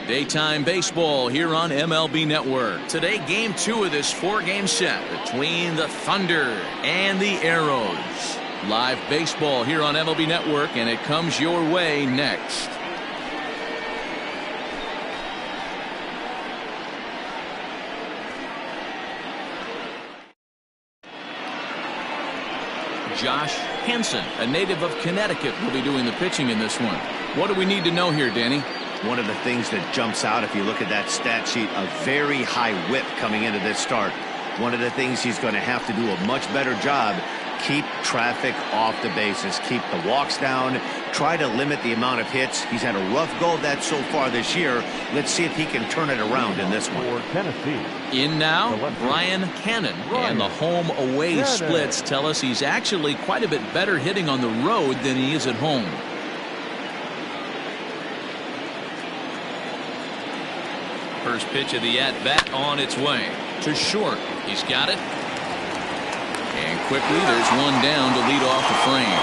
Daytime baseball here on MLB Network. Today, game 2 of this 4-game set between the Thunder and the Arrows. Live baseball here on MLB Network, and it comes your way next. Josh Hansen, a native of Connecticut, will be doing the pitching in this one. What do we need to know here, Danny? One of the things that jumps out if you look at that stat sheet, a very high whip coming into this start. One of the things he's going to have to do a much better job, keep traffic off the bases, keep the walks down, try to limit the amount of hits. He's had a rough go of that so far this year. Let's see if he can turn it around in this one. In now, Brian Cannon. And the home-away splits tell us he's actually quite a bit better hitting on the road than he is at home. First pitch of the at-bat on its way to short. He's got it. And quickly, there's one down to lead off the frame.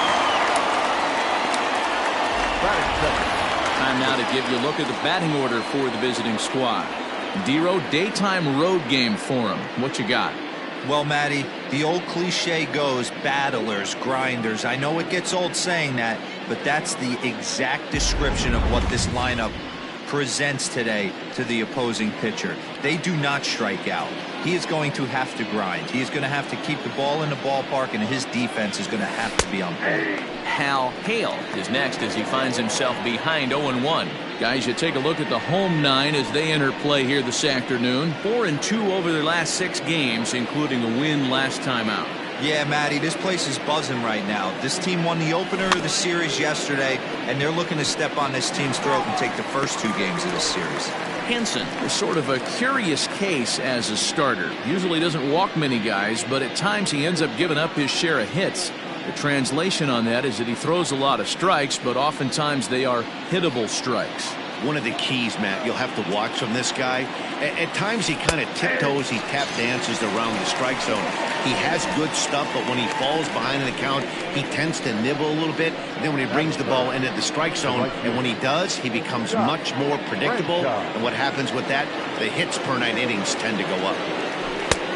Time now to give you a look at the batting order for the visiting squad. Dero, daytime road game for him. What you got? Well, Matty, the old cliche goes, battlers, grinders. I know it gets old saying that, but that's the exact description of what this lineup presents today to the opposing pitcher. They do not strike out. He is going to have to grind. He is going to have to keep the ball in the ballpark, and his defense is going to have to be on point. Hal Hale is next as he finds himself behind 0-1. Guys, you take a look at the home 9 as they enter play here this afternoon. 4-2 over their last 6 games, including a win last time out. Yeah, Matty, this place is buzzing right now. This team won the opener of the series yesterday, and they're looking to step on this team's throat and take the first 2 games of this series. Hansen is sort of a curious case as a starter. Usually doesn't walk many guys, but at times he ends up giving up his share of hits. The translation on that is that he throws a lot of strikes, but oftentimes they are hittable strikes. One of the keys, Matt, you'll have to watch from this guy. At times he kind of tiptoes, he tap dances around the strike zone. He has good stuff, but when he falls behind in the count, he tends to nibble a little bit. And then when he brings the ball into the strike zone, and when he does, he becomes much more predictable. And what happens with that? The hits per 9 innings tend to go up.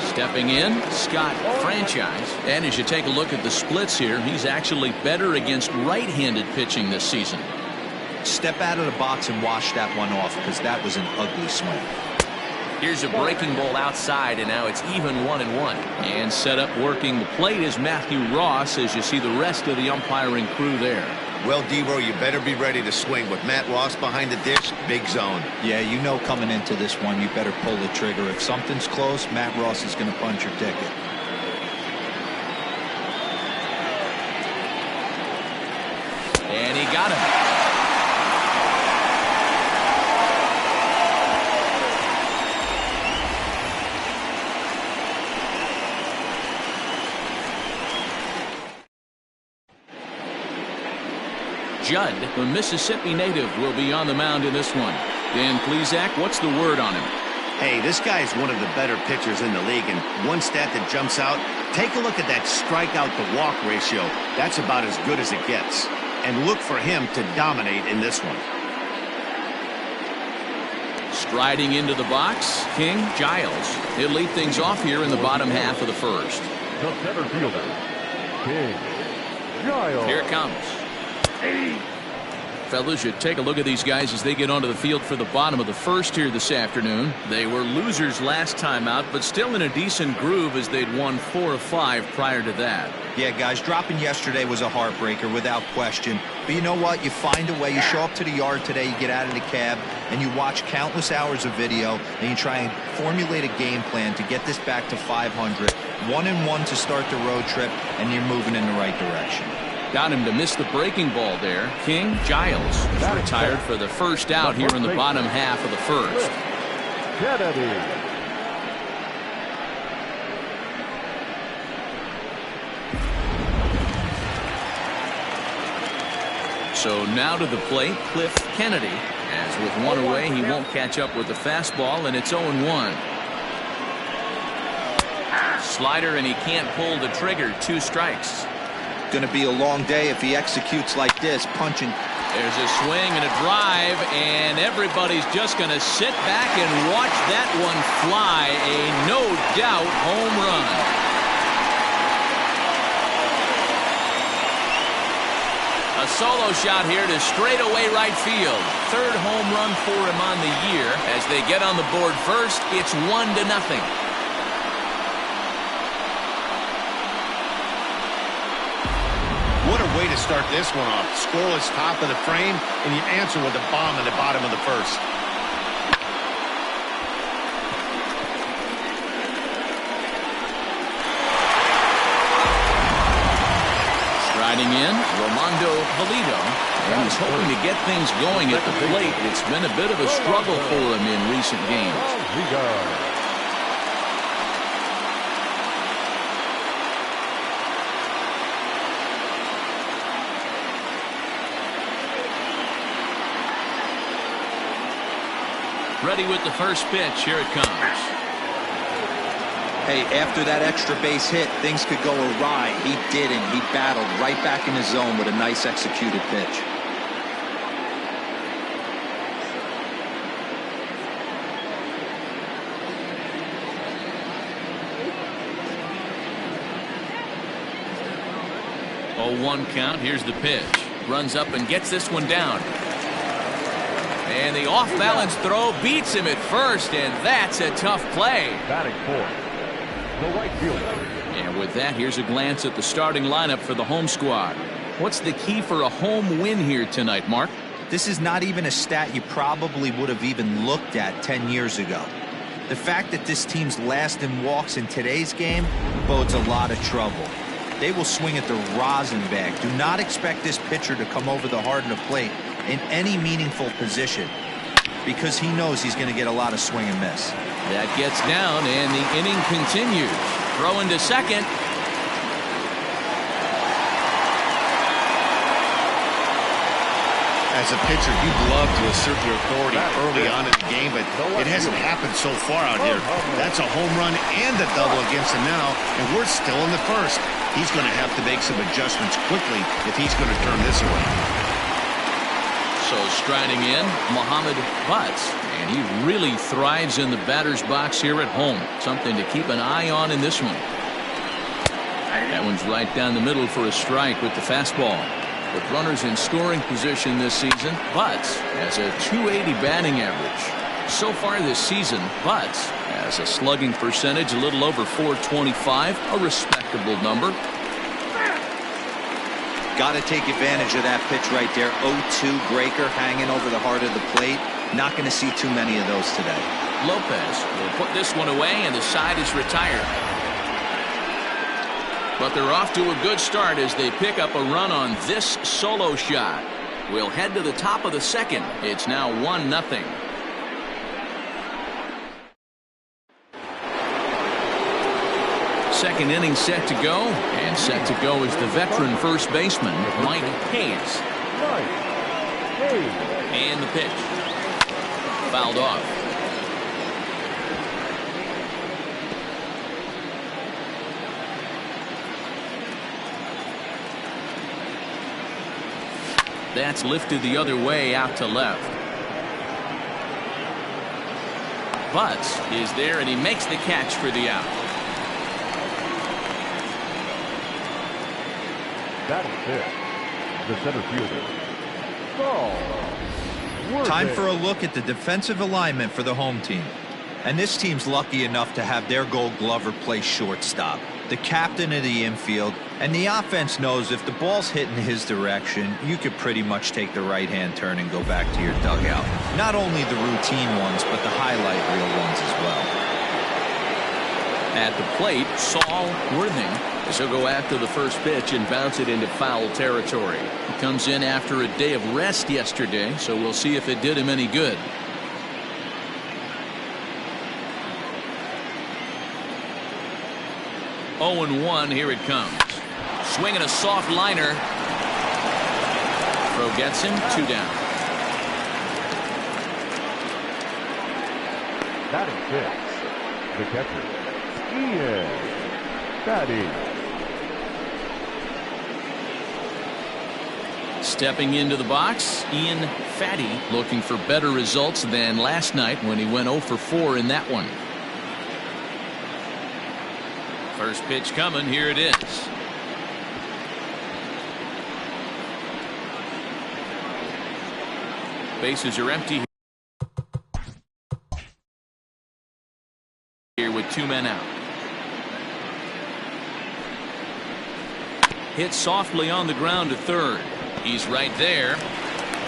Stepping in, Scott Franchise. And as you take a look at the splits here, he's actually better against right-handed pitching this season. Step out of the box and wash that one off, because that was an ugly swing. Here's a breaking ball outside, and now it's even 1-1. And set up working the plate is Matthew Ross as you see the rest of the umpiring crew there. Well, Dero, you better be ready to swing. With Matt Ross behind the dish, big zone. Yeah, you know coming into this one, you better pull the trigger. If something's close, Matt Ross is going to punch your ticket. And he got him. Judd, the Mississippi native, will be on the mound in this one. Dan Plesac, what's the word on him? Hey, this guy's one of the better pitchers in the league, and one stat that jumps out, take a look at that strikeout to walk ratio. That's about as good as it gets. And look for him to dominate in this one. Striding into the box, King Giles. He'll lead things off here in the bottom half of the first. The center fielder, King Giles. Here it comes. Fellas, you take a look at these guys as they get onto the field for the bottom of the first here this afternoon. They were losers last time out, but still in a decent groove as they'd won 4 of 5 prior to that. Yeah, guys, dropping yesterday was a heartbreaker without question. But you know what? You find a way. You show up to the yard today, you get out of the cab, and you watch countless hours of video, and you try and formulate a game plan to get this back to 500. 1-1 to start the road trip, and you're moving in the right direction. Got him to miss the breaking ball there. King Giles is retired for the first out here in the bottom half of the first. Kennedy. So now to the plate, Cliff Kennedy. As with one away, he won't catch up with the fastball, and it's 0-1. Slider, and he can't pull the trigger. 2 strikes. Going to be a long day if he executes like this, punching There's a swing and a drive, and everybody's just going to sit back and watch that one fly. A no-doubt home run. A solo shot here to straightaway right field. Third home run for him on the year. As they get on the board first, it's 1-0. What a way to start this one off. Scoreless top of the frame, and you answer with a bomb in the bottom of the first. Striding in, Romando Pulido. And he's hoping to get things going at the plate. It's been a bit of a struggle for him in recent games. Ready with the first pitch. Here it comes. Hey, after that extra base hit, things could go awry. He didn't. He battled right back in his zone with a nice executed pitch. Oh, 1 count. Here's the pitch. Runs up and gets this one down. And the off-balance throw beats him at first, and that's a tough play. Batting fourth, the right fielder. And with that, here's a glance at the starting lineup for the home squad. What's the key for a home win here tonight, Mark? This is not even a stat you probably would have even looked at 10 years ago. The fact that this team's last in walks in today's game bodes a lot of trouble. They will swing at the rosin bag. Do not expect this pitcher to come over the heart of the plate in any meaningful position, because he knows he's going to get a lot of swing and miss. That gets down, and the inning continues. Throw into second. As a pitcher, you'd love to assert your authority early on in the game, but it hasn't happened so far out here. That's a home run and a double against him now, and we're still in the first. He's going to have to make some adjustments quickly if he's going to turn this around. So striding in, Mohamed Butts, and he really thrives in the batter's box here at home. Something to keep an eye on in this one. That one's right down the middle for a strike with the fastball. With runners in scoring position this season, Butts has a .280 batting average. So far this season, Butts has a slugging percentage a little over .425, a respectable number. Got to take advantage of that pitch right there. 0-2 breaker hanging over the heart of the plate. Not going to see too many of those today. Lopez will put this one away, and the side is retired. But they're off to a good start as they pick up a run on this solo shot. We'll head to the top of the second. It's now 1-0. Second inning set to go, and set to go is the veteran first baseman, Mike Hayes. And the pitch. Fouled off. That's lifted the other way out to left. Butts is there, and he makes the catch for the out. Batting fifth, the center fielder. Time for a look at the defensive alignment for the home team. And this team's lucky enough to have their Gold Glover play shortstop, the captain of the infield, and the offense knows if the ball's hitting his direction, you could pretty much take the right-hand turn and go back to your dugout. Not only the routine ones, but the highlight reel ones as well. At the plate, Saul Worthing, as he'll go after the first pitch and bounce it into foul territory. He comes in after a day of rest yesterday, so we'll see if it did him any good. Oh, 0-1, here it comes. Swinging a soft liner. Throw gets him, 2 down. Batting fifth, the catcher, Ian Batty. Stepping into the box, Ian Fatty, looking for better results than last night when he went 0 for 4 in that one. First pitch coming. Here it is. Bases are empty here with 2 men out. Hit softly on the ground to third. He's right there.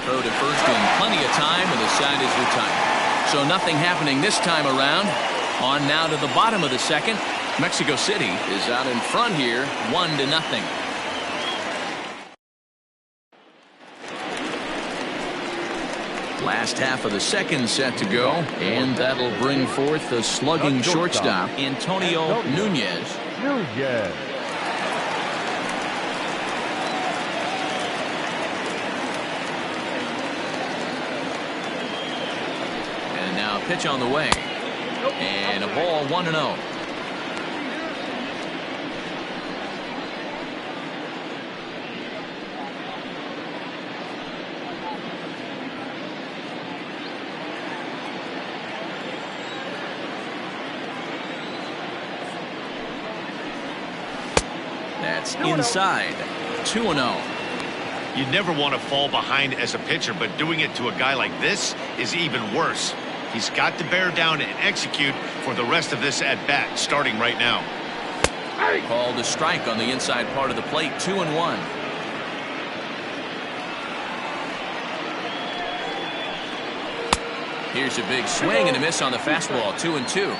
Throw to first in plenty of time, and the side is retired. So nothing happening this time around. On now to the bottom of the second. Mexico City is out in front here, 1-0. Last half of the second set to go, and that'll bring forth the slugging shortstop, Antonio Nunez. And now a pitch on the way. And a ball, 1-0. That's inside. 2-0. You never want to fall behind as a pitcher, but doing it to a guy like this is even worse. He's got to bear down and execute for the rest of this at-bat, starting right now. Called a strike on the inside part of the plate. 2-1. Here's a big swing and a miss on the fastball. 2-2.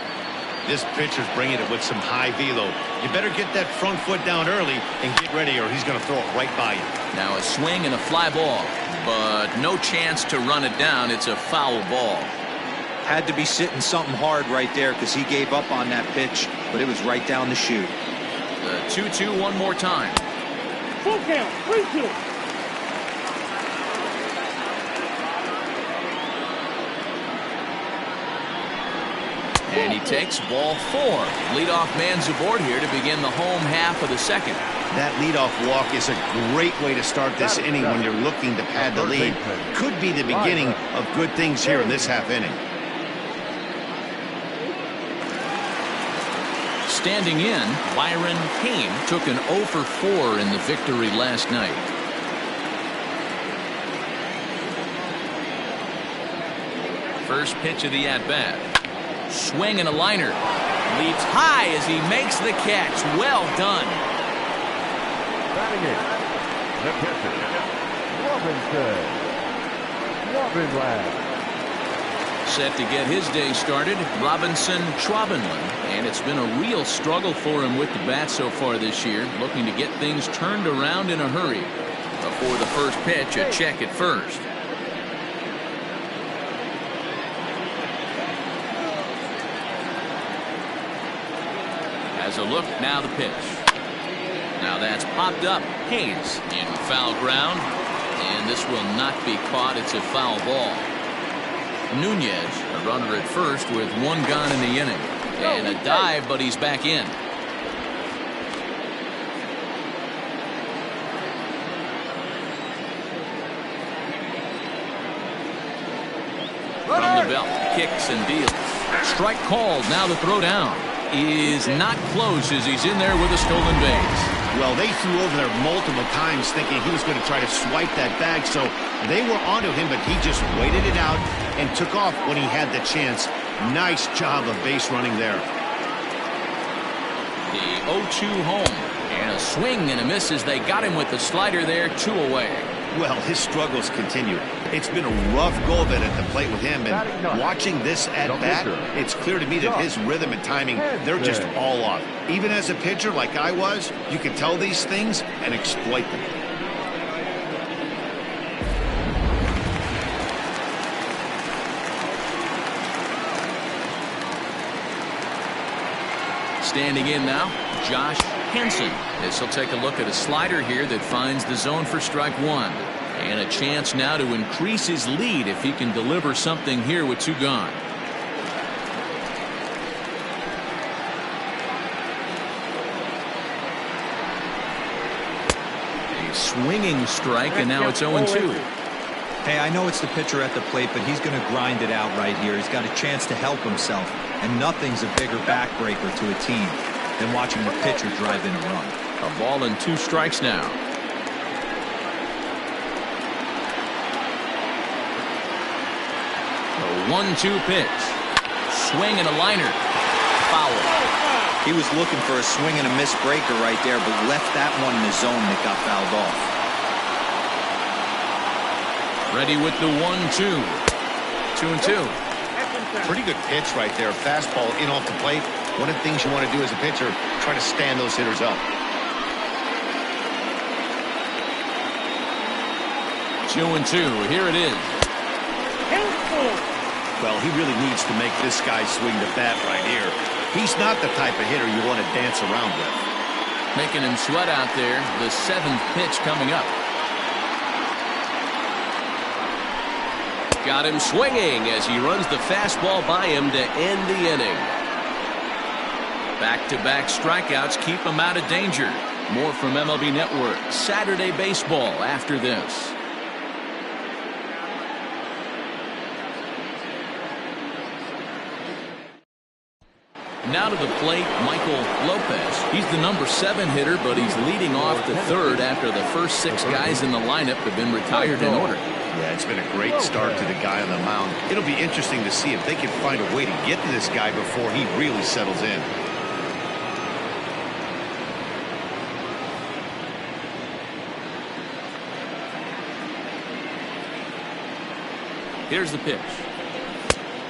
This pitcher's bringing it with some high velo. You better get that front foot down early and get ready, or he's going to throw it right by you. Now a swing and a fly ball, but no chance to run it down. It's a foul ball. Had to be sitting something hard right there because he gave up on that pitch, but it was right down the chute. The 2-2 one more time. Full count, 3-2. And he takes ball 4. Leadoff man's aboard here to begin the home half of the second. That leadoff walk is a great way to start this inning when you're looking to pad the lead. Could be the beginning of good things here in this half inning. Standing in, Byron Kane took an 0 for 4 in the victory last night. First pitch of the at-bat. Swing and a liner. Leaps high as he makes the catch. Well done. Batting it, the pitcher, Robinson. Set to get his day started, Robinson Schwabenland. And it's been a real struggle for him with the bat so far this year, looking to get things turned around in a hurry. Before the first pitch, a check at first. As a look, now the pitch. Now that's popped up. Hayes in foul ground. And this will not be caught. It's a foul ball. Nunez, a runner at first with 1 gone in the inning. And a dive, but he's back in. From the belt, kicks and deals. Strike called. Now the throw down is not close as he's in there with a stolen base. Well, they threw over there multiple times thinking he was going to try to swipe that bag, so they were onto him, but he just waited it out and took off when he had the chance. Nice job of base running there. The 0-2 home, and a swing and a miss as they got him with the slider there. 2 away. Well, his struggles continue. It's been a rough go of it at the plate with him, and watching this at-bat, it's clear to me that his rhythm and timing, they're just all off. Even as a pitcher like I was, you can tell these things and exploit them. Standing in now, Josh Henson. This will take a look at a slider here that finds the zone for strike 1. And a chance now to increase his lead if he can deliver something here with 2 gone. He swinging strike, and now it's 0-2. Hey, I know it's the pitcher at the plate, but he's going to grind it out right here. He's got a chance to help himself, and nothing's a bigger backbreaker to a team than watching the pitcher drive in a run. A ball and 2 strikes now. A 1-2 pitch. Swing and a liner. Foul. He was looking for a swing and a miss breaker right there, but left that one in the zone that got fouled off. Ready with the 1-2. 2-2. Pretty good pitch right there. Fastball in off the plate. One of the things you want to do as a pitcher, try to stand those hitters up. 2-2. Here it is. Well, he really needs to make this guy swing the bat right here. He's not the type of hitter you want to dance around with. Making him sweat out there. The 7th pitch coming up. Got him swinging as he runs the fastball by him to end the inning. Back-to-back strikeouts keep him out of danger. More from MLB Network Saturday Baseball after this. Now to the plate, Michael Lopez. He's the number 7 hitter, but he's leading off the 3rd after the first 6 guys in the lineup have been retired in order. Yeah, it's been a great start to the guy on the mound. It'll be interesting to see if they can find a way to get to this guy before he really settles in. Here's the pitch.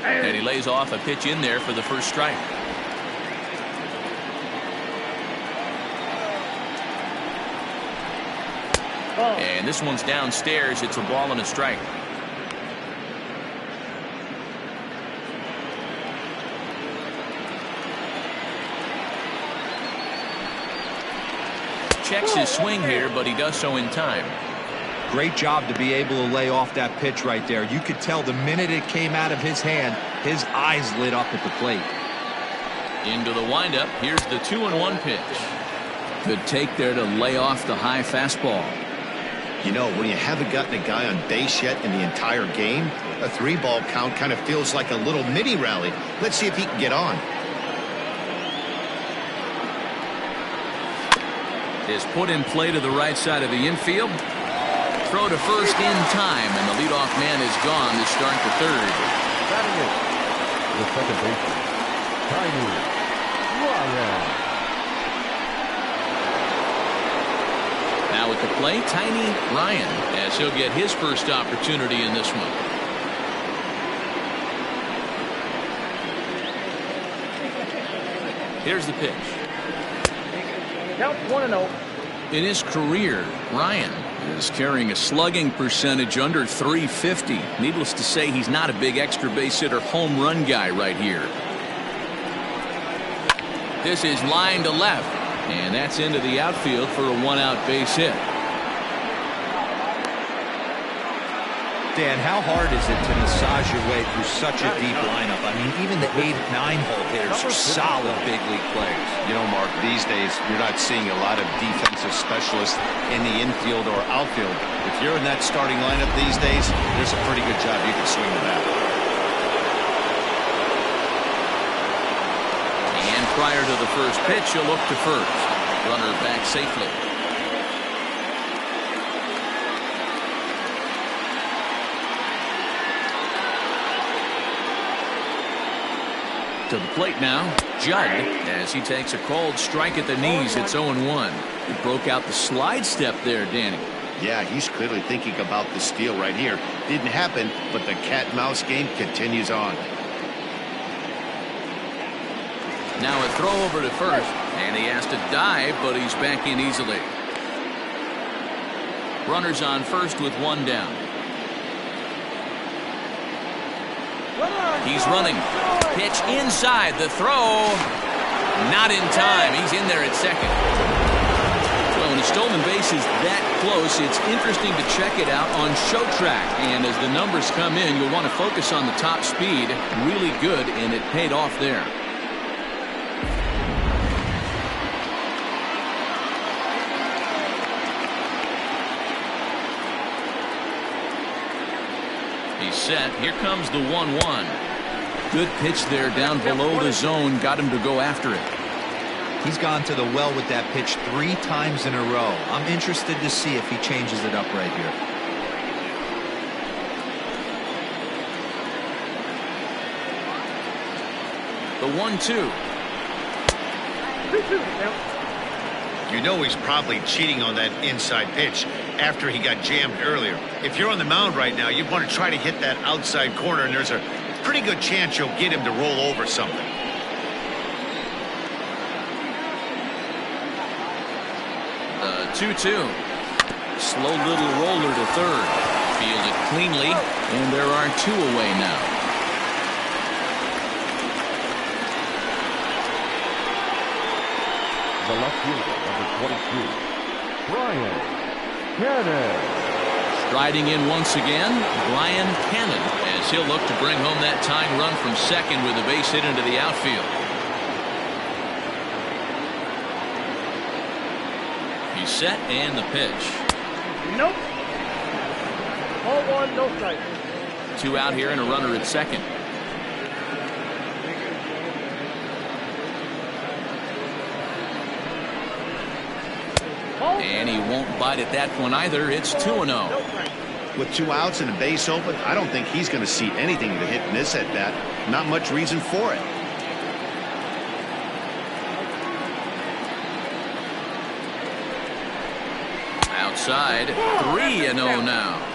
And he lays off a pitch in there for the first strike. And this one's downstairs. It's a ball and a strike. Checks his swing here, but he does so in time. Great job to be able to lay off that pitch right there. You could tell the minute it came out of his hand, his eyes lit up at the plate. Into the windup. Here's the 2-1 pitch. Good take there to lay off the high fastball. You know, when you haven't gotten a guy on base yet in the entire game, a 3-ball count kind of feels like a little mini rally. Let's see if he can get on. Is put in play to the right side of the infield. Throw to first in time, and the leadoff man is gone to start the 3rd. Batting it, the second baseman, Tiny Ryan. Now at the plate, Tiny Ryan, as he'll get his first opportunity in this one. Here's the pitch. Count 1-0. In his career, Ryan is carrying a slugging percentage under .350. Needless to say, he's not a big extra base hitter home run guy right here. This is line to left, and that's into the outfield for a 1-out base hit. Dan, how hard is it to massage your way through such a deep lineup? I mean, even the 8 and 9 hole hitters are solid big league players. You know, Mark, these days you're not seeing a lot of defensive specialists in the infield or outfield. If you're in that starting lineup these days, there's a pretty good job you can swing the bat. And prior to the first pitch, he'll look to first. Runner back safely. To the plate now, Judd, as he takes a cold strike at the knees. It's 0-1. He broke out the slide step there, Danny. Yeah, he's clearly thinking about the steal right here. Didn't happen, but the cat-mouse game continues on. Now a throw over to first, and he has to dive, but he's back in easily. Runners on first with 1 down. He's running. Pitch inside. The throw. Not in time. He's in there at second. Well, when a stolen base is that close, it's interesting to check it out on Show Track. And as the numbers come in, you'll want to focus on the top speed. Really good, and it paid off there. He's set. Here comes the 1-1. Good pitch there down below the zone. Got him to go after it. He's gone to the well with that pitch 3 times in a row. I'm interested to see if he changes it up right here. The 1-2. You know he's probably cheating on that inside pitch after he got jammed earlier. If you're on the mound right now, you want to try to hit that outside corner, and there's a pretty good chance you'll get him to roll over something. The 2-2. Slow little roller to third. Fielded cleanly, and there are 2 away now. The left fielder, number 22, Brian Cannon. Striding in once again, Brian Cannon, as he'll look to bring home that tying run from second with a base hit into the outfield. He's set, and the pitch. Nope. Ball 1, no strike. 2 out here and a runner at second. And he won't bite at that one either. It's 2-0. With 2 outs and a base open, I don't think he's going to see anything to hit in this at bat. Not much reason for it. Outside, 3-0 now.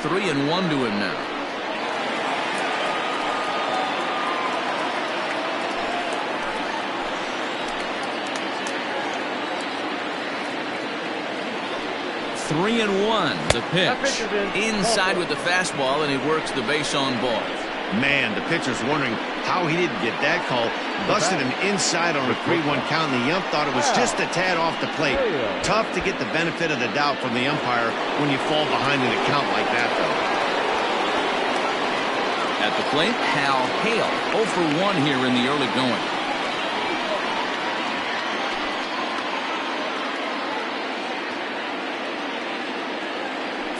Three and 1 to him now. Three and 1. The pitch inside with the fastball, and he works the base on ball. Man, the pitcher's wondering how he didn't get that call. Busted him inside on a 3-1 count, and the ump thought it was just a tad off the plate. Tough to get the benefit of the doubt from the umpire when you fall behind in a count like that, though. At the plate, Hal Hale, 0 for 1 here in the early going.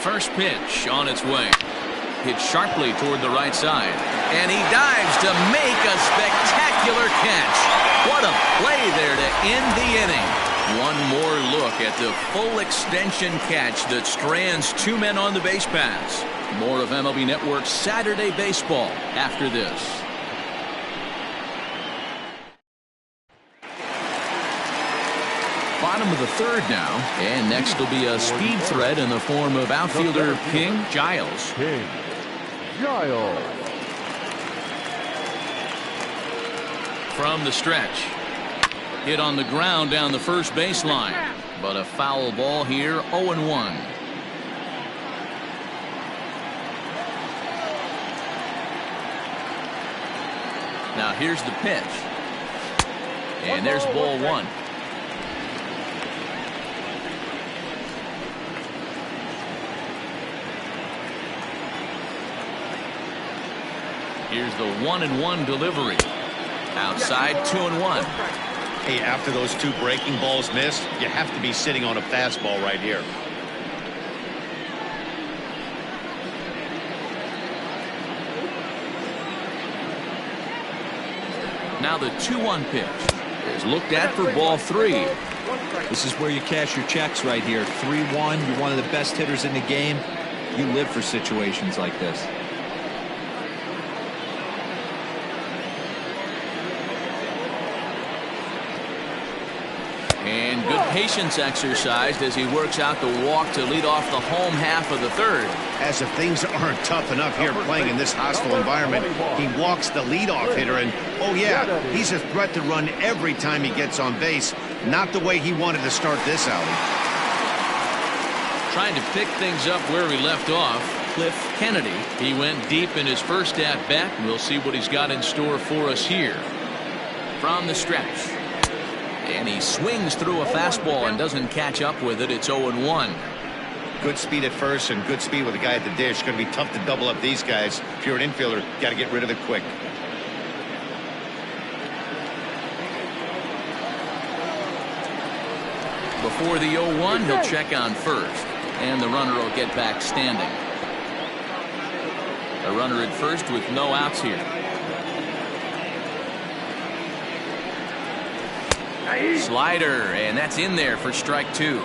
First pitch on its way. Hit sharply toward the right side. And he dives to make a spectacular catch. What a play there to end the inning. One more look at the full extension catch that strands 2 men on the base paths. More of MLB Network's Saturday Baseball after this. Bottom of the third now, and next will be a speed threat in the form of outfielder King Giles. King Giles. From the stretch. Hit on the ground down the first baseline, but a foul ball here, 0-1. Now here's the pitch. And there's ball 1. Here's the 1-1 delivery. Outside, 2-1. Hey, after those 2 breaking balls missed, you have to be sitting on a fastball right here. Now the 2-1 pitch is looked at for ball 3. This is where you cash your checks right here. 3-1. You're one of the best hitters in the game. You live for situations like this. And good patience exercised as he works out the walk to lead off the home half of the third. As if things aren't tough enough here playing in this hostile environment, he walks the leadoff hitter, and oh yeah, he's a threat to run every time he gets on base. Not the way he wanted to start this outing. Trying to pick things up where he left off, Cliff Kennedy. He went deep in his first at bat, and we'll see what he's got in store for us here. From the stretch. And he swings through a fastball and doesn't catch up with it. It's 0-1. Good speed at first and good speed with the guy at the dish. It's going to be tough to double up these guys. If you're an infielder, you got to get rid of it quick. Before the 0-1, he'll check on first, and the runner will get back standing. A runner at first with no outs here. Slider, and that's in there for strike 2.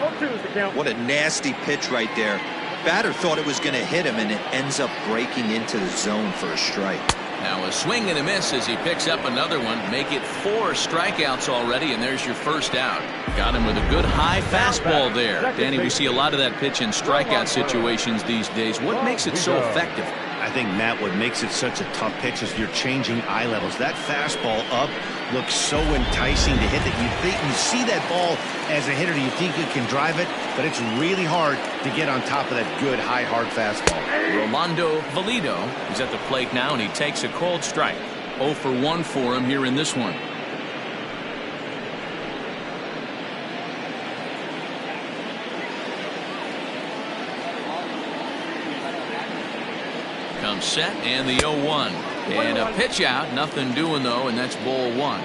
What a nasty pitch right there. Batter thought it was going to hit him, and it ends up breaking into the zone for a strike. Now a swing and a miss as he picks up another one. Make it 4 strikeouts already, and there's your first out. Got him with a good high fastball there. Danny, we see a lot of that pitch in strikeout situations these days. What makes it so effective? I think, Matt, what makes it such a tough pitch is you're changing eye levels. That fastball up looks so enticing to hit that you see that ball as a hitter, you think you can drive it, but it's really hard to get on top of that good high hard fastball. Rolando Valido is at the plate now, and he takes a cold strike. 0 for 1 for him here in this one. Comes set, and the 0-1. And a pitch out, nothing doing though, and that's ball 1.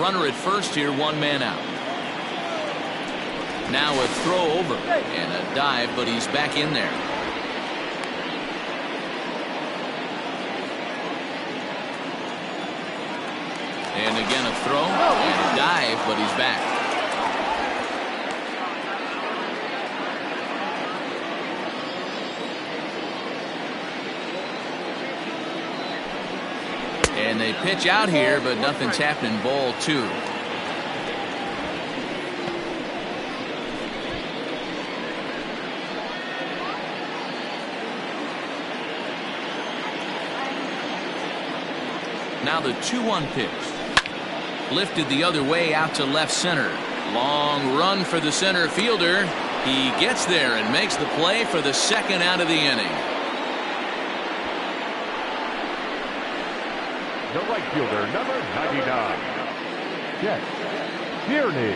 Runner at first here, 1 man out. Now a throw over and a dive, but he's back in there. And again a throw and a dive, but he's back. And they pitch out here, but nothing's happening. Ball 2. Now the 2-1 pitch. Lifted the other way out to left center. Long run for the center fielder. He gets there and makes the play for the second out of the inning. The right fielder, number 99, Chet Tierney.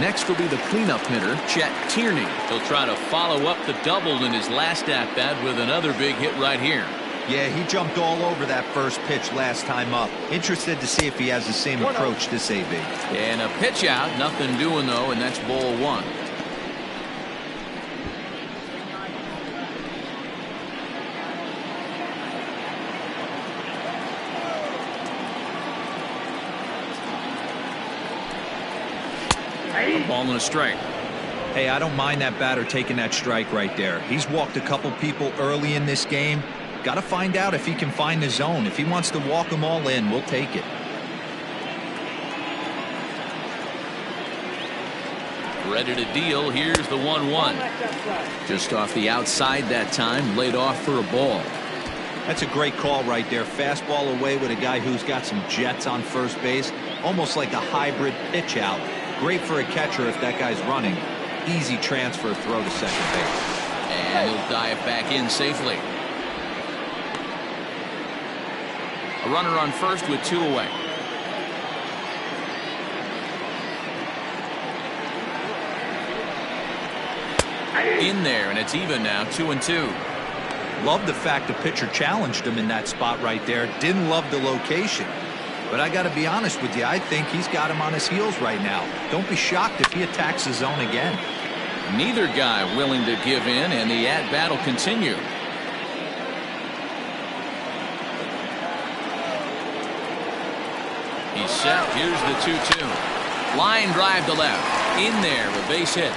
Next will be the cleanup hitter, Chet Tierney. He'll try to follow up the double in his last at-bat with another big hit right here. Yeah, he jumped all over that first pitch last time up. Interested to see if he has the same approach this AB. And a pitch out, nothing doing though, and that's ball 1. A ball and a strike. Hey, I don't mind that batter taking that strike right there. He's walked a couple people early in this game. Got to find out if he can find the zone. If he wants to walk them all in, we'll take it. Ready to deal. Here's the 1-1. Just off the outside that time. Laid off for a ball. That's a great call right there. Fastball away with a guy who's got some jets on first base. Almost like a hybrid pitch out. Great for a catcher if that guy's running. Easy transfer throw to second base. And he'll dive back in safely. A runner on first with 2 away. In there, and it's even now, 2-2. Love the fact the pitcher challenged him in that spot right there. Didn't love the location. But I got to be honest with you, I think he's got him on his heels right now. Don't be shocked if he attacks the zone again. Neither guy willing to give in, and the at-bat will continue. He's set. Here's the 2-2. Line drive to left. In there, a base hit.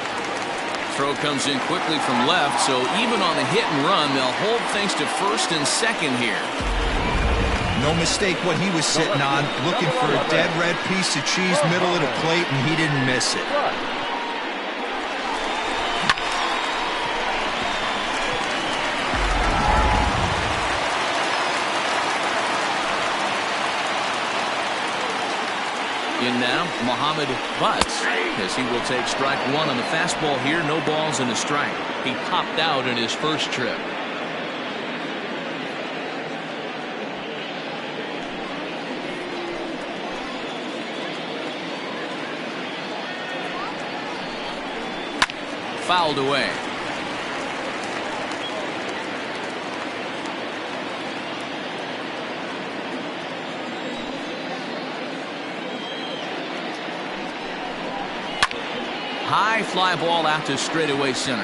Throw comes in quickly from left, so even on the hit and run, they'll hold things to first and second here. No mistake what he was sitting on, looking for a dead red piece of cheese middle of the plate, and he didn't miss it. In now, Mohamed Butts, as he will take strike 1 on the fastball here. No balls and a strike. He popped out in his first trip. fouled away. High fly ball out to straightaway center.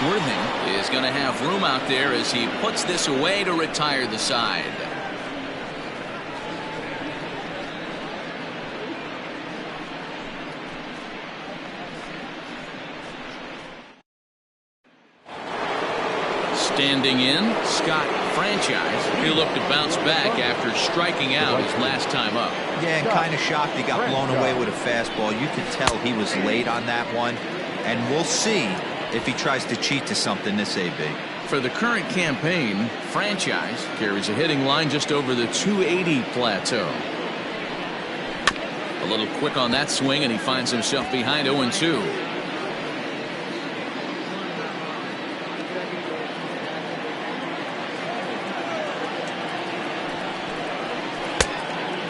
Worthing is going to have room out there as he puts this away to retire the side. Standing in, Scott Franchise. He'll look to bounce back after striking out his last time up. Yeah, and kind of shocked he got blown away with a fastball. You could tell he was late on that one. And we'll see if he tries to cheat to something this AB. For the current campaign, Franchise carries a hitting line just over the 280 plateau. A little quick on that swing, and he finds himself behind 0-2.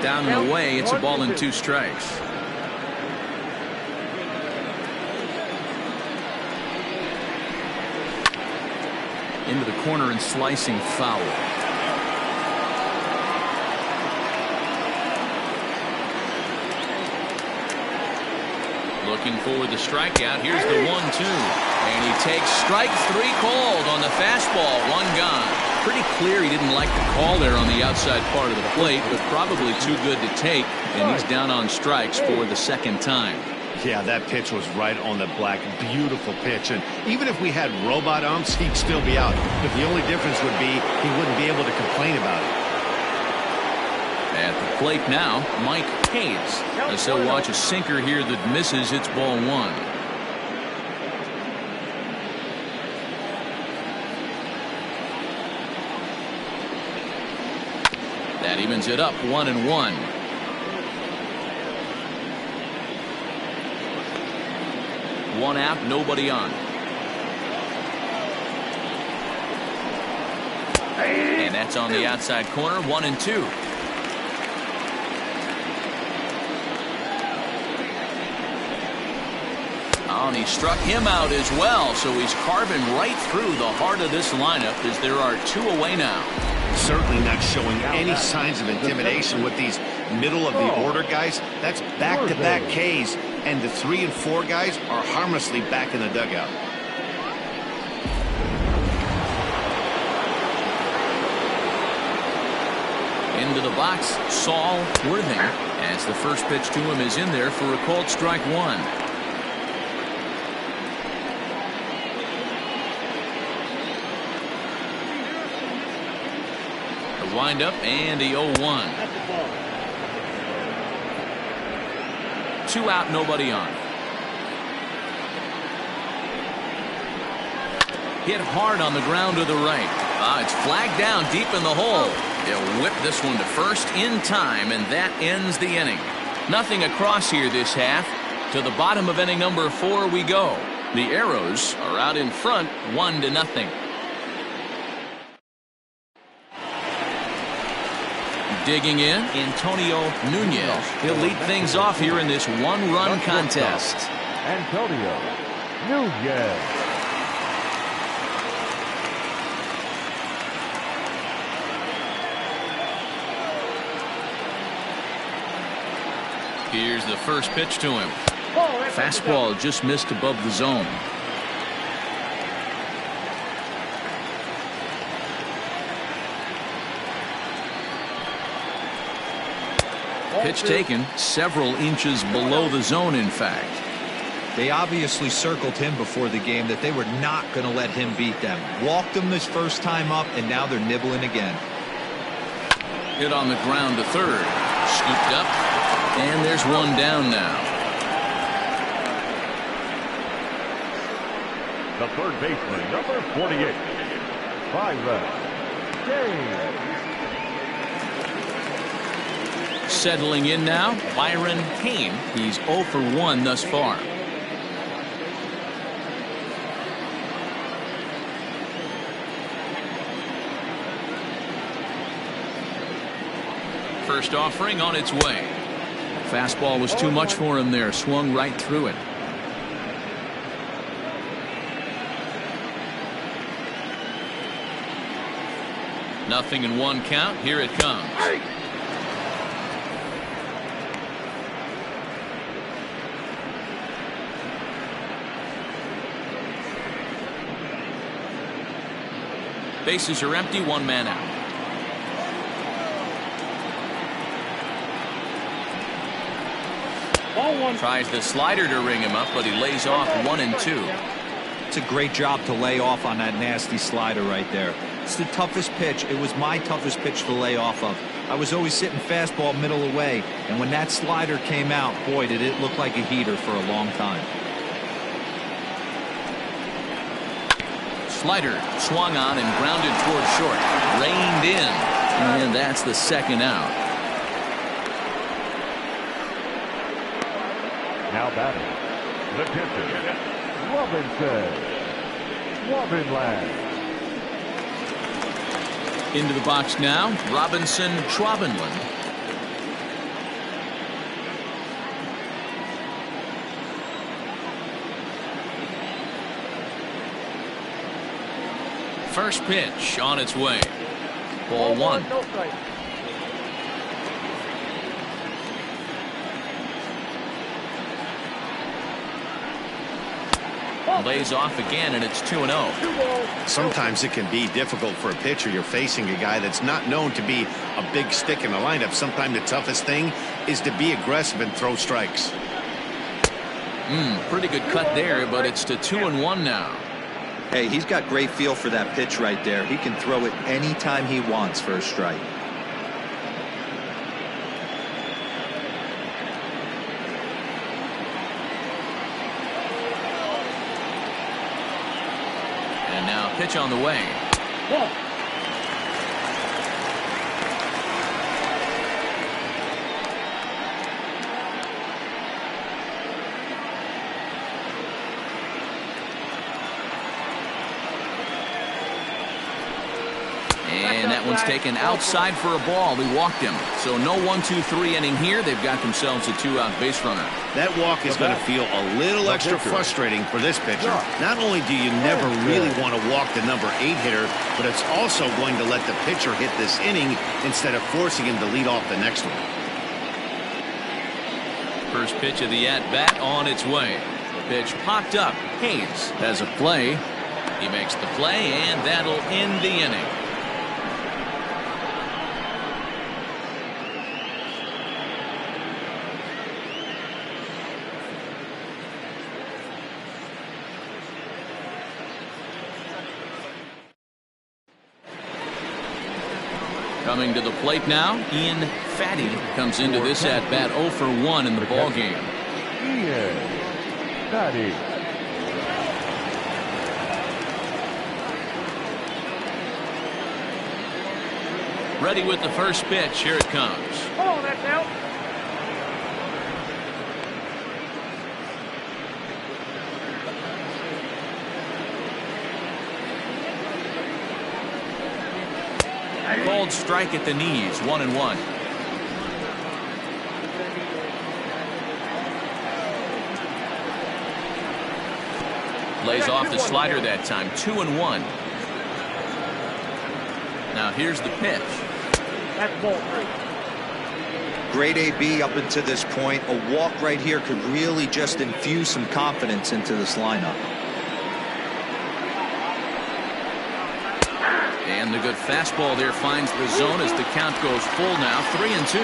Down and away, it's a ball and 2 strikes. Into the corner and slicing foul. Looking for the strikeout. Here's the 1-2. And he takes strike 3 called on the fastball. 1 gone. Pretty clear he didn't like the call there on the outside part of the plate, but probably too good to take, and he's down on strikes for the second time. Yeah, that pitch was right on the black. Beautiful pitch. And even if we had robot umps, he'd still be out. But the only difference would be he wouldn't be able to complain about it. At the plate now, Mike Hayes. As he'll watch a sinker here that misses. It's ball 1. That evens it up 1-1. One out, nobody on. And that's on the outside corner. 1-2. Oh, and he struck him out as well, so he's carving right through the heart of this lineup as there are 2 away now. Certainly not showing any signs of intimidation with these middle of the order guys. That's back-to-back Ks, and the 3 and 4 guys are harmlessly back in the dugout. Into the box, Saul Worthing, as the first pitch to him is in there for a called strike 1. Wind up and the 0-1. 2 out, nobody on. Hit hard on the ground to the right. It's flagged down deep in the hole. They'll whip this one to first in time, and that ends the inning. Nothing across here this half. To the bottom of inning number 4 we go. The Arrows are out in front 1-0. Digging in, Antonio Nunez. He'll lead things off here in this 1-run contest. Antonio Nunez. Here's the first pitch to him. Fastball just missed above the zone. Pitch taken several inches below the zone, in fact. They obviously circled him before the game that they were not going to let him beat them. Walked him this first time up, and now they're nibbling again. Hit on the ground to third. Scooped up, and there's one down now. The third baseman, number 48, Byron James. Settling in now, Byron Kane. He's 0 for 1 thus far. First offering on its way. Fastball was too much for him there. Swung right through it. 0-1 count. Here it comes. Bases are empty. 1 man out. Ball 1. Tries the slider to ring him up, but he lays off 1-2. It's a great job to lay off on that nasty slider right there. It's the toughest pitch. It was my toughest pitch to lay off of. I was always sitting fastball middle away, and when that slider came out, boy, did it look like a heater for a long time. Slider swung on and grounded toward short. Reined in. And that's the 2nd out. Now batting, the pitcher, Robinson. Into the box now, Robinson Schwabenland. First pitch on its way. Ball 1. No strike. Lays off again, and it's 2-0. Sometimes it can be difficult for a pitcher. You're facing a guy that's not known to be a big stick in the lineup. Sometimes the toughest thing is to be aggressive and throw strikes. Pretty good cut there, but it's to 2-1 now. Hey, he's got great feel for that pitch right there. He can throw it anytime he wants for a strike. And now pitch on the way. Ball. And that one's taken outside for a ball. He walked him. So no 1-2-3 inning here. They've got themselves a 2-out base runner. That walk is going to feel a little extra frustrating for this pitcher. Not only do you never really want to walk the number 8 hitter, but it's also going to let the pitcher hit this inning instead of forcing him to lead off the next one. First pitch of the at-bat on its way. Pitch popped up. Hayes has a play. He makes the play, and that'll end the inning. Coming to the plate now, Ian Fatty comes into this at bat 0 for 1 in the ball game. Ian Fatty. Ready with the first pitch. Here it comes. Oh, that's out. Called strike at the knees. 1-1. Lays off the slider that time. 2-1. Now here's the pitch. That's ball 3. Great AB up until this point. A walk right here could really just infuse some confidence into this lineup. And the good fastball there finds the zone as the count goes full now. 3-2.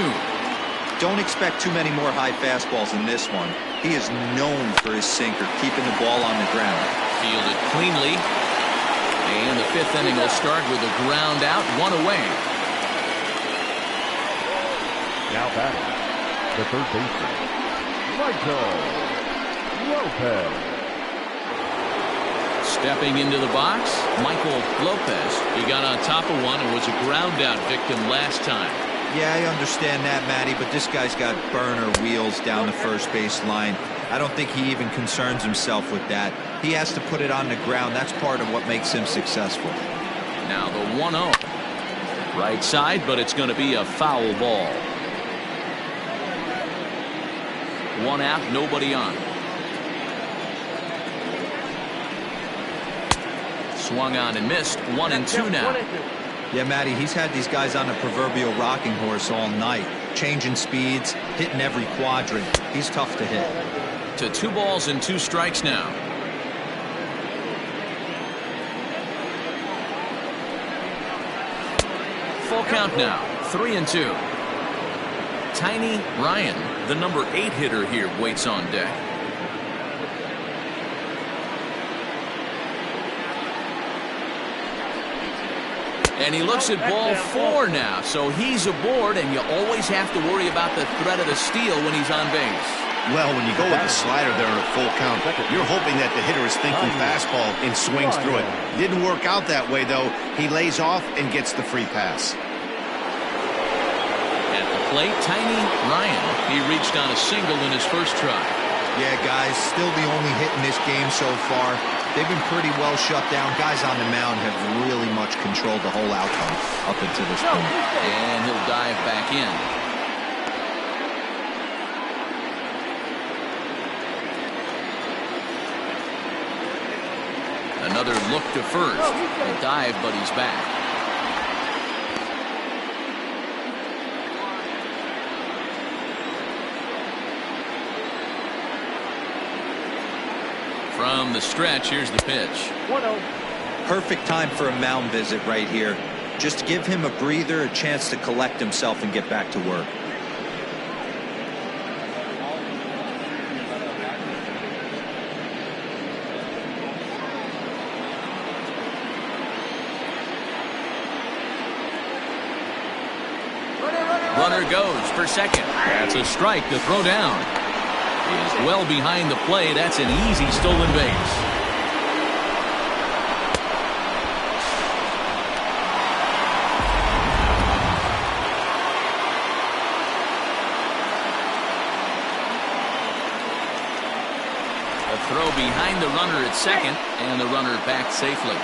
Don't expect too many more high fastballs in this one. He is known for his sinker, keeping the ball on the ground. Fielded cleanly. And the 5th inning will start with a ground out, 1 away. Now batting, the third baseman, Michael Lopez. Stepping into the box, Michael Lopez. He got on top of one and was a ground out victim last time. Yeah, I understand that, Matty, but this guy's got burner wheels down the first base line. I don't think he even concerns himself with that. He has to put it on the ground. That's part of what makes him successful. Now the 1-0. Right side, but it's going to be a foul ball. 1 out, nobody on. Swung on and missed. 1-2 now. Yeah, Matty, he's had these guys on a proverbial rocking horse all night, changing speeds, hitting every quadrant. He's tough to hit. To 2 balls and 2 strikes now. Full count now, 3-2. Tiny Ryan, the number 8 hitter here, waits on deck. And he looks at ball 4 now, so he's aboard, and you always have to worry about the threat of the steal when he's on base. Well, when you go with the slider there in a full count, you're hoping that the hitter is thinking fastball and swings through it. Didn't work out that way, though. He lays off and gets the free pass. At the plate, Tiny Ryan. He reached on a single in his first try. Yeah, guys, still the only hit in this game so far. They've been pretty well shut down. Guys on the mound have really much controlled the whole outcome up until this point. And he'll dive back in. Another look to first. A dive, but he's back. From the stretch, here's the pitch. 1-0. Perfect time for a mound visit right here. Just give him a breather, a chance to collect himself and get back to work. Runner goes for second. That's a strike to throw down. He's well behind the play. That's an easy stolen base. A throw behind the runner at second, and the runner back safely.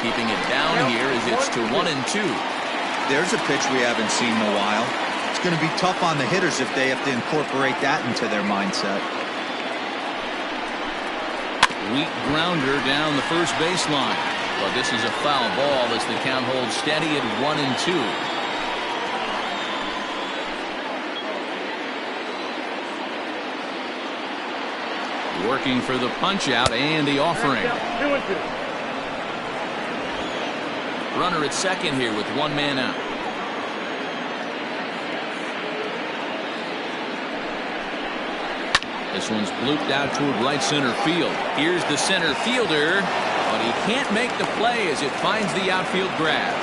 Keeping it down here as it's to 1-2. There's a pitch we haven't seen in a while. It's going to be tough on the hitters if they have to incorporate that into their mindset. Weak grounder down the first baseline. But this is a foul ball as the count holds steady at 1-2. Working for the punch out and the offering. 2-2. Runner at second here with 1 man out. This one's blooped out toward right center field. Here's the center fielder, but he can't make the play as it finds the outfield grass.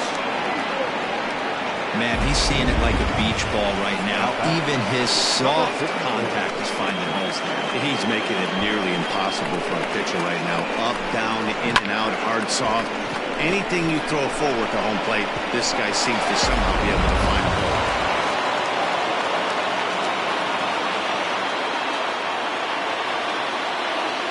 Man, he's seeing it like a beach ball right now. Even his soft contact is finding holes there. He's making it nearly impossible for a pitcher right now. Up, down, in and out, hard, soft. Anything you throw forward to home plate, this guy seems to somehow be able to find a hole.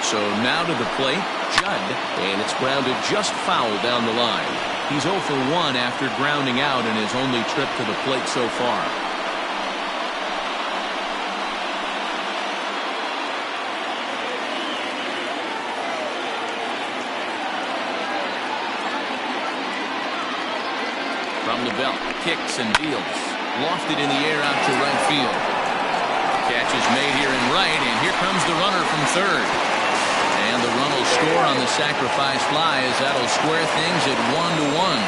So now to the plate, Judd, and it's grounded just foul down the line. He's 0 for 1 after grounding out in his only trip to the plate so far. From the belt, kicks and deals. Lofted in the air out to right field. Catch is made here in right, and here comes the runner from third. And the run will score on the sacrifice fly as that'll square things at 1-1.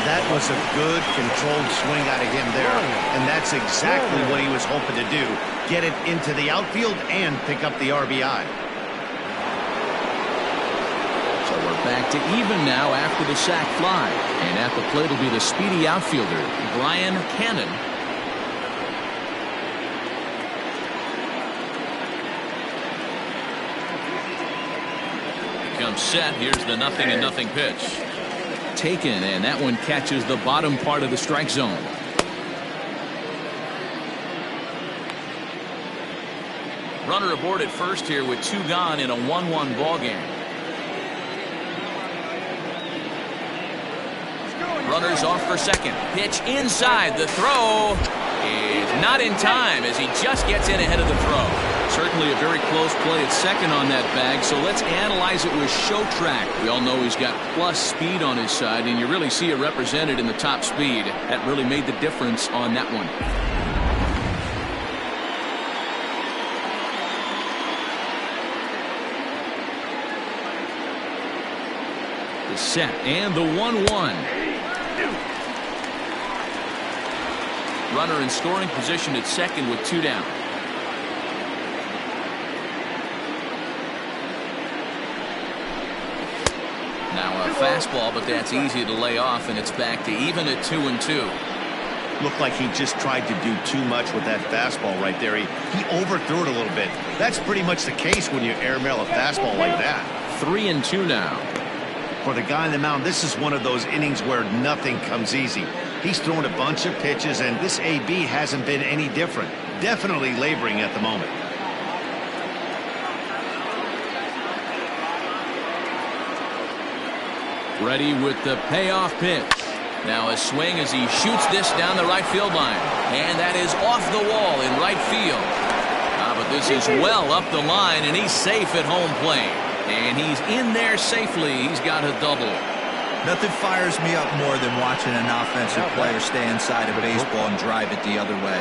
That was a good controlled swing out of him there, and that's exactly what he was hoping to do. Get it into the outfield and pick up the RBI. So we're back to even now after the sac fly. And at the plate will be the speedy outfielder, Brian Cannon. Comes set. Here's the 0-0 pitch. Taken, and that one catches the bottom part of the strike zone. Runner aboard at first here with 2 gone in a 1-1 ball game. Runners off for second. Pitch inside. The throw. is not in time as he just gets in ahead of the throw. Certainly a very close play at second on that bag, so let's analyze it with Show Track. We all know he's got plus speed on his side, and you really see it represented in the top speed. That really made the difference on that one. The set and the 1-1. Runner in scoring position at second with 2 down. Now a fastball, but that's easy to lay off, and it's back to even at 2-2. Looked like he just tried to do too much with that fastball right there. He overthrew it a little bit. That's pretty much the case when you airmail a fastball like that. 3-2 now. For the guy on the mound, this is one of those innings where nothing comes easy. He's thrown a bunch of pitches, and this AB hasn't been any different. Definitely laboring at the moment. Ready with the payoff pitch. Now a swing as he shoots this down the right field line. And that is off the wall in right field. But this is well up the line, and he's safe at home plate. And he's in there safely. He's got a double. Nothing fires me up more than watching an offensive player stay inside a baseball and drive it the other way.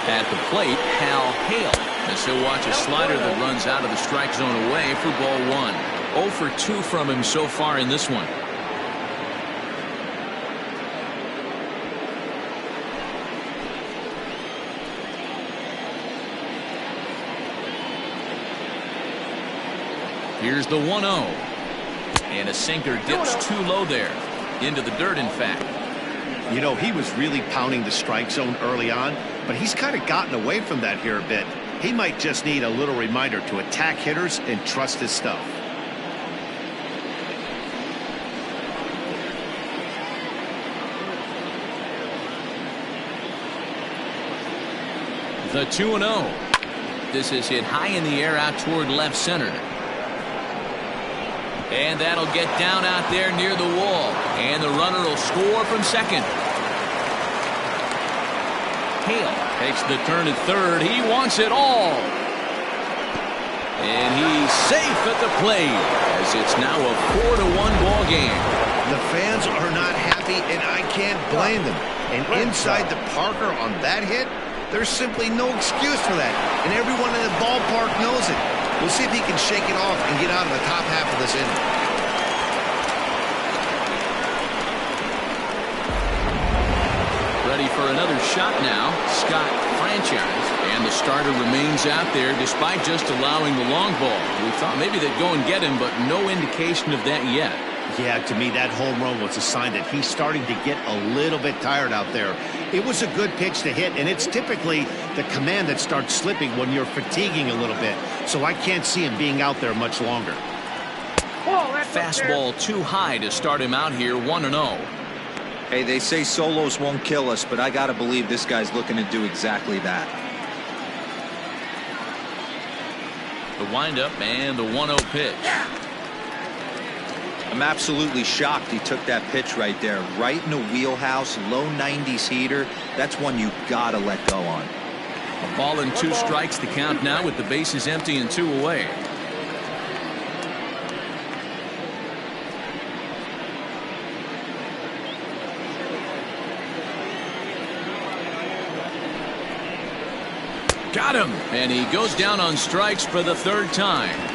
At the plate, Hal Hale. As he'll watch a slider that runs out of the strike zone away for ball 1. 0 for 2 from him so far in this one. Here's the 1-0. And a sinker dips too low there. Into the dirt, in fact. You know, he was really pounding the strike zone early on, but he's kind of gotten away from that here a bit. He might just need a little reminder to attack hitters and trust his stuff. The 2-0. This is hit high in the air out toward left center. And that'll get down out there near the wall. And the runner will score from second. Hale takes the turn at third. He wants it all. And he's safe at the plate as it's now a 4-1 ball game. The fans are not happy, and I can't blame them. And inside the Parker on that hit, there's simply no excuse for that. And everyone in the ballpark knows it. We'll see if he can shake it off and get out of the top half of this inning. Ready for another shot now. Scott Franchise. And the starter remains out there despite just allowing the long ball. We thought maybe they'd go and get him, but no indication of that yet. Yeah, to me, that home run was a sign that he's starting to get a little bit tired out there. It was a good pitch to hit, and it's typically the command that starts slipping when you're fatiguing a little bit. So I can't see him being out there much longer. Fastball too high to start him out here, 1-0. Hey, they say solos won't kill us, but I got to believe this guy's looking to do exactly that. The windup and the 1-0 pitch. I'm absolutely shocked he took that pitch right there. Right in the wheelhouse, low 90s heater. That's one you gotta let go on. A ball and 2 strikes to count now with the bases empty and 2 away. Got him! And he goes down on strikes for the 3rd time.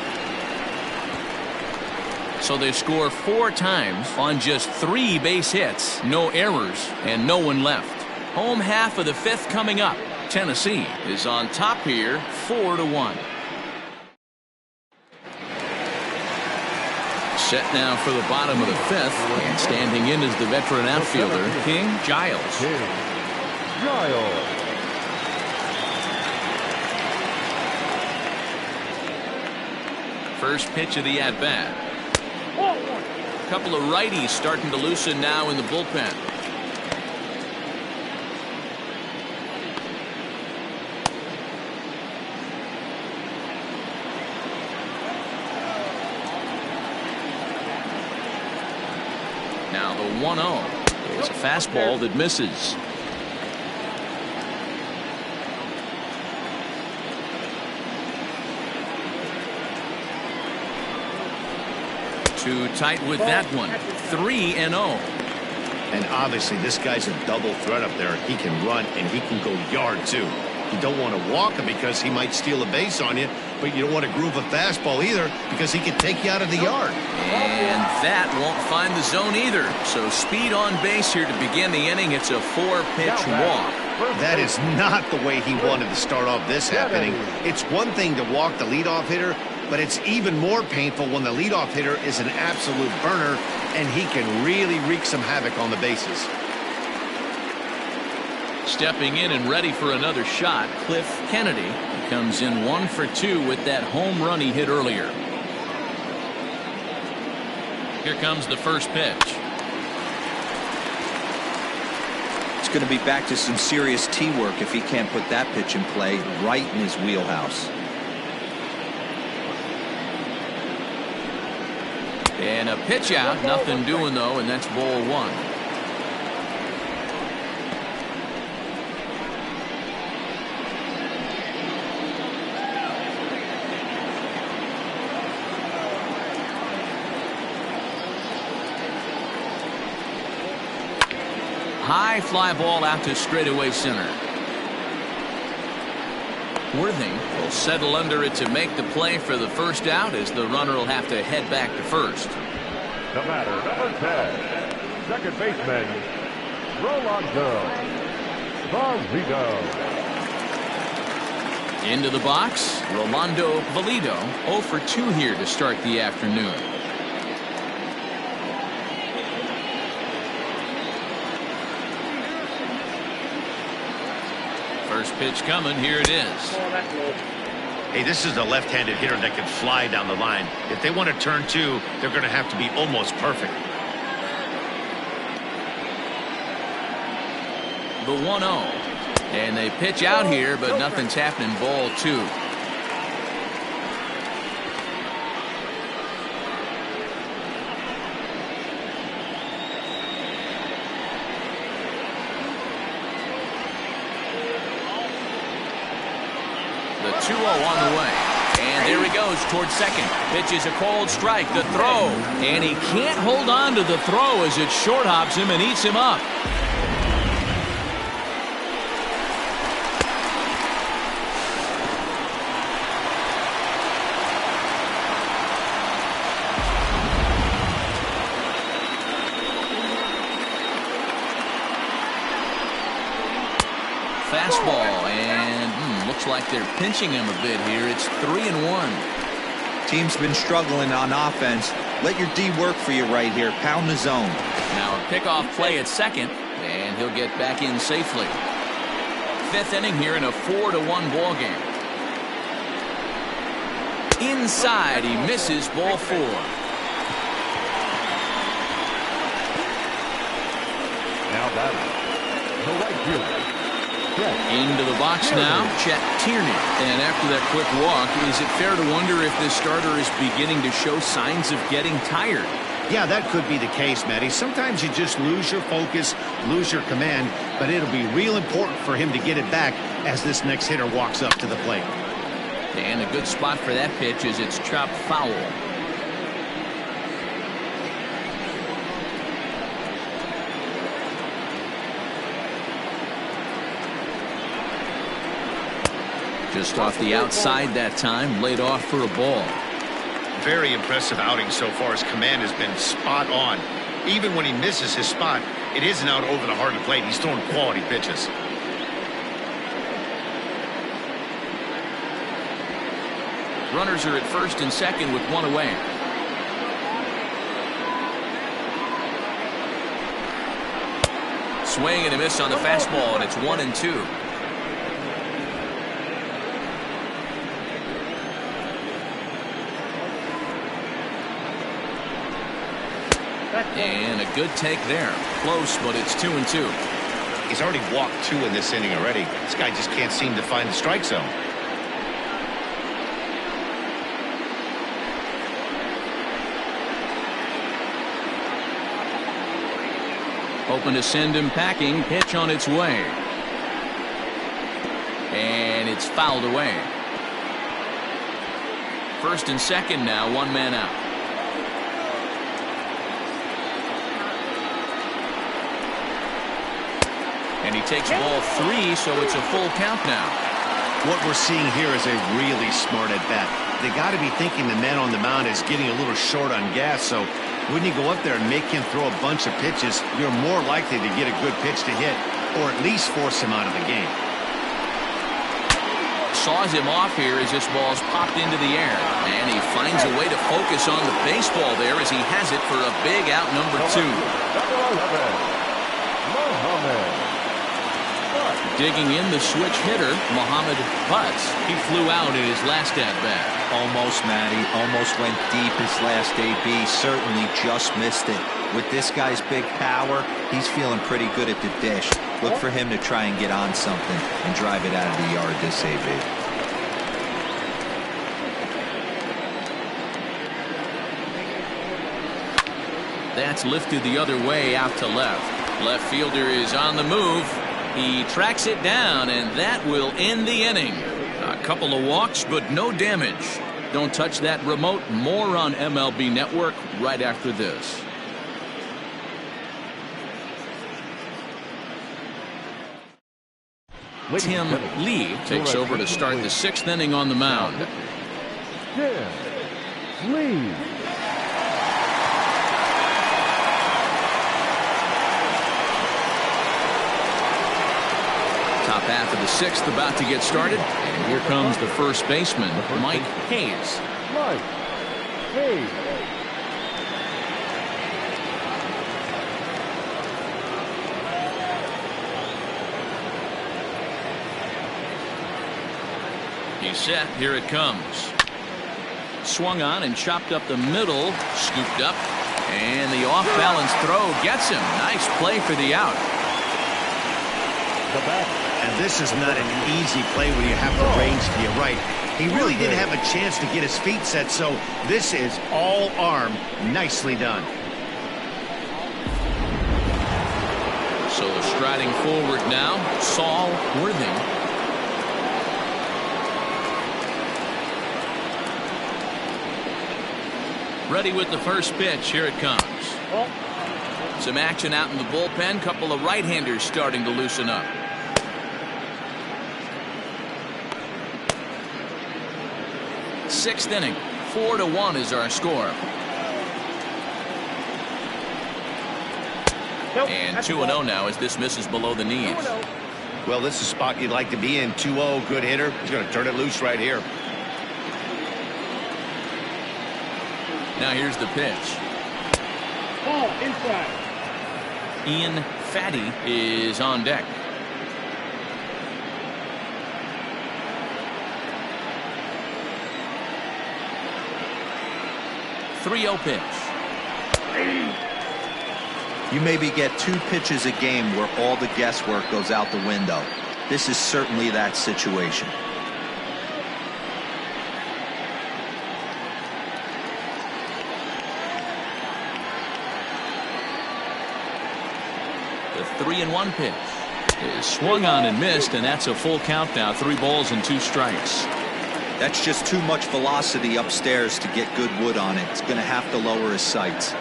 So they score 4 times on just 3 base hits, no errors, and no one left. Home half of the 5th coming up. Tennessee is on top here, 4-1. Set now for the bottom of the 5th, and standing in is the veteran outfielder, King Giles. First pitch of the at-bat. A couple of righties starting to loosen now in the bullpen. Now the 1-0 is a fastball that misses. Too tight with that one. 3-0. And obviously this guy's a double threat up there. He can run and he can go yard too. You don't want to walk him because he might steal a base on you, but you don't want to groove a fastball either because he can take you out of the yard. And that won't find the zone either. So speed on base here to begin the inning. It's a 4-pitch walk. That is not the way he wanted to start off this happening. It's one thing to walk the leadoff hitter, but it's even more painful when the leadoff hitter is an absolute burner and he can really wreak some havoc on the bases. Stepping in and ready for another shot, Cliff Kennedy. He comes in 1 for 2 with that home run he hit earlier. Here comes the first pitch. It's going to be back to some serious tee work if he can't put that pitch in play right in his wheelhouse. And a pitch out, nothing doing though, and that's ball 1. High fly ball out to straightaway center. Worthing will settle under it to make the play for the first out as the runner will have to head back to first. The batter, number 10, second baseman, Rolando Valido. Into the box, Rolando Valido, 0 for 2 here to start the afternoon. First pitch coming. Here it is. Hey, this is a left-handed hitter that can fly down the line. If they want to turn 2, they're going to have to be almost perfect. The 1-0. And they pitch out here, but nothing's happening. Ball 2. The 2-0 on the way. And there he goes towards second. Pitches a cold strike. The throw. And he can't hold on to the throw as it short hops him and eats him up. Fastball, and looks like they're pinching him a bit here. It's 3-1. Team's been struggling on offense. Let your D work for you right here. Pound the zone. Now a pickoff play at second, and he'll get back in safely. 5th inning here in a 4-1 ball game. Inside, he misses. Ball 4. Now batting, the right fielder. Into the box now, Chet Tierney. And after that quick walk, is it fair to wonder if this starter is beginning to show signs of getting tired? Yeah, that could be the case, Matty. Sometimes you just lose your focus, lose your command, but it'll be real important for him to get it back as this next hitter walks up to the plate. And a good spot for that pitch is it's chopped foul. Just off the outside that time, laid off for a ball. Very impressive outing so far. His command has been spot on. Even when he misses his spot, it isn't out over the heart of the plate. He's throwing quality pitches. Runners are at first and second with 1 away. Swing and a miss on the fastball, and it's 1-2. And a good take there. Close, but it's 2-2. He's already walked 2 in this inning already. This guy just can't seem to find the strike zone. Hoping to send him packing. Pitch on its way. And it's fouled away. First and second now, one man out. And he takes ball 3, so it's a full count now. What we're seeing here is a really smart at bat. They got to be thinking the man on the mound is getting a little short on gas, so when you go up there and make him throw a bunch of pitches, you're more likely to get a good pitch to hit, or at least force him out of the game. Saws him off here as this ball's popped into the air. And he finds a way to focus on the baseball there as he has it for a big out number 2. Digging in the switch hitter, Muhammad Butts. He flew out in his last at-bat. Almost, Matty. Almost went deep his last AB. Certainly just missed it. With this guy's big power, he's feeling pretty good at the dish. Look for him to try and get on something and drive it out of the yard this AB. That's lifted the other way out to left. Left fielder is on the move. He tracks it down, and that will end the inning. A couple of walks, but no damage. Don't touch that remote. More on MLB Network right after this. Tim Lee takes over to start the 6th inning on the mound. Tim Lee. Top half of the 6th about to get started. And here comes the first baseman, Mike Hayes. Mike Hayes. He's set. Here it comes. Swung on and chopped up the middle. Scooped up. And the off-balance throw gets him. Nice play for the out. The back. And this is not an easy play when you have the range to your right. He really didn't have a chance to get his feet set, so this is all arm. Nicely done. So striding forward now, Saul Worthing. Ready with the first pitch. Here it comes. Some action out in the bullpen. Couple of right-handers starting to loosen up. Sixth inning. 4-1 is our score. And 2-0 now as this misses below the knees. Well, this is a spot you'd like to be in. 2-0, good hitter. He's going to turn it loose right here. Now here's the pitch. Ball inside. Ian Fatty is on deck. .30 pitch. You maybe get 2 pitches a game where all the guesswork goes out the window. This is certainly that situation. The 3-1 pitch is swung on and missed, and that's a full count now. 3 balls and 2 strikes. That's just too much velocity upstairs to get good wood on it. It's going to have to lower his sights.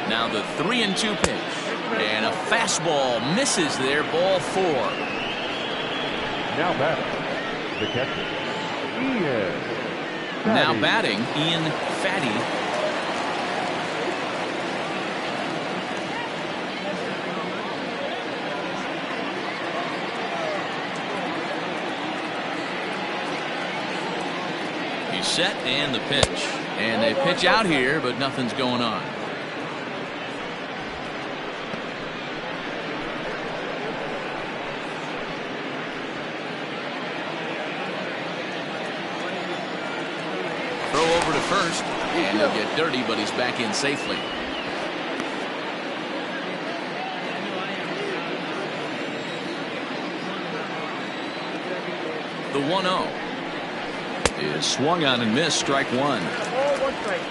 Now the 3-2 pitch, and a fastball misses there. Ball 4. Now batting, the catcher, Ian Fatty. Now batting, Ian Fatty. He's set, and the pitch. And they pitch out here, but nothing's going on. Throw over to first, and he'll get dirty, but he's back in safely. The 1-0 is swung on and missed. Strike 1. Ball 1 strike.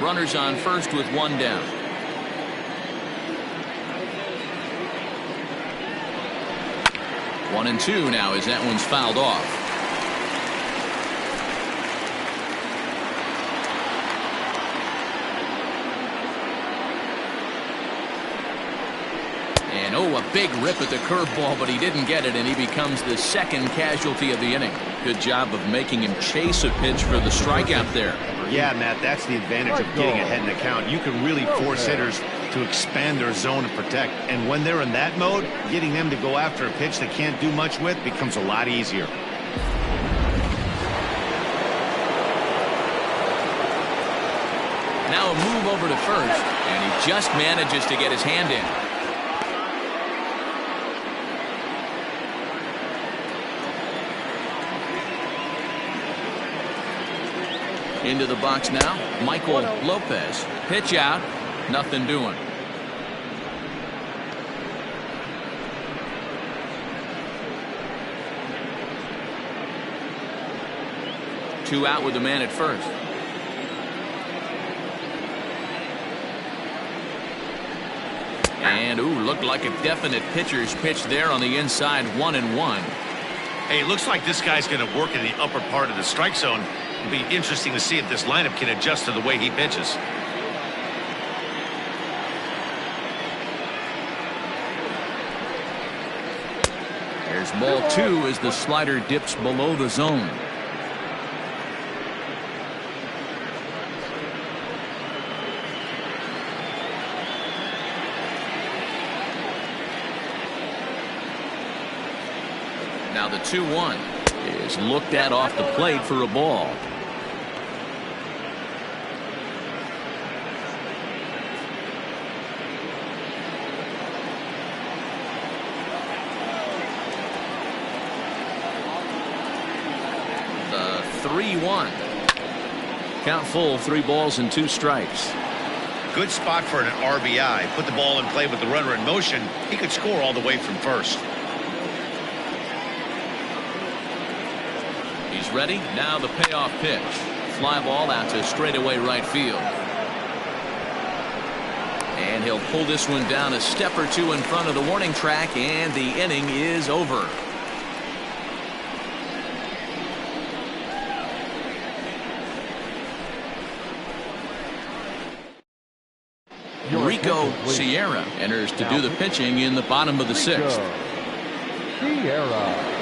Runners on first with one down. One and two now as that one's fouled off. And oh, a big rip at the curveball, but he didn't get it, and he becomes the second casualty of the inning. Good job of making him chase a pitch for the strikeout there. Yeah, Matt, that's the advantage of getting ahead in the count. You can really force hitters to expand their zone and protect. And when they're in that mode, getting them to go after a pitch they can't do much with becomes a lot easier. Now a move over to first, and he just manages to get his hand in. Into the box now, Michael Lopez. Pitch out, nothing doing. Two out with the man at first. And ooh, looked like a definite pitcher's pitch there on the inside, 1-1. Hey, it looks like this guy's going to work in the upper part of the strike zone. It'll be interesting to see if this lineup can adjust to the way he pitches. There's ball two as the slider dips below the zone. Now the 2-1 is looked at off the plate for a ball. The 3-1. Count full, 3 balls and 2 strikes. Good spot for an RBI. Put the ball in play with the runner in motion. He could score all the way from first. He's ready. Now the payoff pitch. Fly ball out to straightaway right field. And he'll pull this one down a step or two in front of the warning track, and the inning is over. Rico Sierra enters to do the pitching in the bottom of the 6th. Sierra.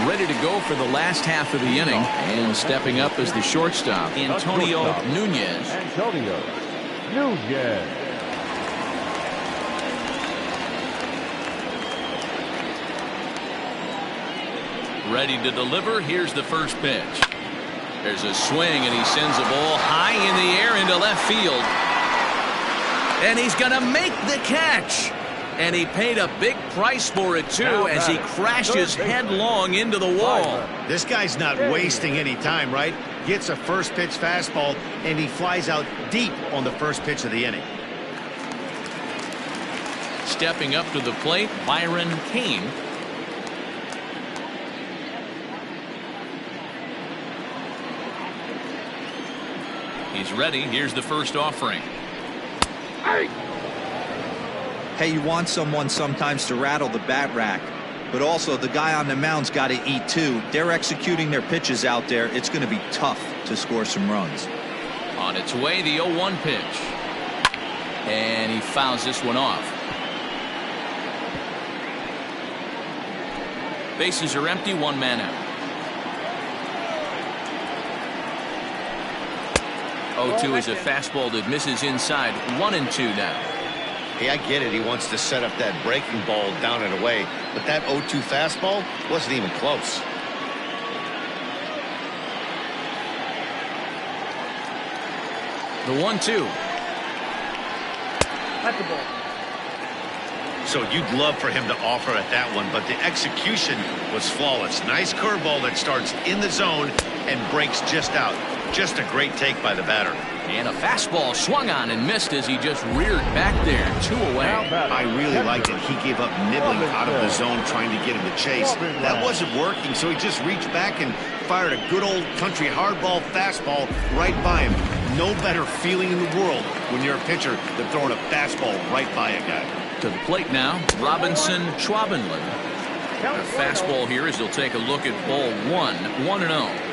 Ready to go for the last half of the inning, and stepping up as the shortstop, Antonio Nunez. Antonio Nunez. Ready to deliver. Here's the first pitch. There's a swing, and he sends a ball high in the air into left field. And he's going to make the catch. And he paid a big price for it, too, as he crashes headlong into the wall. This guy's not wasting any time, right? Gets a first pitch fastball, and he flies out deep on the first pitch of the inning. Stepping up to the plate, Byron Kane. He's ready. Here's the first offering. Hey, you want someone sometimes to rattle the bat rack, but also the guy on the mound's got to eat too. They're executing their pitches out there. It's going to be tough to score some runs. On its way, the 0-1 pitch. And he fouls this one off. Bases are empty, 1 man out. 0-2 is a fastball that misses inside. 1-2 now. Hey, I get it. He wants to set up that breaking ball down and away, but that 0-2 fastball wasn't even close. The 1-2. At the ball. So you'd love for him to offer at that one, but the execution was flawless. Nice curveball that starts in the zone and breaks just out. Just a great take by the batter. And a fastball swung on and missed as he just reared back there. 2 away. I really liked it. He gave up nibbling out of the zone trying to get him to chase. That wasn't working, so he just reached back and fired a good old country hardball fastball right by him. No better feeling in the world when you're a pitcher than throwing a fastball right by a guy. To the plate now, Robinson Schwabenland. A fastball here as he'll take a look at ball 1, 1-0.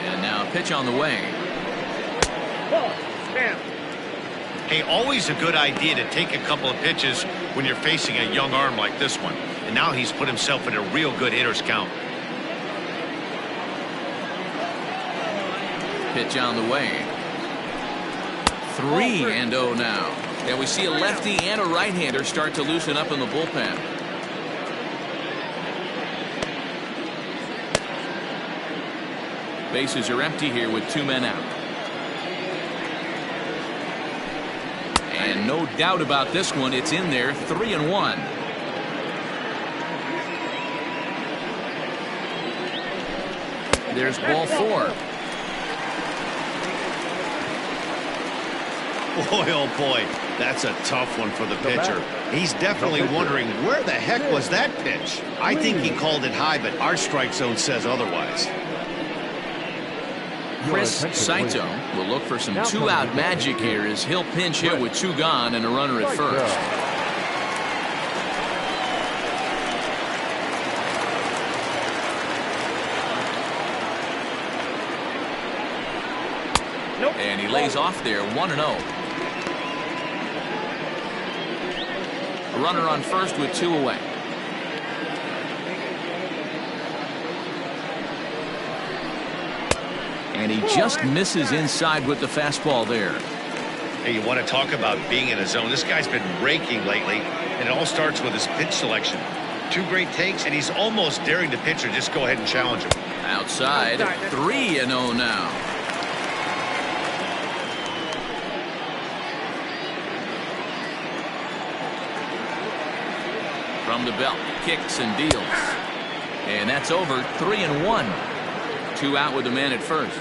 And now a pitch on the way. Hey, always a good idea to take a couple of pitches when you're facing a young arm like this one. And now he's put himself in a real good hitter's count. Pitch on the way. 3-0 now. And we see a lefty and a right-hander start to loosen up in the bullpen. Bases are empty here with 2 men out. And no doubt about this one, it's in there. 3-1. There's ball 4. Boy, oh boy, that's a tough one for the pitcher. He's definitely wondering where the heck was that pitch. I think he called it high, but our strike zone says otherwise. Chris Saito will look for some 2-out magic here as he'll pinch hit with 2 gone and a runner at first. And he lays off there. 1-0. A runner on first with 2 away. And he just misses inside with the fastball there. Hey, you want to talk about being in a zone? This guy's been raking lately, and it all starts with his pitch selection. 2 great takes, and he's almost daring the pitcher just go ahead and challenge him. Outside, 3-0 now. From the belt, kicks and deals. And that's over. 3-1. 2 out with the man at first.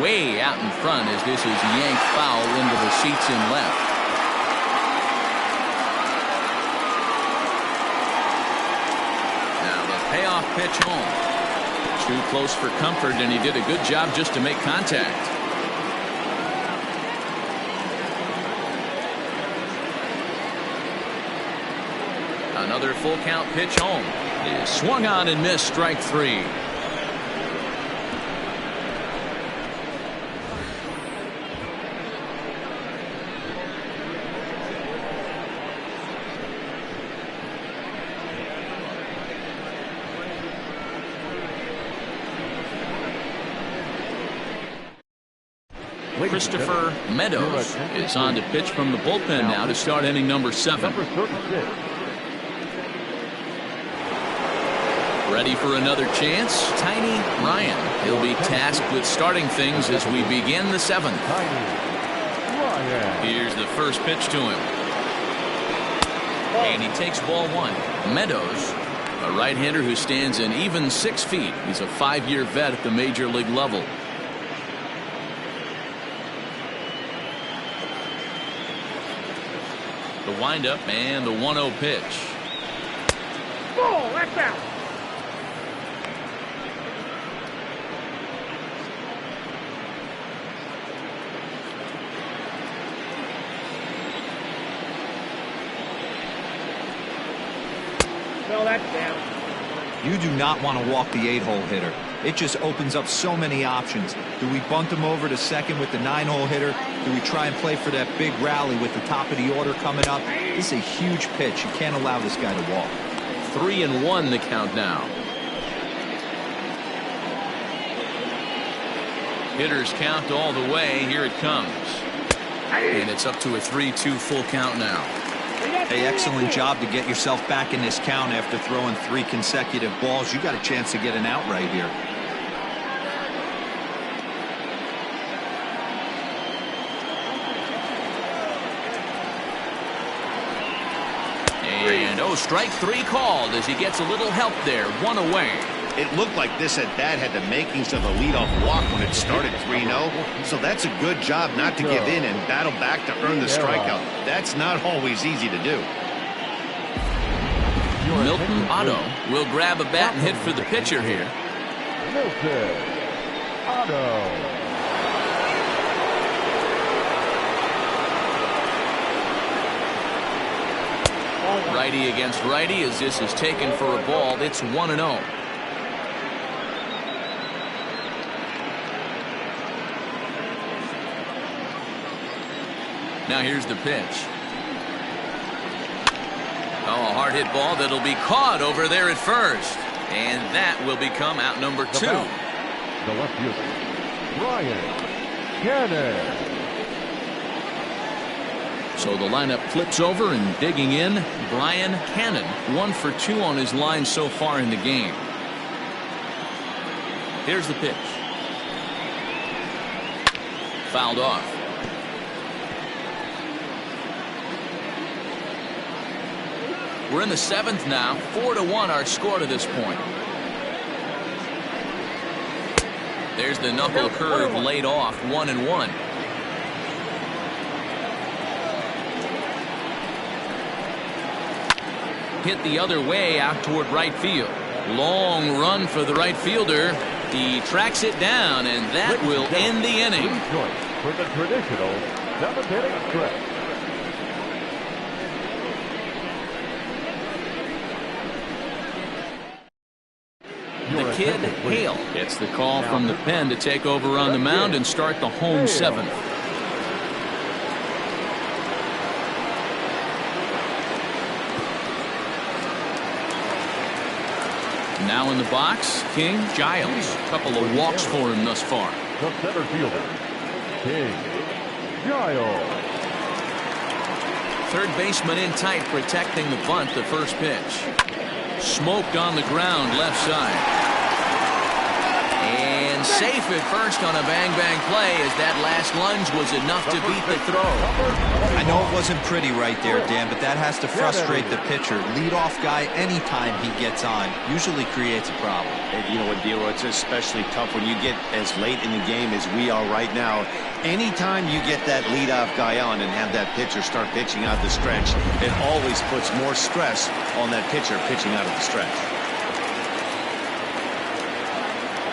Way out in front as this is yanked foul into the seats in left. Now the payoff pitch home. Too close for comfort, and he did a good job just to make contact. Another full count pitch home. Is swung on and missed. Strike 3. Christopher Meadows is on to pitch from the bullpen now to start inning number 7. Ready for another chance? Tiny Ryan. He'll be tasked with starting things as we begin the 7th. Here's the first pitch to him. And he takes ball 1. Meadows, a right-hander who stands an even 6 feet. He's a 5-year vet at the major league level. The windup and the 1-0 pitch. Ball, that's out. No, that's down. You do not want to walk the 8-hole hitter. It just opens up so many options. Do we bunt him over to second with the 9-hole hitter? Do we try and play for that big rally with the top of the order coming up? This is a huge pitch. You can't allow this guy to walk. 3-1 the count now. Hitters count all the way. Here it comes. And it's up to a 3-2 full count now. Hey, excellent job to get yourself back in this count after throwing 3 consecutive balls. You got a chance to get an out right here. And strike 3 called as he gets a little help there. 1 away. It looked like this at bat had the makings of a leadoff walk when it started 3-0. So that's a good job not to give in and battle back to earn the strikeout. That's not always easy to do. Milton Otto will grab a bat and hit for the pitcher here. Milton Otto. Righty against righty as this is taken for a ball. It's 1-0. Now here's the pitch. A hard hit ball that'll be caught over there at first. And that will become out number 2. The left fielder, Brian Cannon. So the lineup flips over and digging in, Brian Cannon. 1 for 2 on his line so far in the game. Here's the pitch. Fouled off. We're in the 7th now. 4-1 our score to this point. There's the knuckle curve laid off. 1-1. Hit the other way out toward right field. Long run for the right fielder. He tracks it down, and that will end the inning. For the traditional 7th inning stretch. The kid, Hale, gets the call from the pen to take over on the mound and start the home 7th. Now in the box, King Giles. A couple of walks for him thus far. The center fielder, King Giles. Third baseman in tight, protecting the bunt. The first pitch. Smoked on the ground left side. And safe at first on a bang-bang play as that last lunge was enough to beat the throw. I know it wasn't pretty right there, Dan, but that has to frustrate the pitcher. Leadoff guy, anytime he gets on, usually creates a problem. And you know what, D'Lo, it's especially tough when you get as late in the game as we are right now. Anytime you get that leadoff guy on and have that pitcher start pitching out the stretch, it always puts more stress on that pitcher pitching out of the stretch.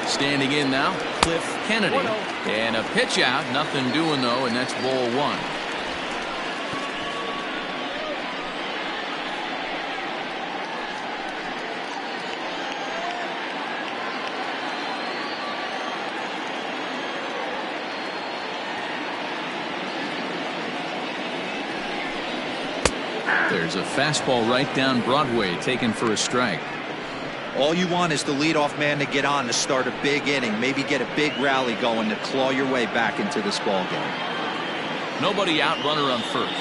Standing in now, Cliff Kennedy. And a pitch out, nothing doing though, and that's ball 1. There's a fastball right down Broadway, taken for a strike. All you want is the leadoff man to get on to start a big inning, maybe get a big rally going to claw your way back into this ball game. Nobody out, runner on first.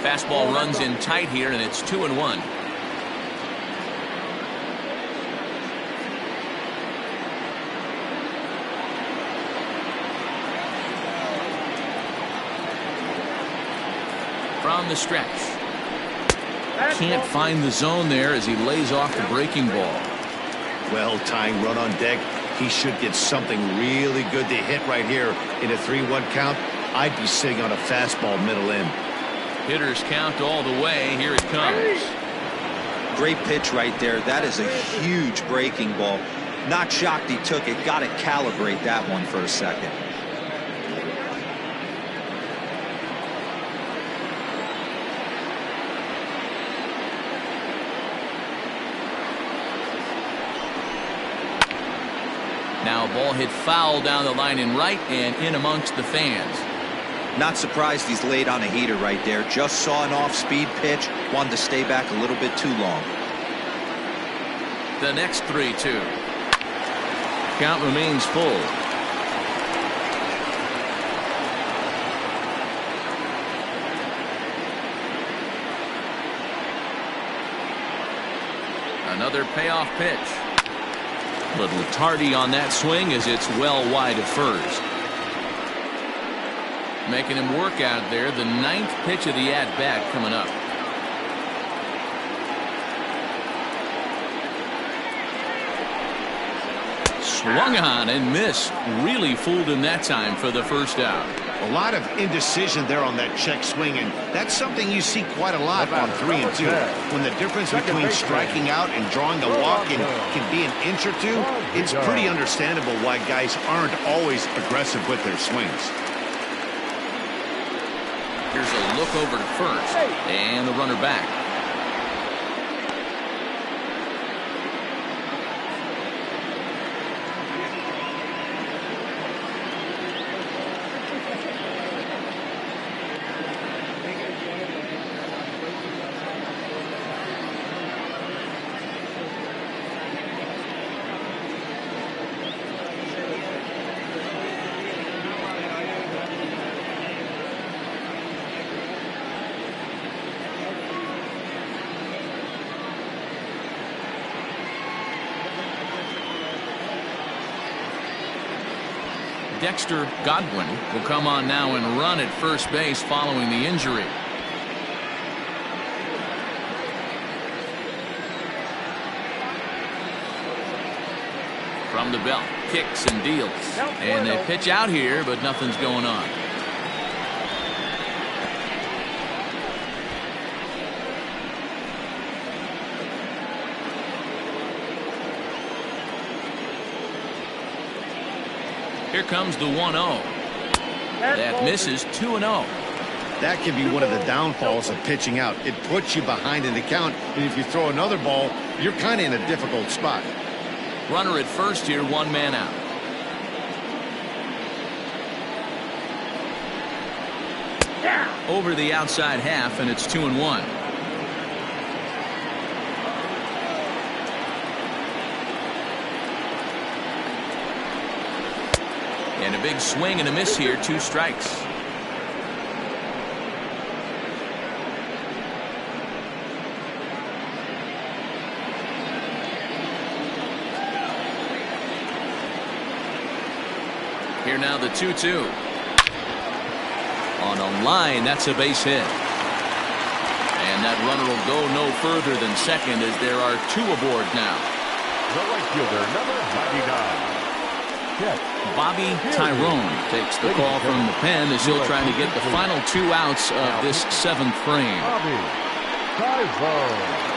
Fastball runs in tight here, and it's 2-1. From the stretch. Can't find the zone there as he lays off the breaking ball. Well, tying run on deck. He should get something really good to hit right here in a 3-1 count. I'd be sitting on a fastball middle in. Hitters count all the way. Here it comes. Great pitch right there. That is a huge breaking ball. Not shocked he took it. Got to calibrate that one for a second. Now a ball hit foul down the line in right and in amongst the fans. Not surprised he's laid on a heater right there. Just saw an off-speed pitch. Wanted to stay back a little bit too long. The next 3-2. Count remains full. Another payoff pitch. A little tardy on that swing as it's well wide of first. making him work out there. The 9th pitch of the at-bat coming up. Swung on and missed. Really fooled him that time for the first out. A lot of indecision there on that check swing, and that's something you see quite a lot on 3 and 2. When the difference between striking out and drawing a walk can be an inch or two, it's pretty understandable why guys aren't always aggressive with their swings. Here's a look over to first, and the runner back. Dexter Godwin will come on now and run at first base following the injury. From the belt, kicks and deals. And they pitch out here, but nothing's going on. Here comes the 1-0. That misses. 2-0. That can be one of the downfalls of pitching out. It puts you behind in the count, and if you throw another ball, you're kind of in a difficult spot. Runner at first here, 1 man out. Over the outside half, and it's 2-1. And a big swing and a miss here, 2 strikes. Here now the 2-2. On a line, that's a base hit. And that runner will go no further than second as there are 2 aboard now. The right fielder, number 99. Bobby Tyrone takes the call from the pen as he'll try to get the final 2 outs of this 7th frame. Bobby Tyrone.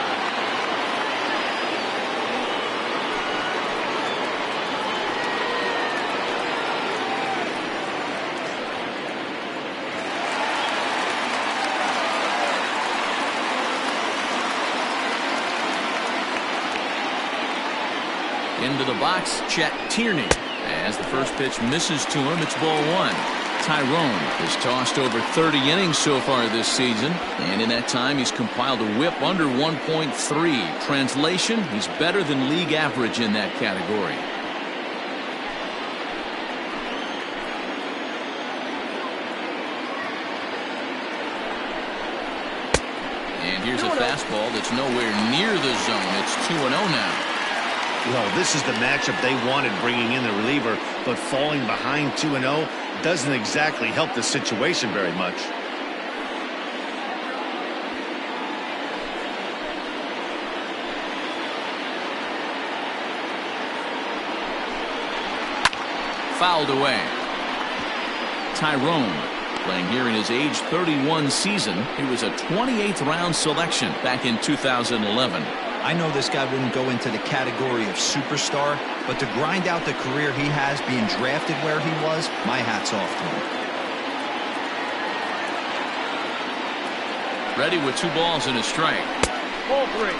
Into the box, Chet Tierney. As the first pitch misses to him, it's ball 1. Tyrone has tossed over 30 innings so far this season, and in that time he's compiled a whip under 1.3. Translation, he's better than league average in that category. And here's a fastball that's nowhere near the zone. It's 2-0 now. Well, this is the matchup they wanted, bringing in the reliever, but falling behind 2-0 doesn't exactly help the situation very much. Fouled away. Tyrone playing here in his age 31 season. He was a 28th round selection back in 2011. I know this guy wouldn't go into the category of superstar, but to grind out the career he has being drafted where he was, my hat's off to him. Ready with 2 balls and a strike. Ball 3.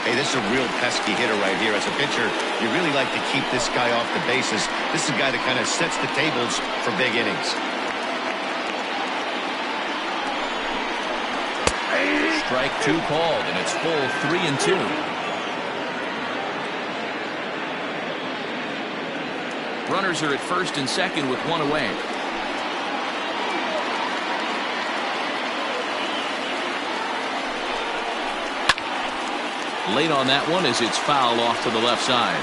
Hey, this is a real pesky hitter right here. As a pitcher, you really like to keep this guy off the bases. This is a guy that kind of sets the tables for big innings. Strike 2 called, and it's full 3-2. Runners are at first and second with 1 away. Late on that one as it's foul off to the left side.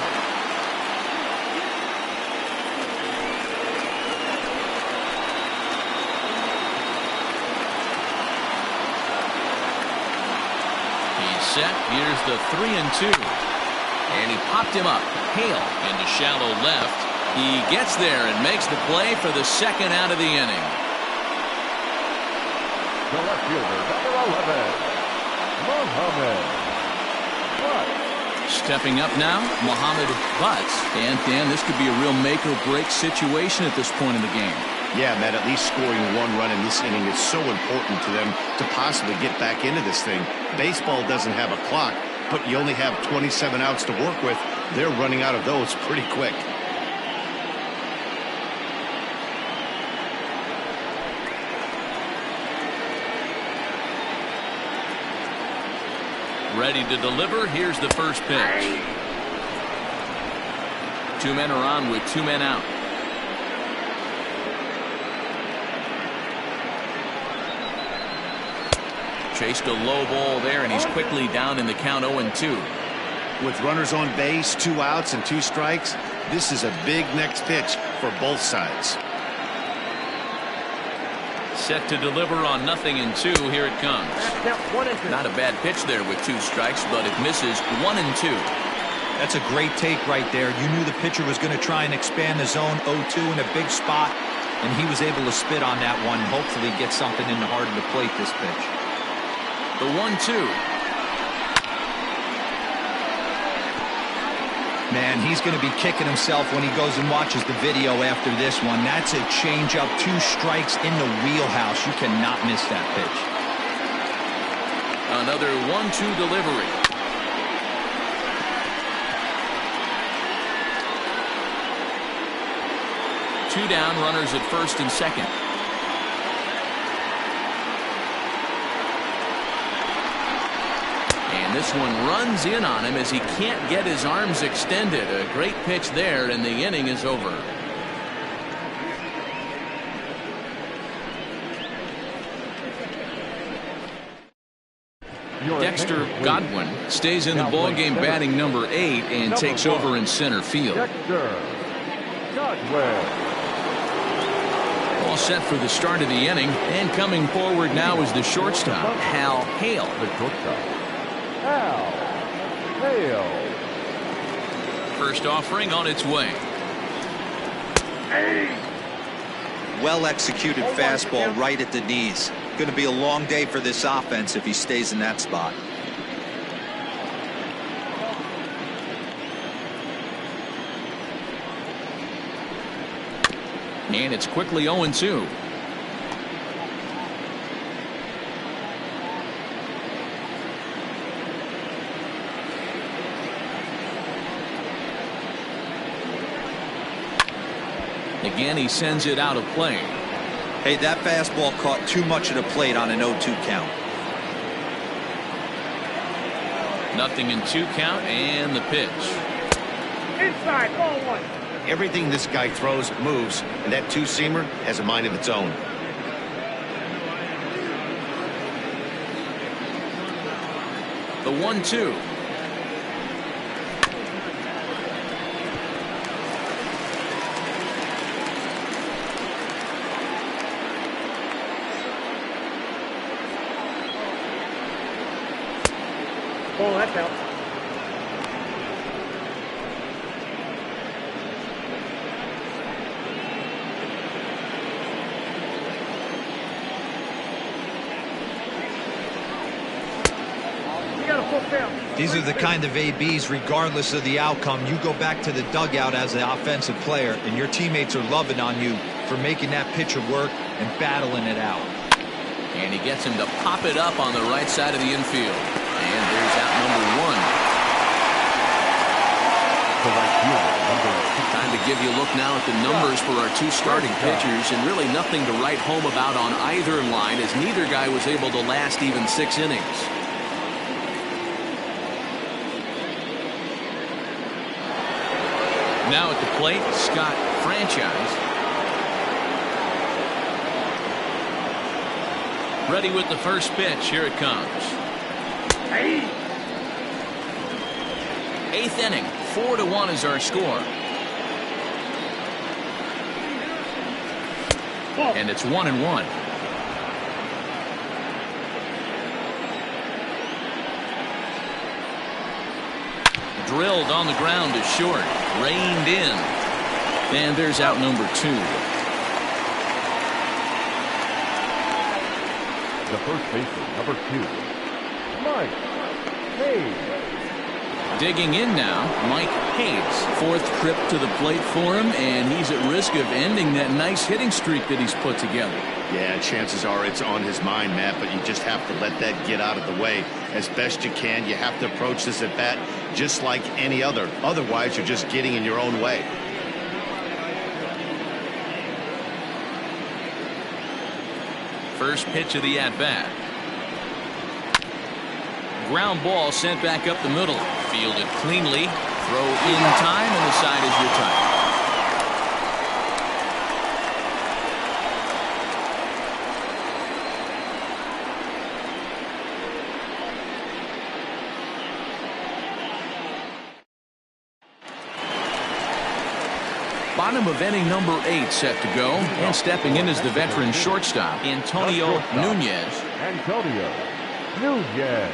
set. Here's the 3-2. And he popped him up. Hale into shallow left. He gets there and makes the play for the second out of the inning. The left fielder, number 11, Mohammed Butts. Stepping up now, Mohammed Butts. And Dan, this could be a real make or break situation at this point in the game. Yeah, Matt, at least scoring one run in this inning is so important to them to possibly get back into this thing. Baseball doesn't have a clock, but you only have 27 outs to work with. They're running out of those pretty quick. Ready to deliver. Here's the first pitch. Two men are on with two men out. Chased a low ball there, and he's quickly down in the count 0-2. With runners on base, 2 outs and 2 strikes, this is a big next pitch for both sides. Set to deliver on 0-2. Here it comes. Not a bad pitch there with 2 strikes, but it misses 1-2. That's a great take right there. You knew the pitcher was going to try and expand the zone 0-2 in a big spot, and he was able to spit on that one. Hopefully get something in the heart of the plate this pitch. The 1-2. Man, he's going to be kicking himself when he goes and watches the video after this one. That's a changeup, 2 strikes in the wheelhouse. You cannot miss that pitch. Another 1-2 delivery. Two down, runners at first and second. And this one runs in on him as he can't get his arms extended. A great pitch there, and the inning is over. Dexter Godwin stays in the ballgame, batting number 8, and takes over in center field. Dexter Godwin. All set for the start of the inning, and coming forward now is the shortstop, Hal Hale. The shortstop, Hal Hale. First offering on its way. Well executed fastball right at the knees. Going to be a long day for this offense if he stays in that spot. And it's quickly 0-2. Again, he sends it out of play. Hey, that fastball caught too much of the plate on an 0-2 count. 0-2 count, and the pitch. Inside, ball 1. Everything this guy throws moves, and that 2-seamer has a mind of its own. The 1-2. Ball, that's out. These are the kind of ABs, regardless of the outcome, you go back to the dugout as an offensive player, and your teammates are loving on you for making that pitcher work and battling it out. And he gets him to pop it up on the right side of the infield. And there's out number 1. The right fielder, number 2. Time to give you a look now at the numbers for our 2 starting pitchers, and really nothing to write home about on either line, as neither guy was able to last even 6 innings. Now at the plate, Scott Franchise. Ready with the first pitch. Here it comes. 8th inning. 4-1 is our score. And it's 1-1. Drilled on the ground to short. Reined in. And there's out number 2. The first baseman, number 2, Mike Hayes. Digging in now, Mike Hayes. 4th trip to the plate for him, and he's at risk of ending that nice hitting streak that he's put together. Yeah, chances are it's on his mind, Matt, but you just have to let that get out of the way as best you can. You have to approach this at bat just like any other. Otherwise, you're just getting in your own way. First pitch of the at-bat. Ground ball sent back up the middle. Fielded cleanly. Throw in time, and the side is retired. Bottom of inning number 8 set to go, and stepping in is the veteran shortstop, Antonio Nunez. Antonio Nunez.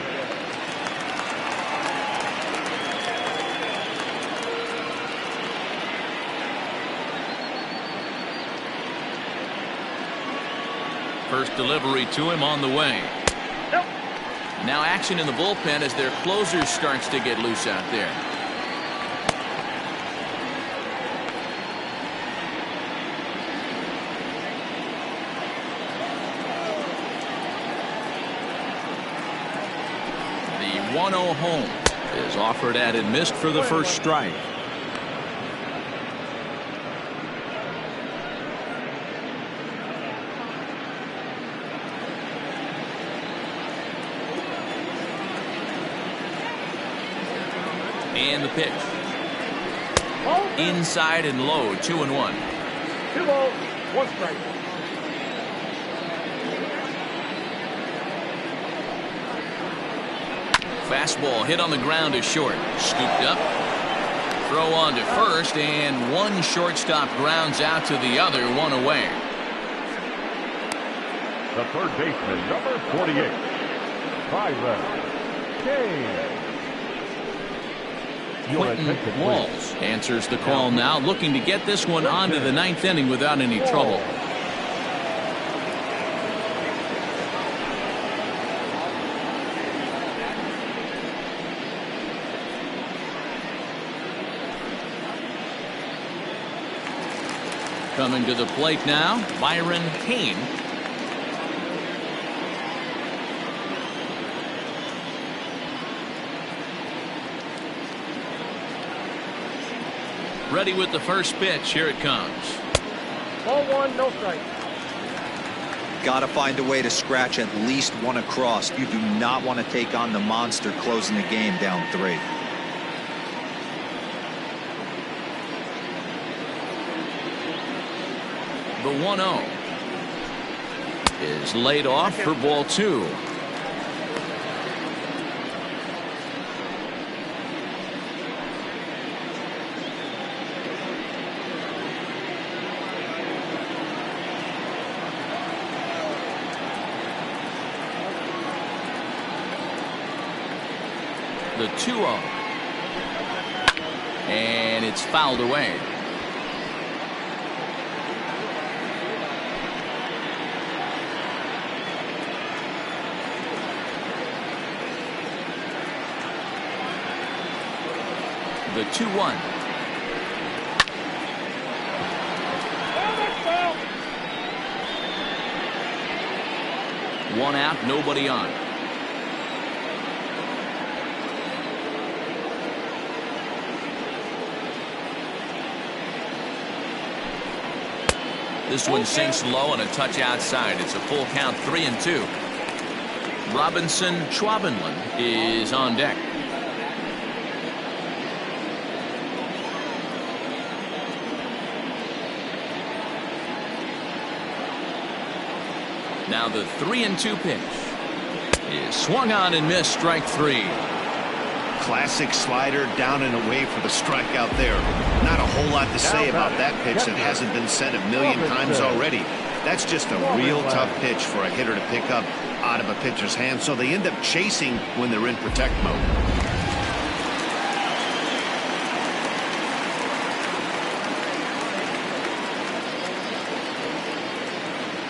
First delivery to him on the way. Nope. Now action in the bullpen as their closer starts to get loose out there. The 1-0 home is offered at and missed for the first strike. And the pitch. Inside and low, 2-1. 2 balls, 1 strike. Fastball hit on the ground is short. Scooped up. Throw on to first, and one shortstop grounds out to the other, 1 away. The third baseman, number 48, Byron Kane. Quentin Walls answers the call now, looking to get this one onto the 9th inning without any trouble. Coming to the plate now, Byron Kane. Ready with the first pitch. Here it comes. Ball 1, no strike. Got to find a way to scratch at least one across. You do not want to take on the monster closing the game down 3. The 1-0 is laid off for ball 2. The 2-0, and it's fouled away. The 2-1. One out, nobody on. This one sinks low and a touch outside. It's a full count, 3-2. Robinson Schwabenland is on deck. Now the 3-2 pitch is swung on and missed, strike 3. Classic slider down and away for the strikeout there. Not a whole lot to say about that pitch that hasn't been said a million times already. That's just a real tough pitch for a hitter to pick up out of a pitcher's hand, so they end up chasing when they're in protect mode.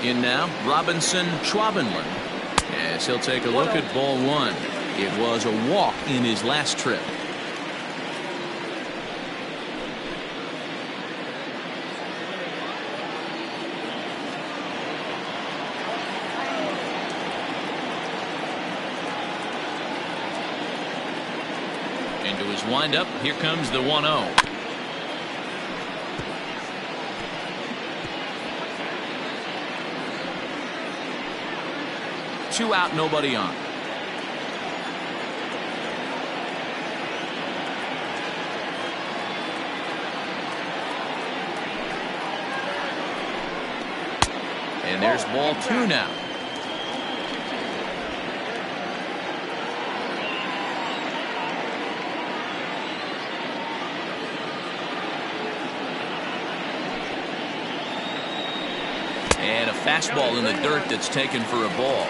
In now, Robinson Schwabenland, as he'll take a look at ball one. It was a walk in his last trip. Into his windup, here comes the 1-0. Two out, nobody on. And there's ball two now. And a fastball in the dirt that's taken for a ball.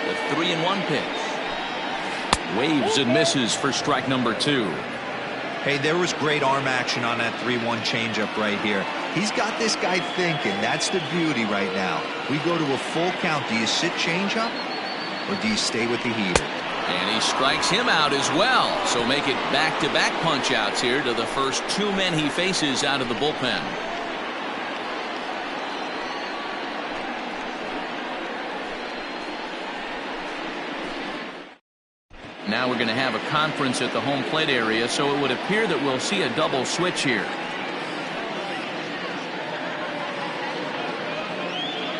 The 3-1 pitch. Waves and misses for strike number two. Hey, there was great arm action on that 3-1 changeup right here. He's got this guy thinking. That's the beauty right now. We go to a full count. Do you sit changeup or do you stay with the heater? And he strikes him out as well. So make it back-to-back punch-outs here to the first two men he faces out of the bullpen. Now we're going to have a conference at the home plate area, so it would appear that we'll see a double switch here.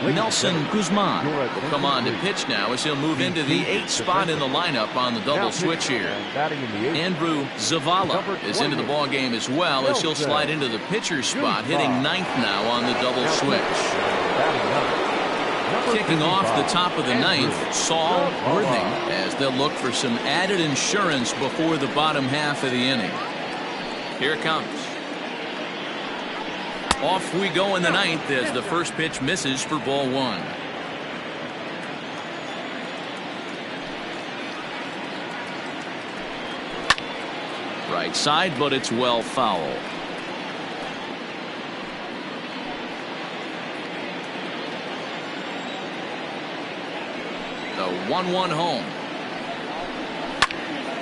Nelson Guzman will come on to pitch now as he'll move into the 8th spot in the lineup on the double switch here. Andrew Zavala is into the ball game as well as he'll slide into the pitcher's spot, hitting 9th now on the double switch. Kicking off the top of the 9th, Saul Worthing, as they'll look for some added insurance before the bottom half of the inning. Here it comes. Off we go in the 9th as the first pitch misses for ball one. Right side, but it's well foul. The 1-1 home.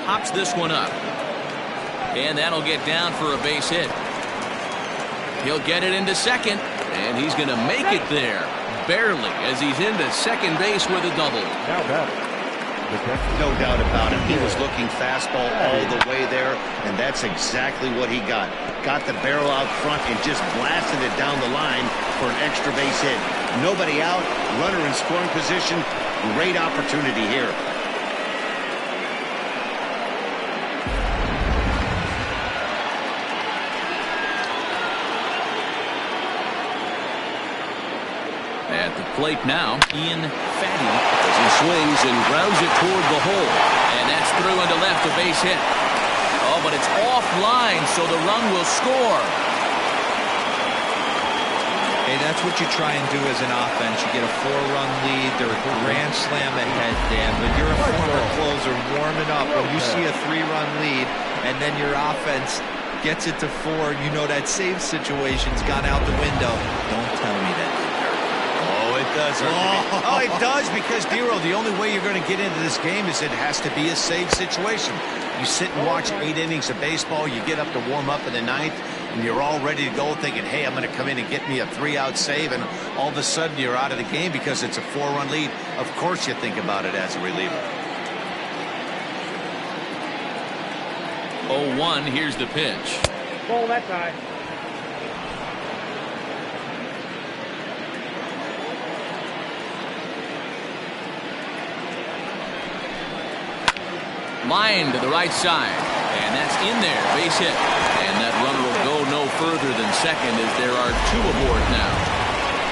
Hops this one up. And that'll get down for a base hit. He'll get it into second, and he's going to make it there, barely, as he's into second base with a double. No doubt about it. He was looking fastball all the way there, and that's exactly what he got. Got the barrel out front and just blasted it down the line for an extra base hit. Nobody out, runner in scoring position. Great opportunity here. At the plate now, Ian Fatty, as he swings and grounds it toward the hole. And that's through into left, a base hit. Oh, but it's offline, so the run will score. Hey, that's what you try and do as an offense. You get a 4-run lead. They're a grand slam ahead, Dan. When you're a former closer warming up, when you see a 3-run lead, and then your offense gets it to 4, you know that save situation's gone out the window. Don't tell me that. Oh, it does, because, Dero, the only way you're going to get into this game is it has to be a save situation. You sit and watch 8 innings of baseball, you get up to warm up in the 9th, and you're all ready to go thinking, hey, I'm going to come in and get me a 3-out save, and all of a sudden you're out of the game because it's a 4-run lead. Of course you think about it as a reliever. 0-1, here's the pitch. Ball that side. Line to the right side, and that's in there, base hit. And that runner will go no further than second as there are 2 aboard now.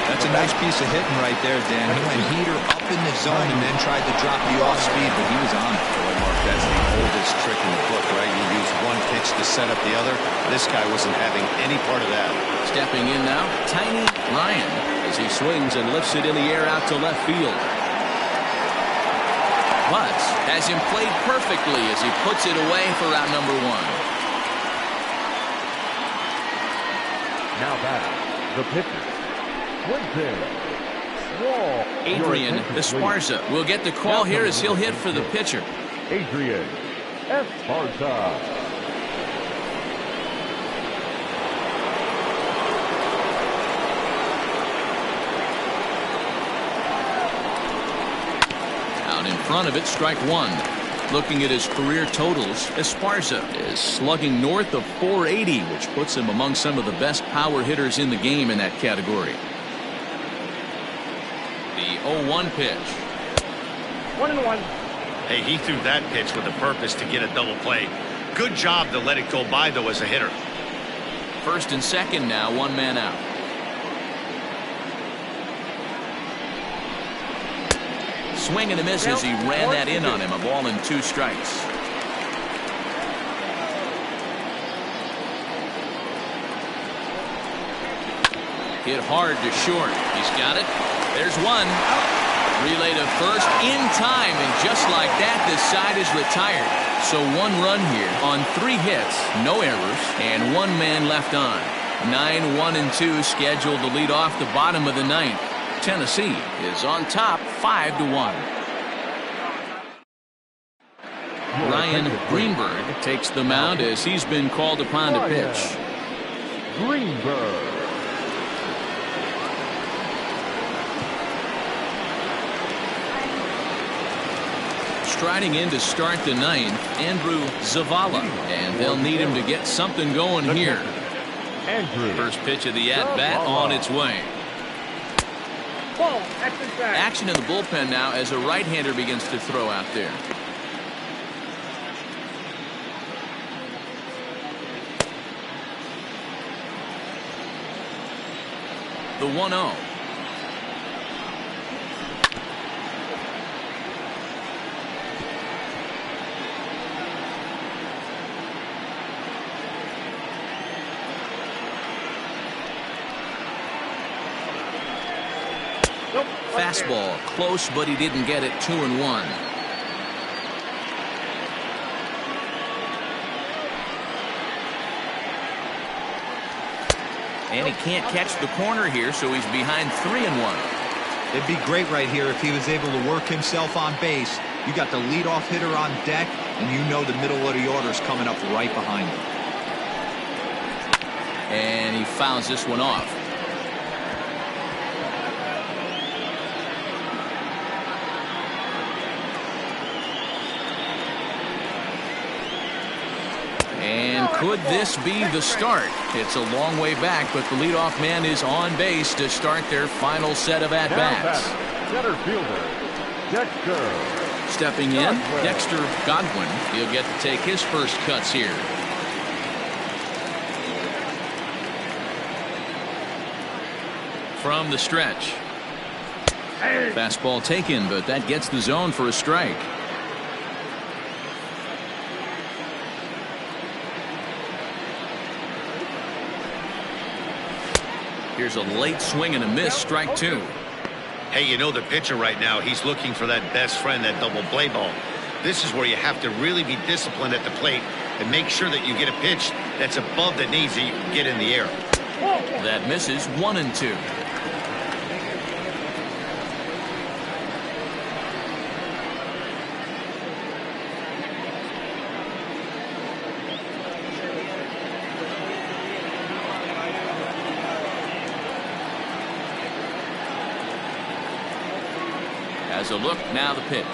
That's a nice piece of hitting right there, Dan. He went heater up in the zone and then tried to drop you off speed, but he was on it. Boy, Mark, that's the oldest trick in the book, right? You use one pitch to set up the other. This guy wasn't having any part of that. Stepping in now, Tiny Ryan, as he swings and lifts it in the air out to left field. but has him played perfectly as he puts it away for out number 1. Now back, the pitcher, Quinton Wall. Adrian Esparza will get the call here as he'll hit for the pitcher. Adrian Esparza. Out in front of it, strike 1. Looking at his career totals, Esparza is slugging north of .480, which puts him among some of the best power hitters in the game in that category. The 0-1 pitch. 1-1. Hey, he threw that pitch with a purpose to get a double play. Good job to let it go by, though, as a hitter. First and second now, 1 man out. Swing and a miss as he ran that in on him. A ball and 2 strikes. Hit hard to short. He's got it. There's 1. Relay to first in time, and just like that, the side is retired. So 1 run here on 3 hits, no errors, and 1 man left on. 9-1-2 scheduled to lead off the bottom of the 9th. Tennessee is on top 5-1. Ryan Greenberg takes the mound as he's been called upon to pitch. Greenberg. Striding in to start the 9th, Andrew Zavala, and they'll need him to get something going here. Andrew. First pitch of the at-bat on its way. Ball. Action back. Action in the bullpen now as a right-hander begins to throw out there. The 1-0. Fastball close, but he didn't get it. 2-1. And he can't catch the corner here, so he's behind 3-1. It'd be great right here if he was able to work himself on base. You got the leadoff hitter on deck, and you know the middle of the order is coming up right behind him. And he fouls this one off. And could this be the start? It's a long way back, but the leadoff man is on base to start their final set of at-bats. Center fielder, Dexter. Stepping in, Dexter Godwin. He'll get to take his first cuts here. From the stretch. Fastball taken, but that gets the zone for a strike. Here's a late swing and a miss, strike 2. Hey, you know the pitcher right now, he's looking for that best friend, that double play ball. This is where you have to really be disciplined at the plate and make sure that you get a pitch that's above the knees that you can get in the air. That misses. 1-2. As a look, now the pitch.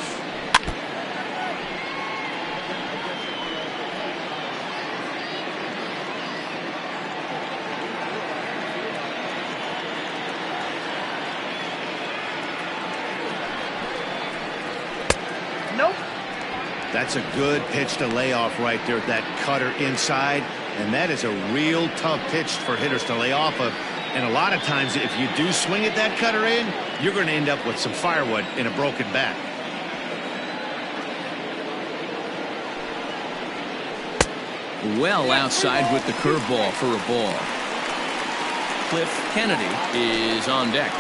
Nope. That's a good pitch to lay off right there, that cutter inside, and that is a real tough pitch for hitters to lay off of. And a lot of times, if you do swing at that cutter in, you're going to end up with some firewood in a broken bat. Well outside with the curveball for a ball. Cliff Kennedy is on deck.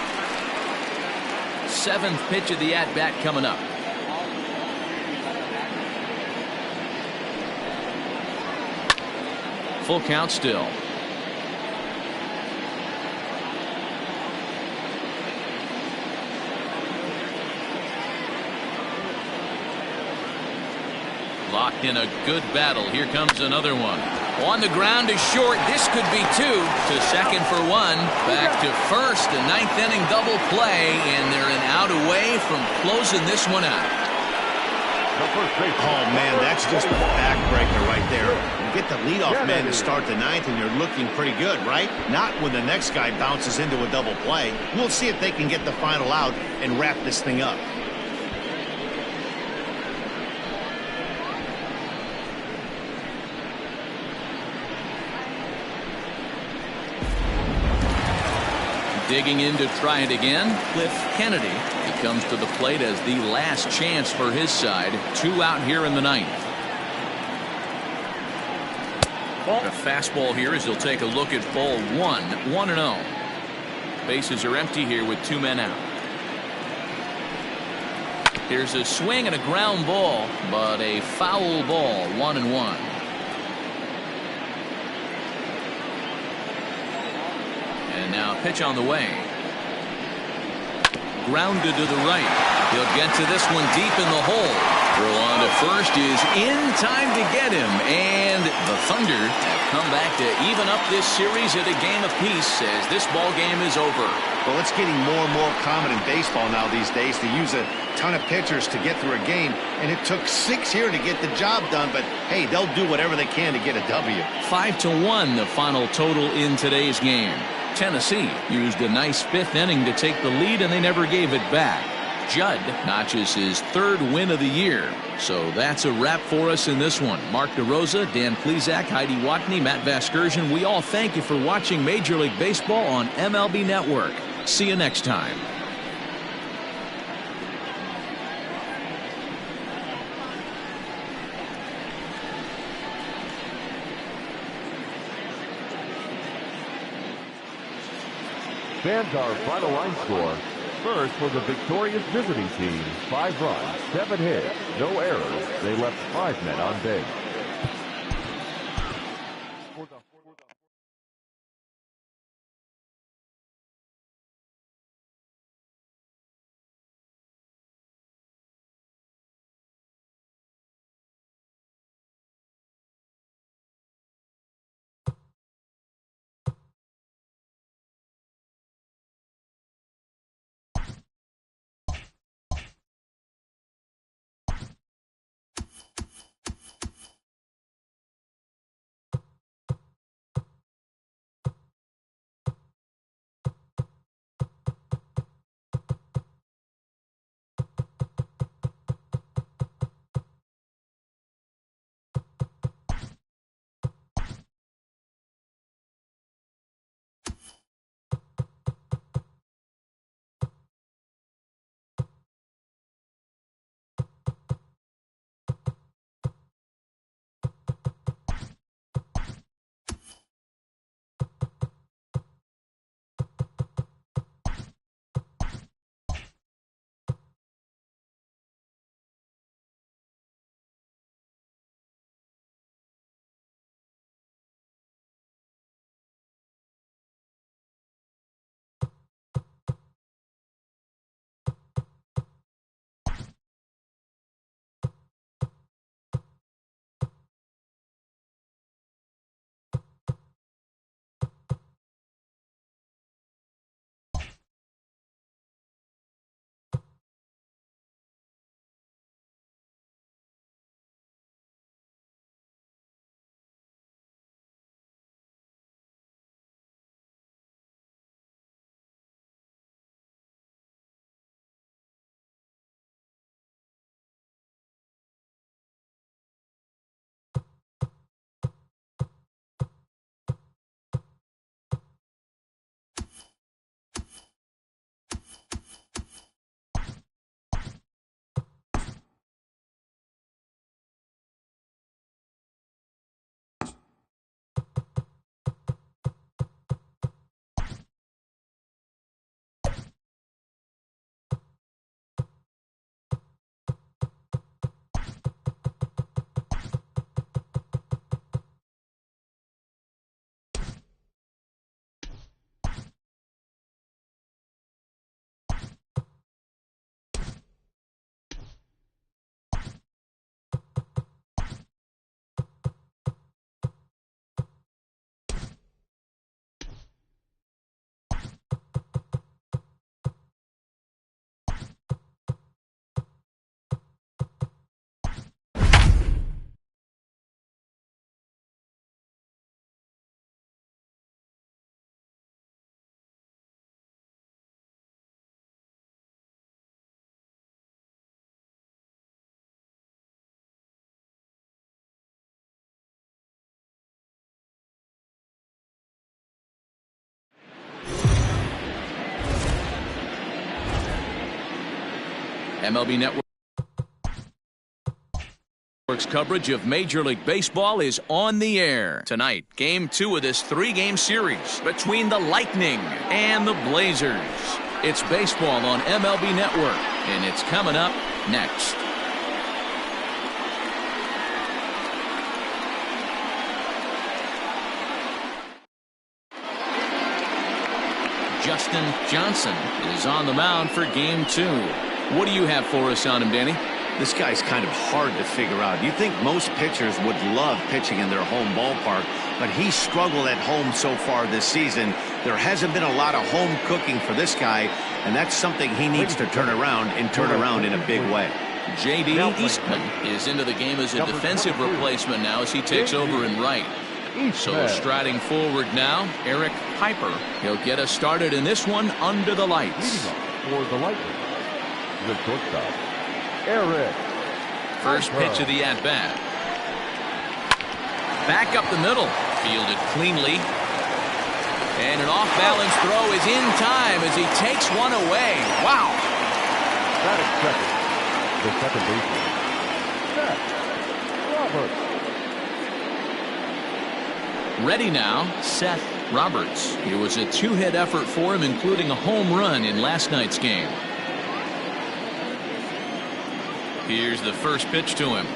7th pitch of the at-bat coming up. Full count still. Locked in a good battle. Here comes another one. On the ground is short. This could be two. To second for one. Back to first. A ninth inning double play, and they're an out away from closing this one out. Oh, man, that's just a backbreaker right there. You get the leadoff man to start the ninth, and you're looking pretty good, right? Not when the next guy bounces into a double play. We'll see if they can get the final out and wrap this thing up. Digging in to try it again, Cliff Kennedy. He comes to the plate as the last chance for his side. 2 out here in the ninth. A fastball here as he'll take a look at ball 1. 1-0. Bases are empty here with 2 men out. Here's a swing and a ground ball, but a foul ball. 1-1. And now pitch on the way. Grounded to the right. He'll get to this one deep in the hole. Throw on to first is in time to get him. And the Thunder have come back to even up this series at a game apiece as this ball game is over. Well, it's getting more and more common in baseball now these days to use a ton of pitchers to get through a game. And it took 6 here to get the job done. But, hey, they'll do whatever they can to get a W. 5-1 the final total in today's game. Tennessee used a nice 5th inning to take the lead, and they never gave it back. Judd notches his 3rd win of the year. So that's a wrap for us in this one. Mark DeRosa, Dan Plesac, Heidi Watney, Matt Vasgersian. We all thank you for watching Major League Baseball on MLB Network. See you next time. Fans, our final line score. First for the victorious visiting team, 5 runs, 7 hits, no errors. They left 5 men on base. MLB Network's coverage of Major League Baseball is on the air. Tonight, Game 2 of this 3-game series between the Lightning and the Blazers. It's baseball on MLB Network, and it's coming up next. Justin Johnson is on the mound for Game 2. What do you have for us on him, Danny? This guy's kind of hard to figure out. You think most pitchers would love pitching in their home ballpark, but he's struggled at home so far this season. There hasn't been a lot of home cooking for this guy, and that's something he needs to turn around in a big way. J.D. Eastman is into the game as a defensive replacement now as he takes over in right. So striding forward now, Eric Piper. He'll get us started in this one under the lights. For the Lightning, the shortstop, Eric. First pitch of the at-bat. Back up the middle. Fielded cleanly. And an off-balance throw is in time as he takes one away. Wow. Batting second, the second baseman, Seth Roberts. Ready now, Seth Roberts. It was a 2-hit effort for him, including a home run in last night's game. Here's the first pitch to him.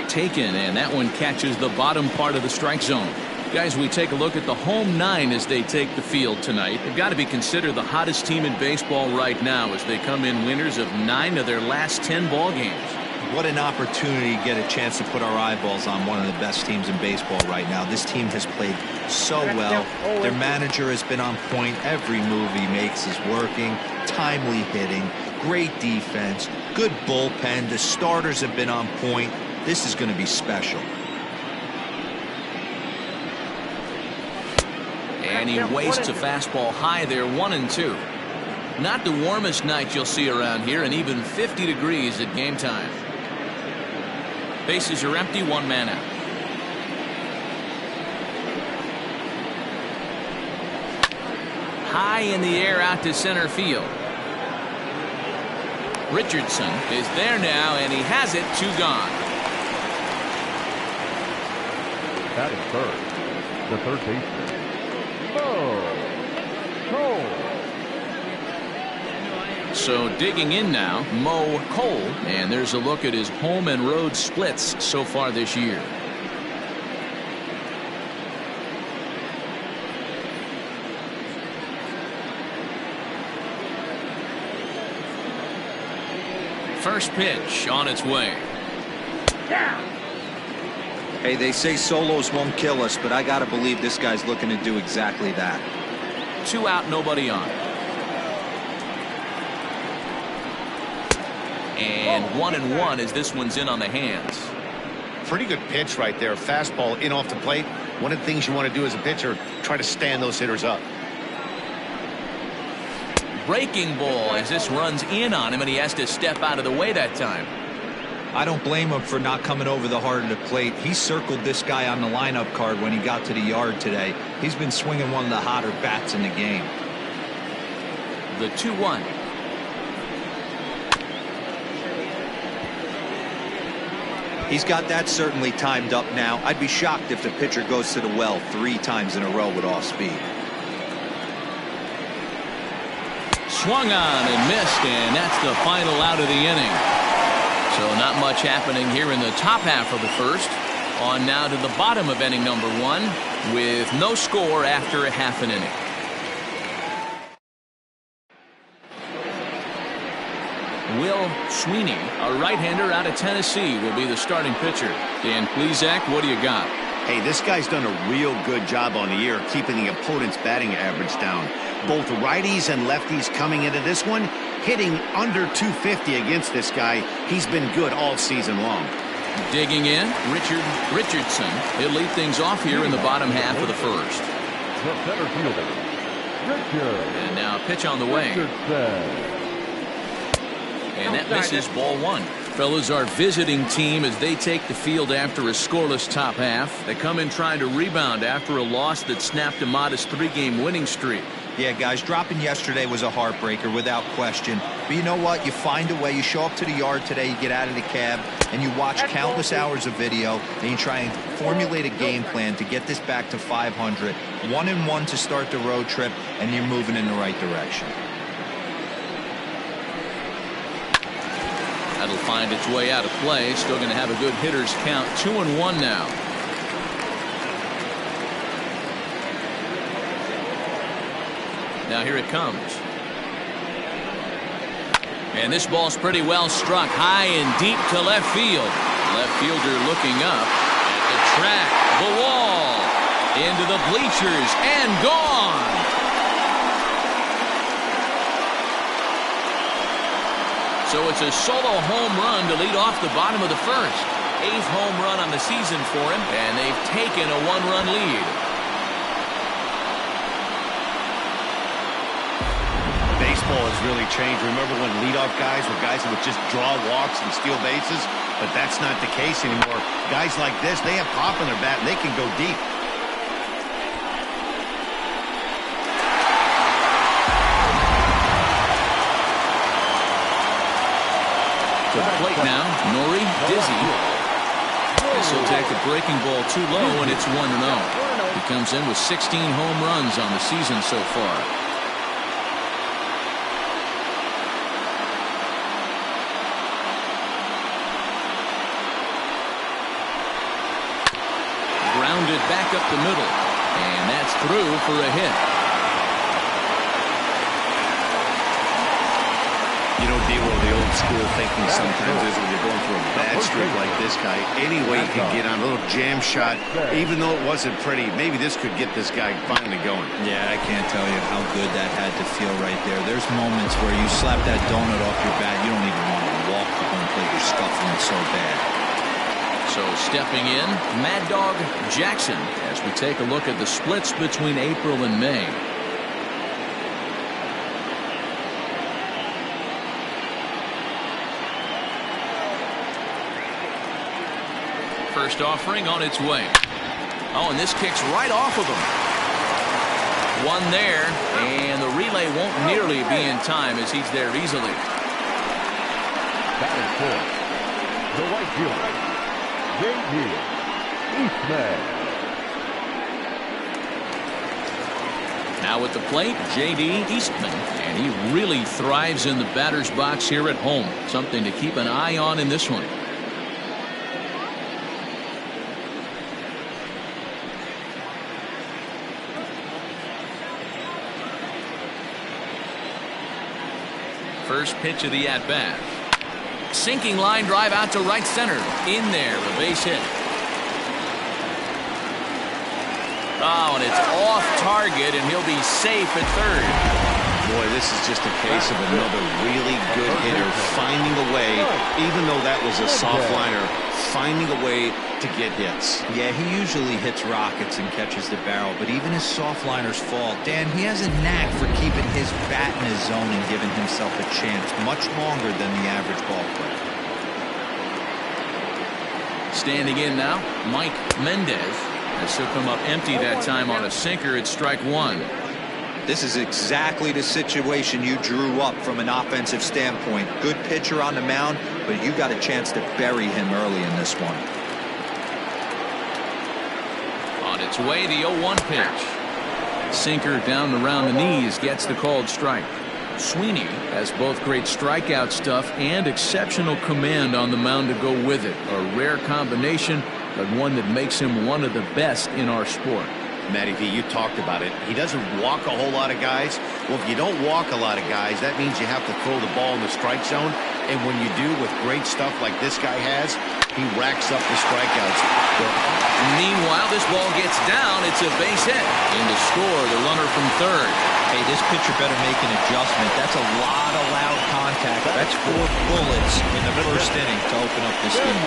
Taken, and that one catches the bottom part of the strike zone. Guys, we take a look at the home 9 as they take the field tonight. They've got to be considered the hottest team in baseball right now as they come in winners of 9 of their last 10 ball games. What an opportunity to get a chance to put our eyeballs on one of the best teams in baseball right now. This team has played so well. Their manager has been on point. Every move he makes is working. Timely hitting. Great defense. Good bullpen. The starters have been on point. This is going to be special. And he wastes a fastball high there, 1-2. Not the warmest night you'll see around here, and even 50 degrees at game time. Bases are empty, 1 man out. High in the air out to center field. Richardson is there now, and he has it, 2 gone. Batting third, the third baseman, Mo Cole. So digging in now, Mo Cole, and there's a look at his home and road splits so far this year. First pitch on its way. Hey, they say solos won't kill us, but I got to believe this guy's looking to do exactly that. 2 out, nobody on. And 1-1 as this one's in on the hands. Pretty good pitch right there. Fastball in off the plate. One of the things you want to do as a pitcher, try to stand those hitters up. Breaking ball as this runs in on him, and he has to step out of the way that time. I don't blame him for not coming over the heart of the plate. He circled this guy on the lineup card when he got to the yard today. He's been swinging one of the hotter bats in the game. The 2-1. He's got that certainly timed up now. I'd be shocked if the pitcher goes to the well 3 times in a row with off speed. Swung on and missed, and that's the final out of the inning. So not much happening here in the top half of the first. On now to the bottom of inning number 1 with no score after a half an inning. Will Sweeney, a right-hander out of Tennessee, will be the starting pitcher. Dan Plesac, what do you got? Hey, this guy's done a real good job on the year keeping the opponent's batting average down. Both righties and lefties coming into this one, hitting under 250 against this guy. He's been good all season long. Digging in, Richardson. He'll lead things off here in the bottom half of the first. The center fielder, Richard. And now pitch on the way. And that misses, ball 1. Fellas, our visiting team as they take the field after a scoreless top half. They come in trying to rebound after a loss that snapped a modest 3-game winning streak. Yeah, guys, dropping yesterday was a heartbreaker without question. But you know what? You find a way. You show up to the yard today, you get out of the cab, and you watch countless hours of video, and you try and formulate a game plan to get this back to 500. 1-1 to start the road trip, and you're moving in the right direction. That'll find its way out of play. Still going to have a good hitter's count. 2-1 now. Now here it comes. And this ball's pretty well struck high and deep to left field. Left fielder looking up at the track, the wall, into the bleachers, and gone. So it's a solo home run to lead off the bottom of the first. 8th home run on the season for him, and they've taken a 1-run lead. Baseball has really changed. Remember when leadoff guys were guys who would just draw walks and steal bases? But that's not the case anymore. Guys like this, they have pop in their bat, and they can go deep. To the plate now, Nori Dizzy. This will take the breaking ball too low, and it's 1-0. He comes in with 16 home runs on the season so far. Grounded back up the middle, and that's through for a hit. You know, D-Will, the old school thinking sometimes is when you're going through a bad streak like this guy, any way you can get on a little jam shot, even though it wasn't pretty, maybe this could get this guy finally going. Yeah, I can't tell you how good that had to feel right there. There's moments where you slap that donut off your bat, you don't even want to walk to home plate. You're scuffling so bad. So stepping in, Mad Dog Jackson, as we take a look at the splits between April and May. First offering on its way. Oh, and this kicks right off of him. One there, and the relay won't nearly be in time as he's there easily. Batting fourth, the right fielder, J.D. Eastman. Now at the plate, J.D. Eastman, and he really thrives in the batter's box here at home. Something to keep an eye on in this one. First pitch of the at-bat. Sinking line drive out to right center. In there, a base hit. Oh, and it's off target, and he'll be safe at third. Boy, this is just a case of another really good hitter finding a way, even though that was a soft liner, finding a way to get hits. Yeah, he usually hits rockets and catches the barrel, but even his soft liners fall. Dan, he has a knack for keeping his bat in his zone and giving himself a chance much longer than the average ball player. Standing in now, Mike Mendez. This will come up empty that time on a sinker at strike one. This is exactly the situation you drew up from an offensive standpoint. Good pitcher on the mound, but you got a chance to bury him early in this one. On its way, the 0-1 pitch. Sinker down around the knees gets the called strike. Sweeney has both great strikeout stuff and exceptional command on the mound to go with it. A rare combination, but one that makes him one of the best in our sport. Matty V, you talked about it. He doesn't walk a whole lot of guys. Well, if you don't walk a lot of guys, that means you have to throw the ball in the strike zone. And when you do with great stuff like this guy has, he racks up the strikeouts. Meanwhile, this ball gets down. It's a base hit. In to score, the runner from third. Hey, this pitcher better make an adjustment. That's a lot of loud contact. That's 4 bullets in the first inning to open up this game.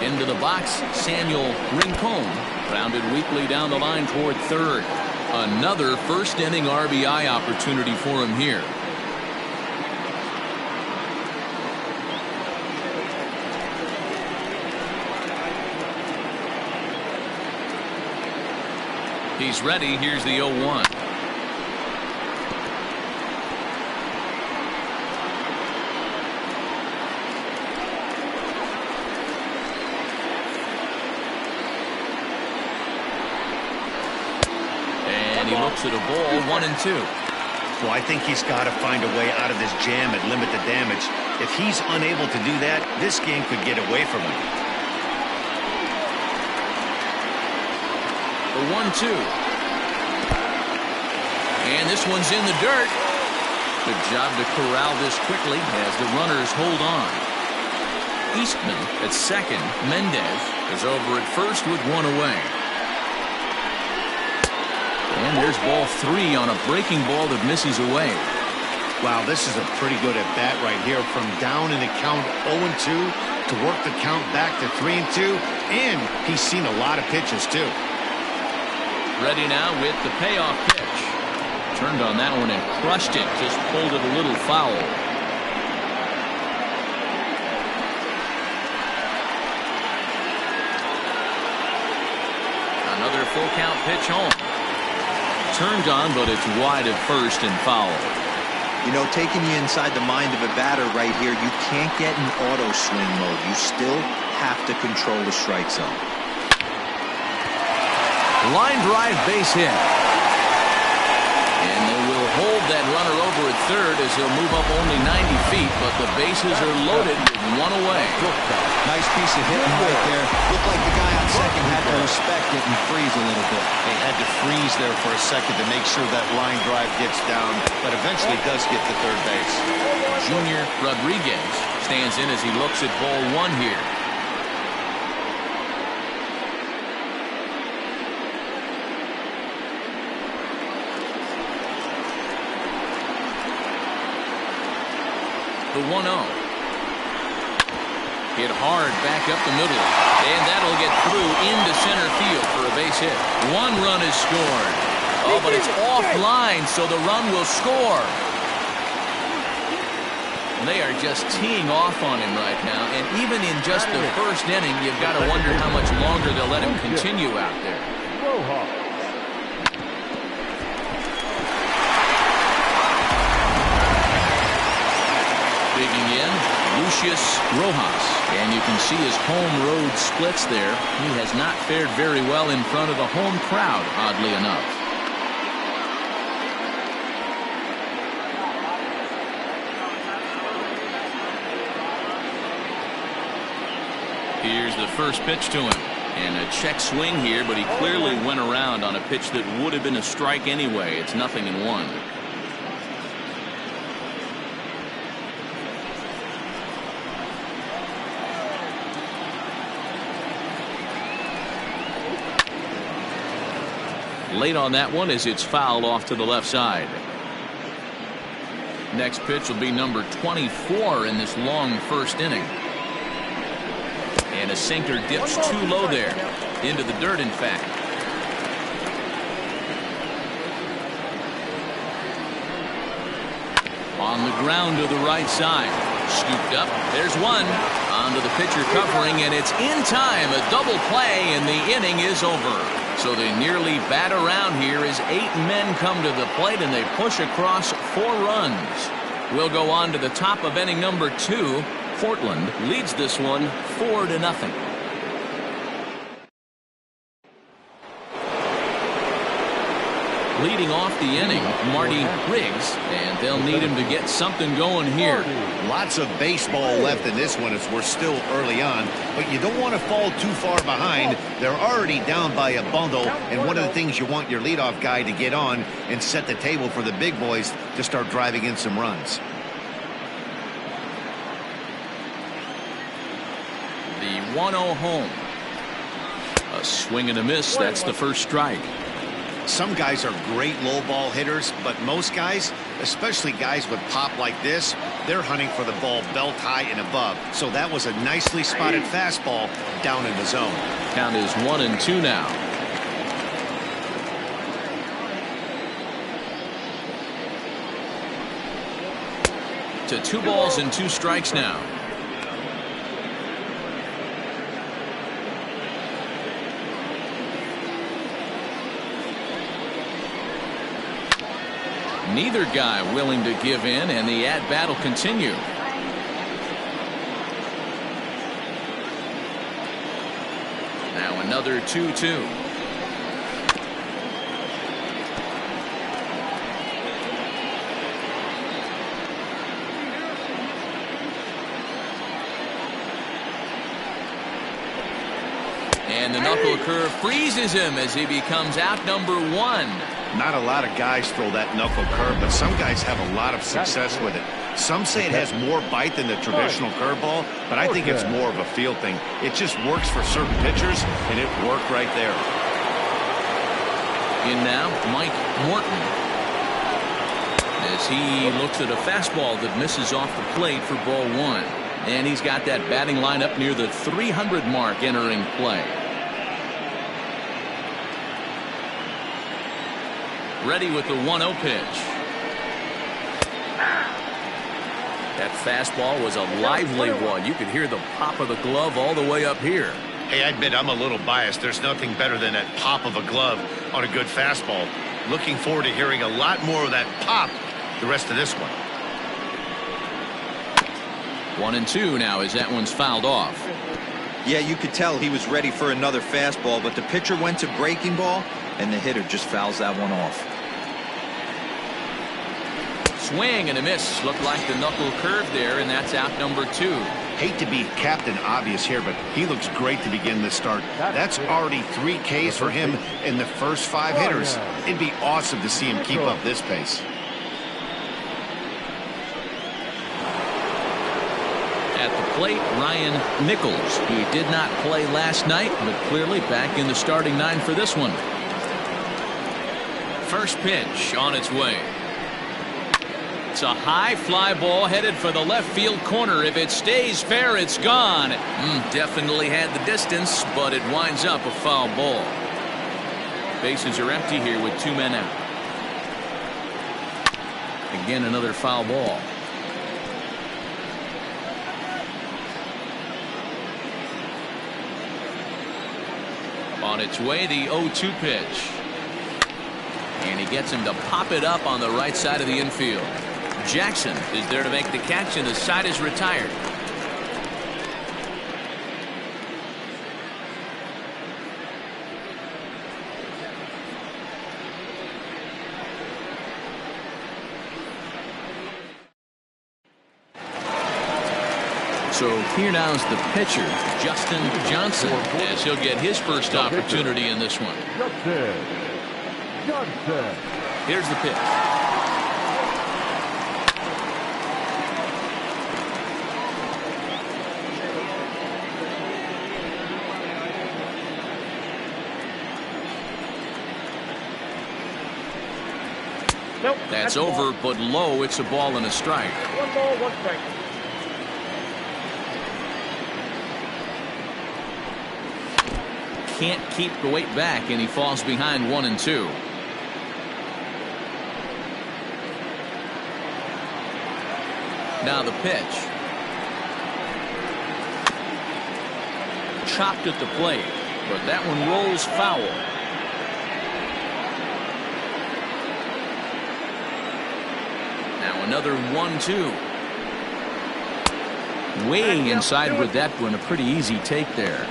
Into the box, Samuel Rincon, rounded weakly down the line toward third. Another first inning RBI opportunity for him here. He's ready. Here's the 0-1. And he looks at a ball, 1-2. Well, I think he's got to find a way out of this jam and limit the damage. If he's unable to do that, this game could get away from him. The 1-2. And this one's in the dirt. Good job to corral this quickly as the runners hold on. Eastman at second. Mendez is over at first with one away. And there's ball 3 on a breaking ball that misses away. Wow, this is a pretty good at bat right here. From down in the count 0-2 to work the count back to 3-2. And he's seen a lot of pitches, too. Ready now with the payoff pitch. Turned on that one and crushed it. Just pulled it a little foul. Another full count pitch home. Turned on, but it's wide at first and foul. You know, taking you inside the mind of a batter right here, you can't get in auto swing mode. You still have to control the strike zone. Line drive base hit. And they will hold that runner over at third as he'll move up only 90 feet, but the bases are loaded with one away. Nice piece of hitting right there. Looked like the guy on second had to respect it and freeze a little bit. They had to freeze there for a second to make sure that line drive gets down, but eventually does get to third base. Junior Rodriguez stands in as he looks at ball 1 here. The 1-0. Hit hard back up the middle. And that'll get through into center field for a base hit. 1 run is scored. Oh, but it's offline, so the run will score. They are just teeing off on him right now. And even in just the first inning, you've got to wonder how much longer they'll let him continue out there. Digging in, Lucius Rojas. And you can see his home road splits there. He has not fared very well in front of the home crowd, oddly enough. Here's the first pitch to him. And a check swing here, but he clearly went around on a pitch that would have been a strike anyway. It's 0-1. Late on that one as it's fouled off to the left side. Next pitch will be number 24 in this long first inning. And a sinker dips too low there. Into the dirt, in fact. On the ground to the right side. Scooped up. There's one. Onto the pitcher covering, and it's in time. A double play, and the inning is over. So they nearly bat around here as 8 men come to the plate, and they push across 4 runs. We'll go on to the top of inning number 2. Portland leads this one 4-0. Leading off the inning, Marty Riggs, and they'll need him to get something going here. Lots of baseball left in this one as we're still early on, but you don't want to fall too far behind. They're already down by a bundle, and one of the things you want your leadoff guy to get on and set the table for the big boys to start driving in some runs. The 1-0 home. A swing and a miss. That's the first strike. Some guys are great low ball hitters, but most guys, especially guys with pop like this, they're hunting for the ball belt high and above. So that was a nicely spotted fastball down in the zone. Count is 1-2 now. To 2 balls and 2 strikes now. Neither guy willing to give in, and the at-bat will continue. Now another 2-2. And the knuckle curve freezes him as he becomes out number 1. Not a lot of guys throw that knuckle curve, but some guys have a lot of success with it. Some say it has more bite than the traditional curveball, but I think it's more of a feel thing. It just works for certain pitchers, and it worked right there. In now, Mike Morton, as he looks at a fastball that misses off the plate for ball 1. And he's got that batting lineup near the 300 mark entering play. Ready with the 1-0 pitch. That fastball was a lively one. You could hear the pop of the glove all the way up here. Hey, I admit I'm a little biased. There's nothing better than that pop of a glove on a good fastball. Looking forward to hearing a lot more of that pop the rest of this one. 1-2 now as that one's fouled off. Yeah, you could tell he was ready for another fastball, but the pitcher went to breaking ball, and the hitter just fouls that one off. Swing and a miss. Looked like the knuckle curve there, and that's out number 2. Hate to be Captain Obvious here, but he looks great to begin this start. That's already 3 Ks for him in the first 5 hitters. It'd be awesome to see him keep up this pace. At the plate, Ryan Nichols. He did not play last night, but clearly back in the starting 9 for this one. First pitch on its way. It's a high fly ball headed for the left field corner. If it stays fair, it's gone. Definitely had the distance, but it winds up a foul ball. Bases are empty here with 2 men out. Again, another foul ball. On its way, the 0-2 pitch. And he gets him to pop it up on the right side of the infield. Jackson is there to make the catch, and the side is retired. So here now is the pitcher, Justin Johnson, as he'll get his first opportunity in this one. Here's the pitch. Nope. That's over, but low. It's a ball and a strike. 1 ball, 1 strike. Can't keep the weight back, and he falls behind 1-2. Now the pitch. Chopped at the plate, but that one rolls foul. Now another 1-2. Way inside with that one. A pretty easy take there.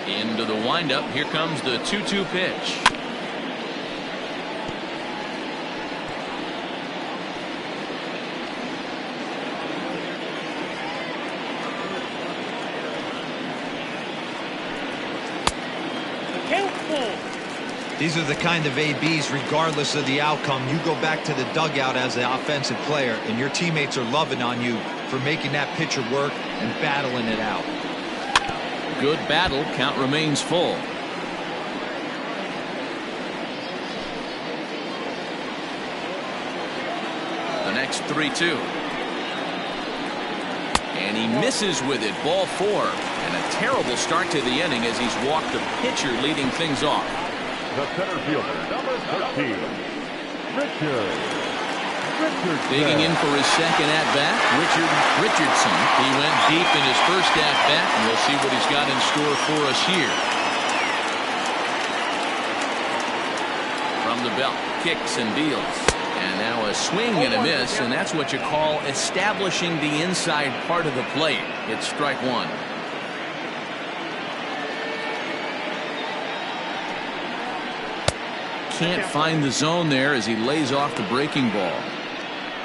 Into the windup. Here comes the 2-2 pitch. These are the kind of ABs, regardless of the outcome, you go back to the dugout as the offensive player, and your teammates are loving on you for making that pitcher work and battling it out. Good battle. Count remains full. The next 3-2. And he misses with it. Ball 4. And a terrible start to the inning as he's walked the pitcher leading things off. The center fielder, number 13, Richard Digging in for his second at-bat, Richardson. He went deep in his first at-bat, and we'll see what he's got in store for us here. From the belt, kicks and deals. And now a swing and a miss, and that's what you call establishing the inside part of the plate. It's strike one. Can't find the zone there as he lays off the breaking ball.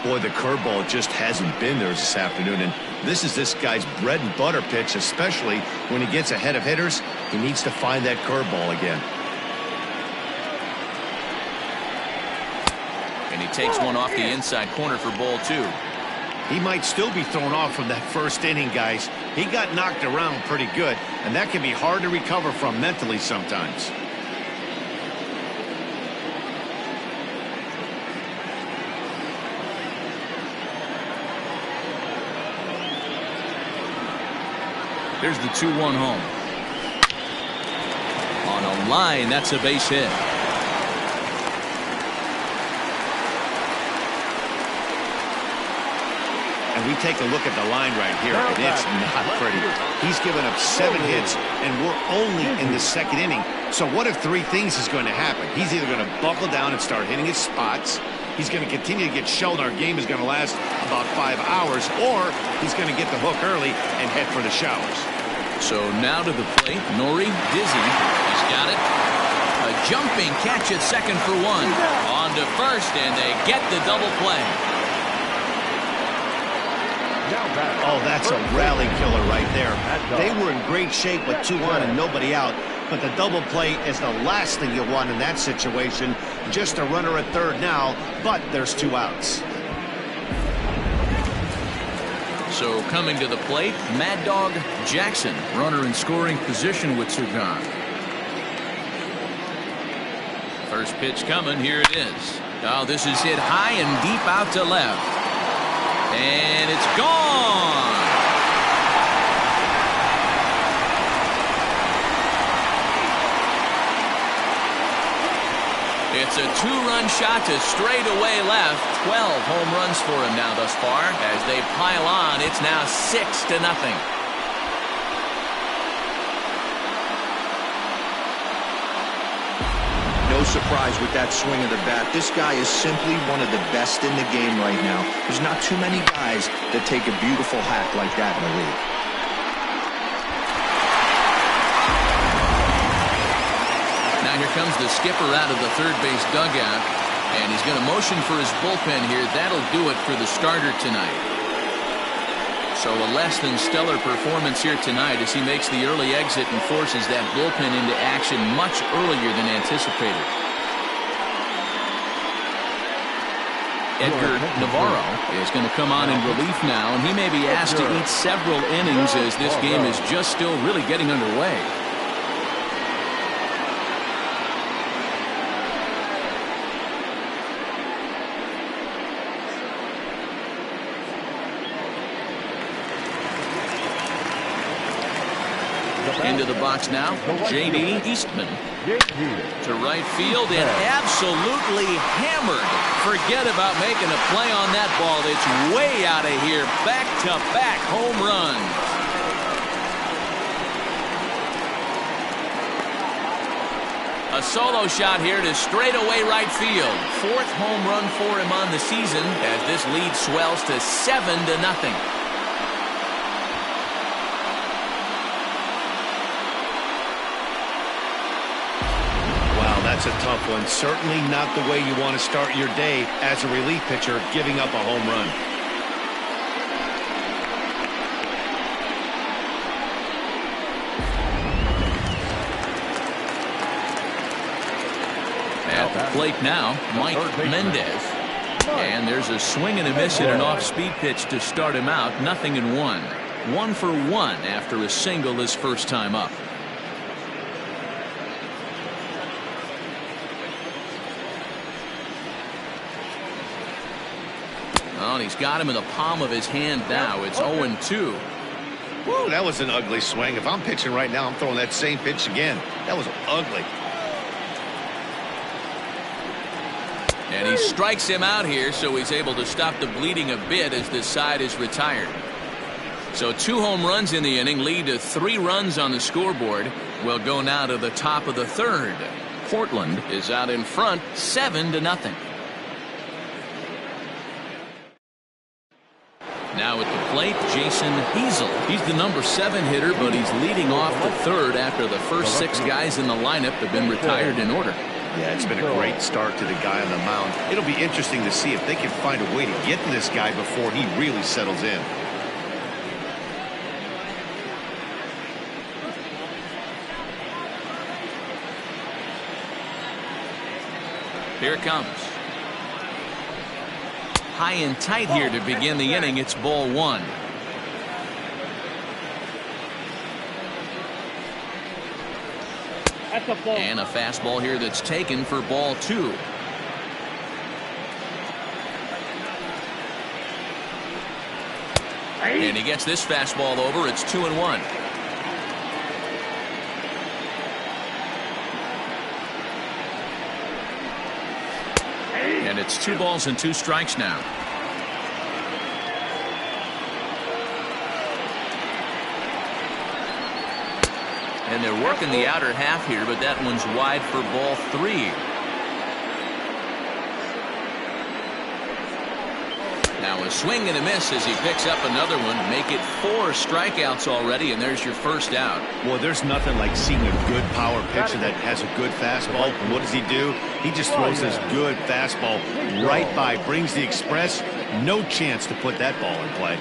Boy, the curveball just hasn't been there this afternoon, and this is this guy's bread and butter pitch, especially when he gets ahead of hitters. He needs to find that curveball again. And he takes one off the inside corner for ball two. He might still be thrown off from that first inning, guys. He got knocked around pretty good, and that can be hard to recover from mentally sometimes. There's the 2-1 home. On a line, that's a base hit. And we take a look at the line right here, and it's not pretty. He's given up 7 hits, and we're only in the second inning. So what if 3 things is going to happen? He's either going to buckle down and start hitting his spots, he's going to continue to get shelled, our game is going to last about 5 hours, or he's going to get the hook early and head for the showers. So now to the plate, Nori Dizzy. He's got it. A jumping catch at second for 1. On to first, and they get the double play. Oh, that's a rally killer right there. They were in great shape with 2 on and nobody out, but the double play is the last thing you want in that situation. Just a runner at third now, but there's 2 outs. So coming to the plate, Mad Dog Jackson, runner in scoring position with 2 gone. First pitch coming, here it is. Oh, this is hit high and deep out to left. And it's gone. It's a 2-run shot to straightaway left. 12 home runs for him now thus far. As they pile on, it's now 6-0. No surprise with that swing of the bat. This guy is simply one of the best in the game right now. There's not too many guys that take a beautiful hack like that in the league. Now here comes the skipper out of the third base dugout, and he's going to motion for his bullpen here. That'll do it for the starter tonight. So a less than stellar performance here tonight as he makes the early exit and forces that bullpen into action much earlier than anticipated. Edgar Navarro is going to come on in relief now, and he may be asked to eat several innings as this game is just still really getting underway. Into the box now, J.D. Eastman to right field and absolutely hammered. Forget about making a play on that ball. It's way out of here. Back-to-back home runs. A solo shot here to straightaway right field. 4th home run for him on the season as this lead swells to 7-0. That's a tough one. Certainly not the way you want to start your day as a relief pitcher, giving up a home run. At the plate now, Mike Mendez. And there's a swing and a miss and an off-speed pitch to start him out. 0-1. 1 for 1 after a single his first time up. Oh, and he's got him in the palm of his hand now. It's 0-2. Woo, that was an ugly swing. If I'm pitching right now, I'm throwing that same pitch again. That was ugly. And he strikes him out here, so he's able to stop the bleeding a bit as this side is retired. So 2 home runs in the inning lead to 3 runs on the scoreboard. We'll go now to the top of the 3rd. Portland is out in front 7-0. Now at the plate, Jason Hazel. He's the number 7 hitter, but he's leading off the 3rd after the first 6 guys in the lineup have been retired in order. Yeah, it's been a great start to the guy on the mound. It'll be interesting to see if they can find a way to get to this guy before he really settles in. Here it comes. High and tight here to begin the inning. It's ball 1. And a fastball here that's taken for ball 2. And he gets this fastball over. It's 2-1. And it's 2 balls and 2 strikes now. And they're working the outer half here, but that one's wide for ball 3. Now a swing and a miss as he picks up another one. Make it 4 strikeouts already, and there's your first out. Well, there's nothing like seeing a good power pitcher that has a good fastball. And what does he do? He just throws this good fastball right by, brings the express. No chance to put that ball in play.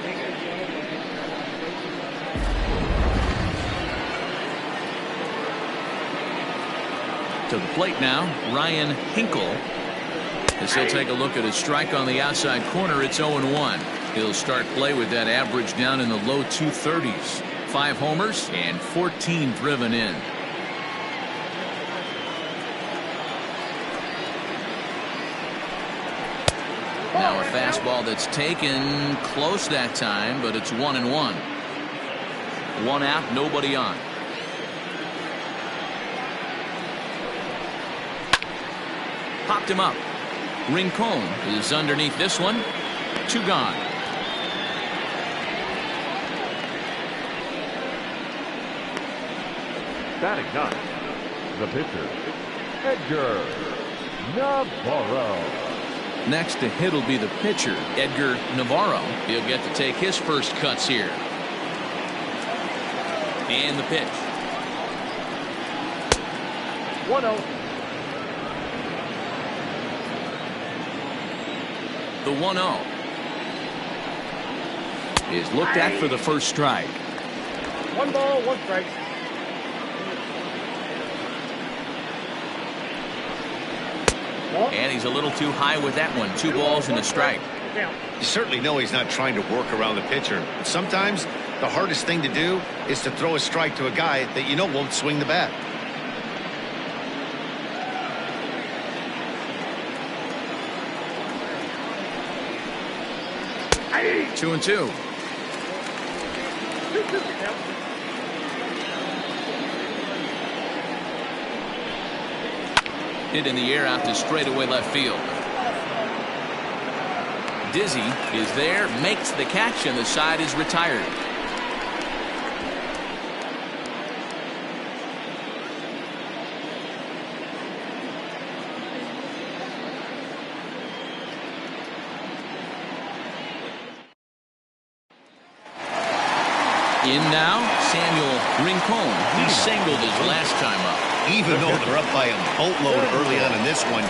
To the plate now, Ryan Hinkle. As he'll take a look at his strike on the outside corner, it's 0-1. He'll start play with that average down in the low 230s. 5 homers and 14 driven in. Now a fastball that's taken close that time, but it's 1-1. 1 out, nobody on. Popped him up. Rincon is underneath this one. 2 gone. Batting 9, the pitcher, Edgar Navarro. Next to hit will be the pitcher, Edgar Navarro. He'll get to take his first cuts here. And the pitch. 1-0. The 1-0 is looked at for the first strike. 1 ball, 1 strike. And he's a little too high with that one. 2 balls and a strike. You certainly know he's not trying to work around the pitcher. But sometimes the hardest thing to do is to throw a strike to a guy that you know won't swing the bat. Two and 2. Hit in the air out to straightaway left field. Dizzy is there, makes the catch, and the side is retired. In now, Samuel Rincon. He singled his last time up. Even though they're up by a boatload early on in this one,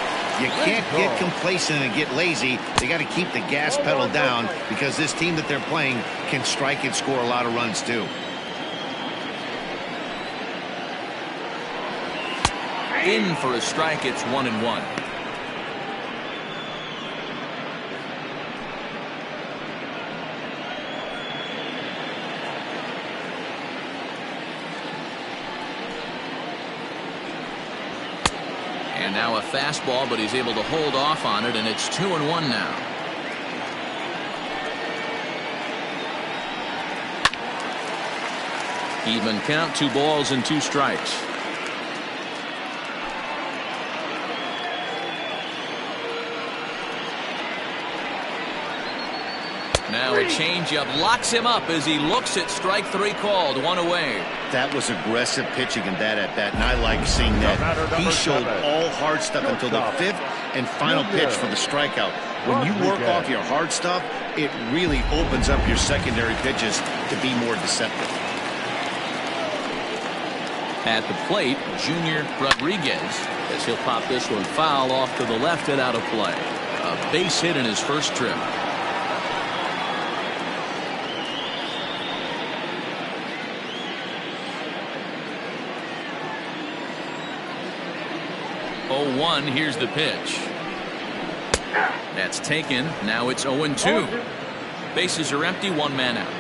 you can't get complacent and get lazy. They got to keep the gas pedal down because this team that they're playing can strike and score a lot of runs too. In for a strike, it's 1-1. And now a fastball, but he's able to hold off on it, and it's 2-1 now. Even count, 2 balls and 2 strikes. Now a changeup locks him up as he looks at strike 3 called. 1 away. That was aggressive pitching in that at bat, and I like seeing that. He showed all hard stuff until the 5th and final pitch for the strikeout. When you work off your hard stuff, it really opens up your secondary pitches to be more deceptive. At the plate, Junior Rodriguez, as he'll pop this one foul off to the left and out of play. A base hit in his first trip. Oh, 1, here's the pitch. That's taken. Now it's 0-2. Bases are empty, 1 man out.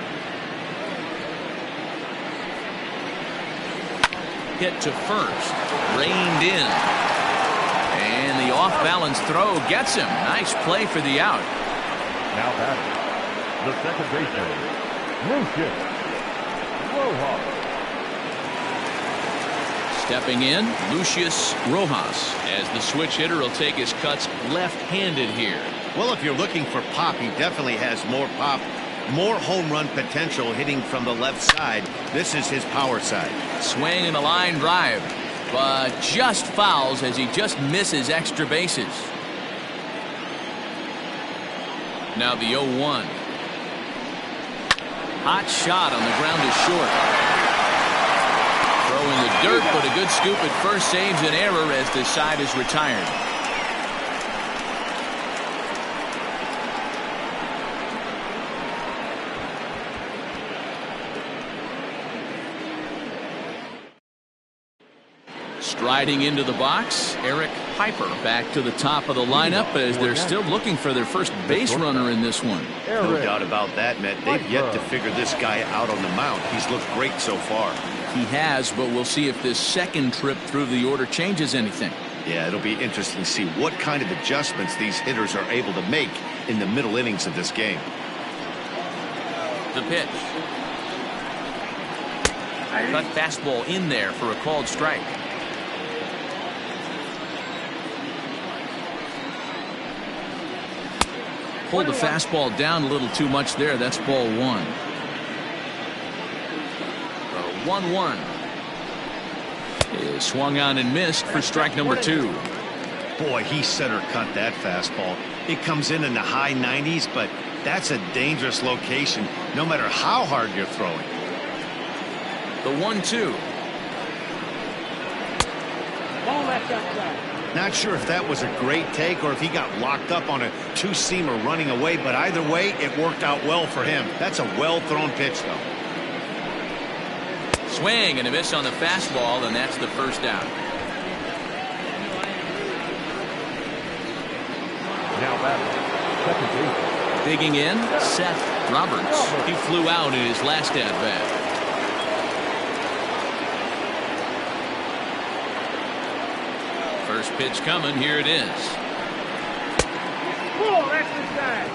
Hit to first. Reined in. And the off-balance throw gets him. Nice play for the out. Now batting, the second baseman, Lucius Rojas. Stepping in, Lucius Rojas, as the switch hitter will take his cuts left-handed here. Well, if you're looking for pop, he definitely has more pop, more home run potential hitting from the left side. This is his power side. Swing and a line drive, but just fouls as he just misses extra bases. Now the 0-1. Hot shot on the ground is short. Throw in the dirt, but a good scoop at first saves an error as the side is retired. Striding into the box, Eric Piper back to the top of the lineup as they're still looking for their first base runner in this one. No doubt about that, Matt. They've yet to figure this guy out on the mound. He's looked great so far. He has, but we'll see if this second trip through the order changes anything. Yeah, it'll be interesting to see what kind of adjustments these hitters are able to make in the middle innings of this game. The pitch. Cut fastball in there for a called strike. Pulled the fastball down a little too much there. That's ball 1. 1-1 is swung on and missed for strike number 2. Boy, he center cut that fastball. It comes in the high 90s, but that's a dangerous location no matter how hard you're throwing. The 1-2. Ball left outside. Not sure if that was a great take or if he got locked up on a two-seamer running away, but either way, it worked out well for him. That's a well-thrown pitch, though. Swing and a miss on the fastball, and that's the first out. Now batting, second baseman. Digging in, Seth Roberts. He flew out in his last at-bat. First pitch coming. Here it is. Pull, that's the side.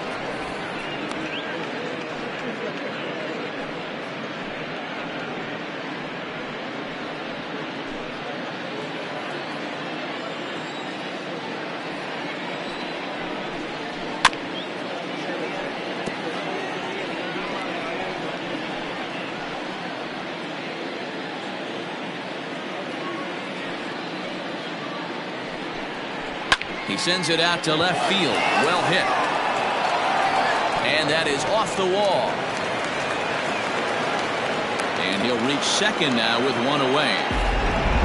He sends it out to left field. Well hit. And that is off the wall. And he'll reach second now with 1 away.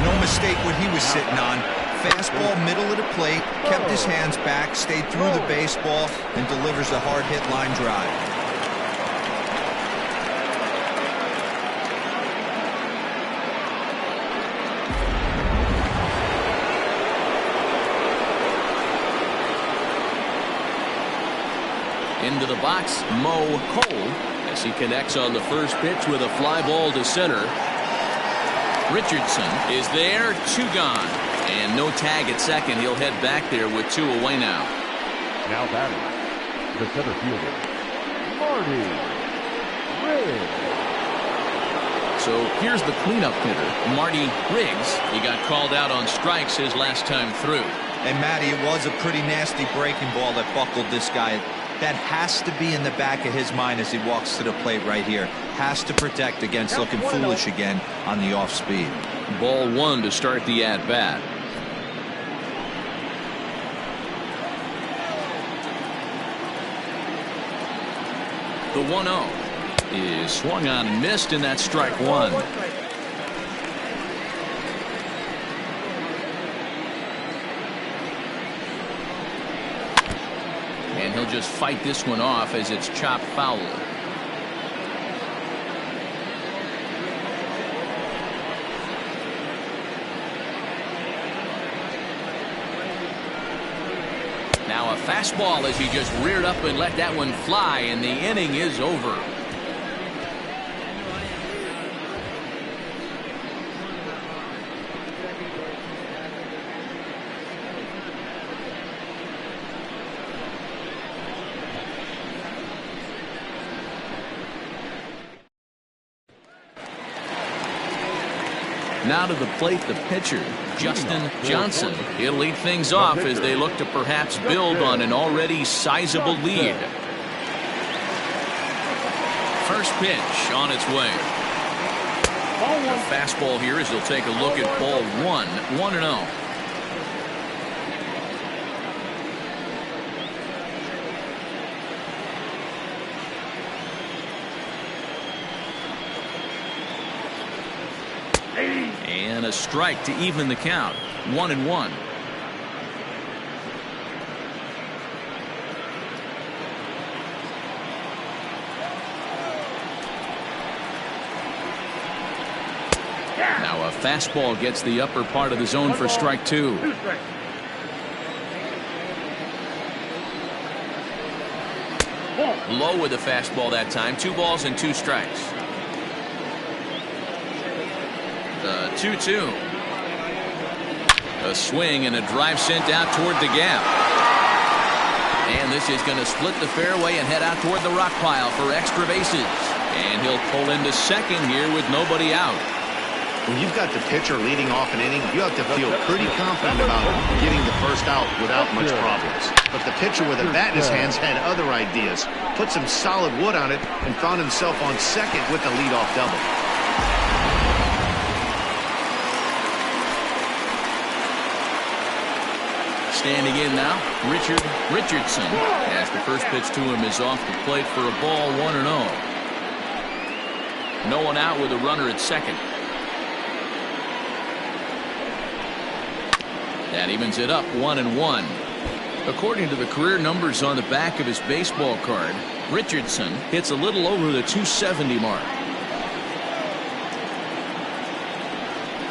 No mistake what he was sitting on. Fastball middle of the plate, kept his hands back, stayed through the baseball, and delivers a hard hit line drive. Into the box, Mo Cole, as he connects on the first pitch with a fly ball to center. Richardson is there, 2 gone. And no tag at second. He'll head back there with 2 away now. Now batting, the center fielder, Marty Riggs. So here's the cleanup hitter, Marty Riggs. He got called out on strikes his last time through. And Matty, it was a pretty nasty breaking ball that buckled this guy. That has to be in the back of his mind as he walks to the plate right here. Has to protect against looking foolish again on the off speed. Ball one to start the at bat. The 1-0 is swung on and missed, and that's strike one. And he'll just fight this one off as it's chopped foul. Now a fastball as he just reared up and let that one fly, and the inning is over. Now to the plate, the pitcher, Justin Johnson. He'll lead things off as they look to perhaps build on an already sizable lead. First pitch on its way. The fastball here as he'll take a look at ball one, 1-0. And a strike to even the count. 1-1. Now a fastball gets the upper part of the zone for strike two. Low with the fastball that time. 2 balls and 2 strikes. The 2-2. A swing and a drive sent out toward the gap. And this is going to split the fairway and head out toward the rock pile for extra bases. And he'll pull into second here with nobody out. When you've got the pitcher leading off an inning, you have to feel pretty confident about getting the first out without much problems. But the pitcher with a bat in his hands had other ideas. Put some solid wood on it and found himself on second with the leadoff double. Standing in now, Richard Richardson, as the first pitch to him is off the plate for a ball, 1-0. No one out with a runner at second. That evens it up, 1-1. According to the career numbers on the back of his baseball card, Richardson hits a little over the 270 mark.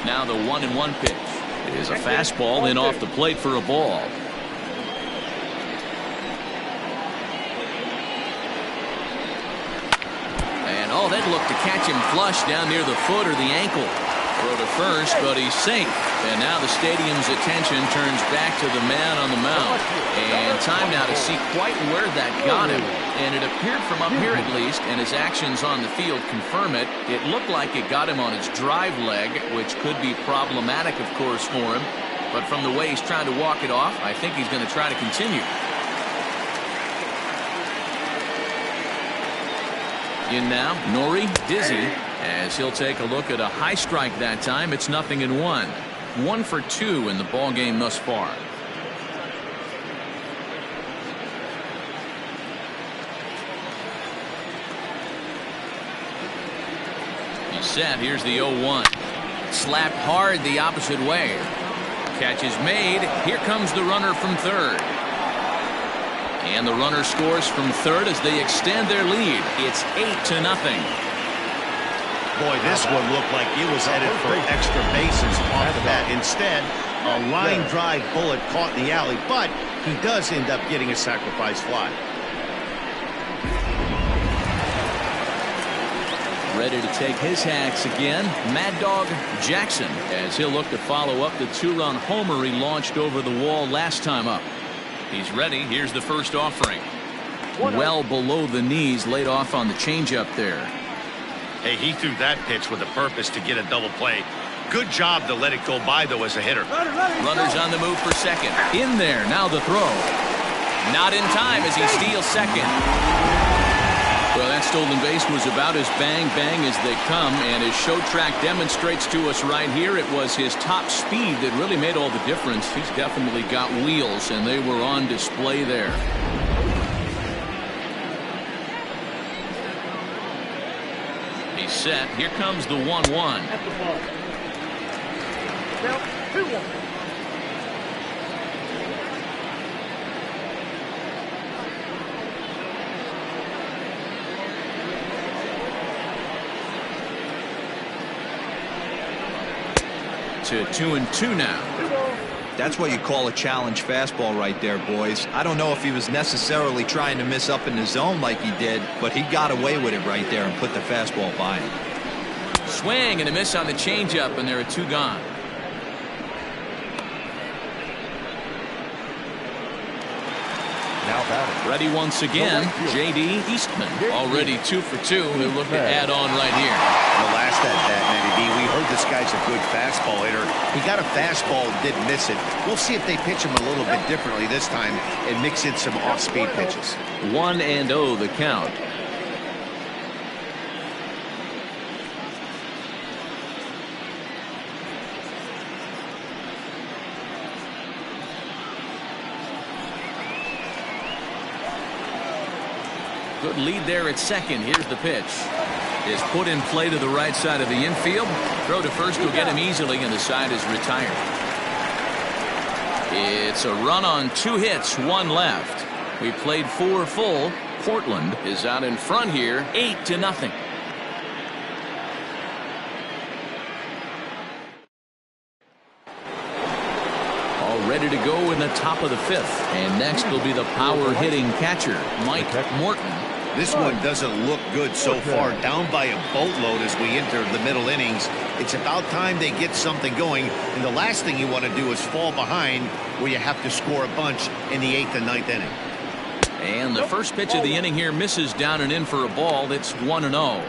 Now the 1-1 pitch. It is a fastball, then off the plate for a ball. And oh, that looked to catch him flush down near the foot or the ankle. Throw to first, but he's safe. And now the stadium's attention turns back to the man on the mound. And time now to see quite where that got him. And it appeared from up here at least, and his actions on the field confirm it. It looked like it got him on his drive leg, which could be problematic, of course, for him. But from the way he's trying to walk it off, I think he's going to try to continue. In now, Nori Dizzy, as he'll take a look at a high strike that time. It's 0-1. 1 for 2 in the ball game thus far. He's set. Here's the 0-1. Slapped hard the opposite way. Catch is made. Here comes the runner from third. And the runner scores from third as they extend their lead. It's 8-0. Boy, this one looked like it was headed for extra bases off the bat. Instead, a line drive bullet caught in the alley, but he does end up getting a sacrifice fly. Ready to take his hacks again, Mad Dog Jackson, as he'll look to follow up the 2-run homer he launched over the wall last time up. He's ready. Here's the first offering. Well below the knees, laid off on the changeup there. Hey, he threw that pitch with a purpose to get a double play. Good job to let it go by, though, as a hitter. Runners on the move for second. In there, now the throw. Not in time as he steals second. Well, that stolen base was about as bang-bang as they come, and as Show Track demonstrates to us right here, it was his top speed that really made all the difference. He's definitely got wheels, and they were on display there. He's set. Here comes the 1-1. That's the ball. Now, 2-1. To 2-2 now. That's what you call a challenge fastball right there, boys. I don't know if he was necessarily trying to miss up in the zone like he did, but he got away with it right there and put the fastball by him. Swing and a miss on the changeup, and there are 2 gone. Now batting. Ready once again, J.D. Eastman. Already 2 for 2. He'll look to add on right here. The last at-bat, Matty B, we heard this guy's a good fastball hitter. He got a fastball and didn't miss it. We'll see if they pitch him a little bit differently this time and mix in some off-speed pitches. 1-0 the count. Good lead there at second. Here's the pitch. Is put in play to the right side of the infield. Throw to first will get him easily, and the side is retired. It's a run on 2 hits, 1 left. We played 4 full. Portland is out in front here, 8-0. All ready to go in the top of the 5th. And next will be the power hitting catcher, Mike Morton. This one doesn't look good so far. Down by a boatload as we enter the middle innings. It's about time they get something going. And the last thing you want to do is fall behind where you have to score a bunch in the 8th and 9th inning. And the first pitch of the inning here misses down and in for a ball. That's 1-0.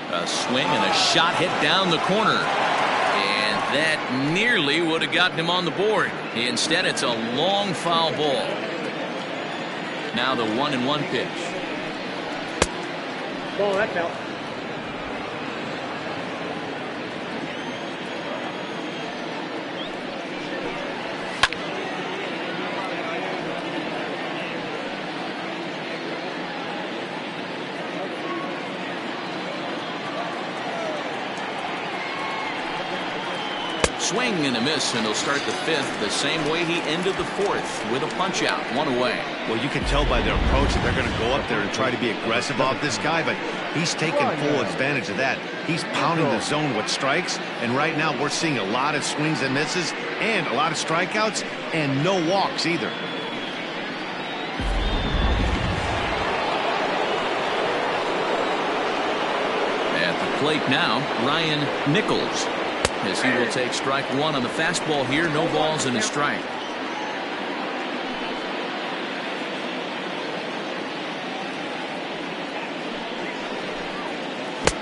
A swing and a shot hit down the corner. And that nearly would have gotten him on the board. Instead, it's a long foul ball. Now the 1-1 pitch. Ball, that's out. Swing and a miss, and he'll start the 5th the same way he ended the 4th with a punch out, 1 away. Well, you can tell by their approach that they're going to go up there and try to be aggressive off this guy, but he's taking full advantage of that. He's pounding the zone with strikes, and right now we're seeing a lot of swings and misses and a lot of strikeouts and no walks either. At the plate now, Ryan Nichols, as he will take strike 1 on the fastball here. No balls and a strike.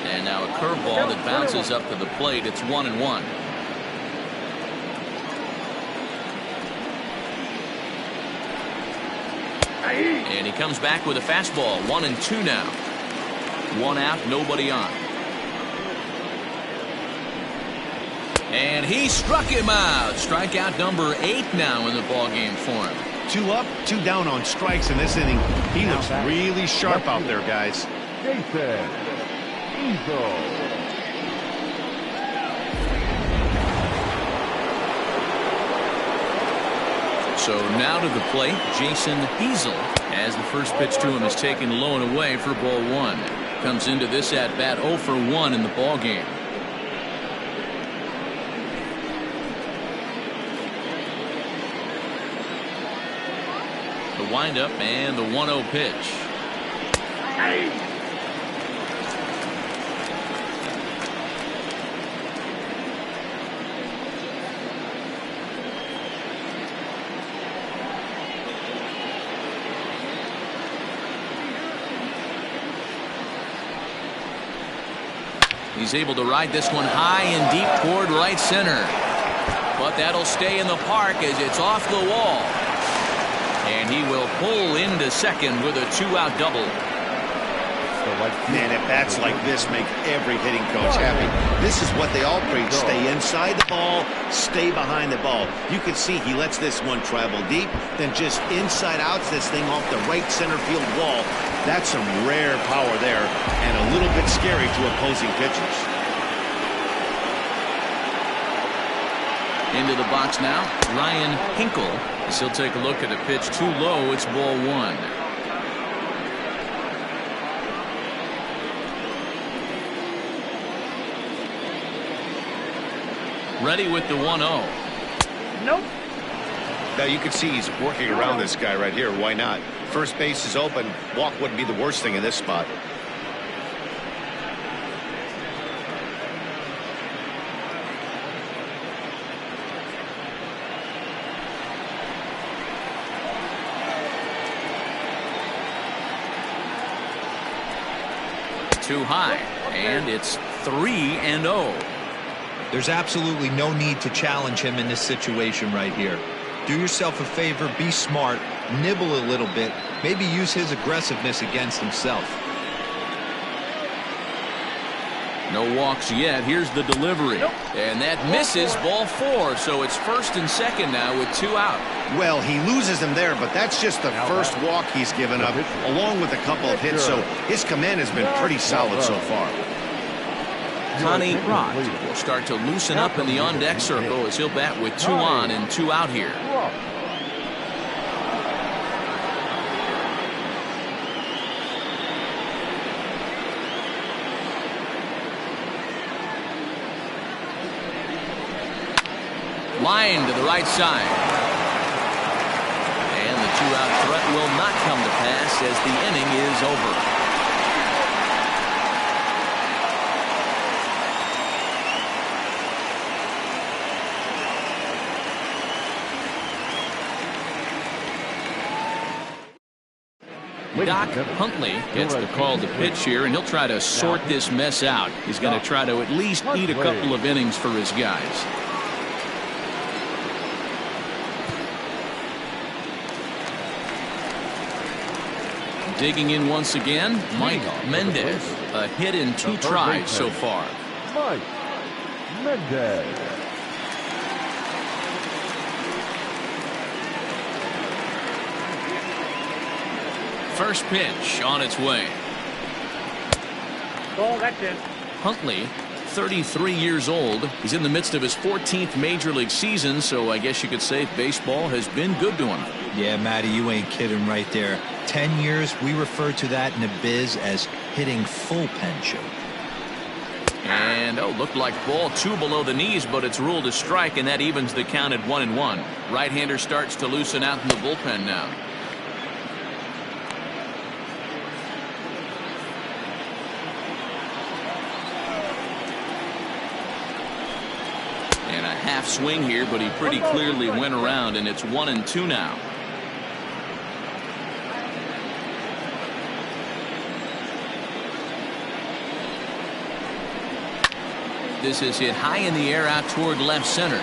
And now a curveball that bounces up to the plate. It's 1-1. And he comes back with a fastball. 1-2 now. 1 out, nobody on. And he struck him out. Strikeout number 8 now in the ballgame for him. 2 up, 2 down on strikes in this inning. He looks really sharp out there, guys. Jason Easel. So now to the plate, Jason Easel, as the first pitch to him is taken low and away for ball 1. Comes into this at bat 0 for 1 in the ballgame. The windup and the 1-0 pitch. He's able to ride this one high and deep toward right center. But that'll stay in the park as it's off the wall. And he will pull into second with a 2-out double. Man, at bats like this make every hitting coach happy. This is what they all preach. Stay inside the ball, stay behind the ball. You can see he lets this one travel deep, then just inside outs this thing off the right center field wall. That's some rare power there and a little bit scary to opposing pitchers. Into the box now, Ryan Hinkle. As he'll take a look at a pitch too low. It's ball 1. Ready with the 1-0. Nope. Now you can see he's working around this guy right here. Why not? First base is open. Walk wouldn't be the worst thing in this spot. Too high, and it's 3-0. There's absolutely no need to challenge him in this situation right here. Do yourself a favor, be smart, nibble a little bit, maybe use his aggressiveness against himself. No walks yet. Here's the delivery. And that misses, ball 4. So it's first and second now with 2 out. Well, he loses him there, but that's just the first walk he's given up, along with a couple of hits. So his command has been pretty solid so far. Connie Rott will start to loosen up in the on-deck circle as he'll bat with 2 on and 2 out here. Line to the right side. And the 2-out threat will not come to pass as the inning is over. Doc Huntley gets the call to pitch here, and he'll try to sort this mess out. He's going to try to at least eat a couple of innings for his guys. Digging in once again, Mike Mendez. A hit in 2 tries so far. Mike Mendez. First pitch on its way. Ball, that's it. Huntley, 33 years old. He's in the midst of his 14th major league season, so I guess you could say baseball has been good to him. Yeah, Matty, you ain't kidding right there. 10 years, we refer to that in the biz as hitting full pension. And, looked like ball 2 below the knees, but it's ruled a strike, and that evens the count at 1-1. Right-hander starts to loosen out in the bullpen now. And a half swing here, but he pretty clearly went around, and it's 1-2 now. This is hit high in the air out toward left center.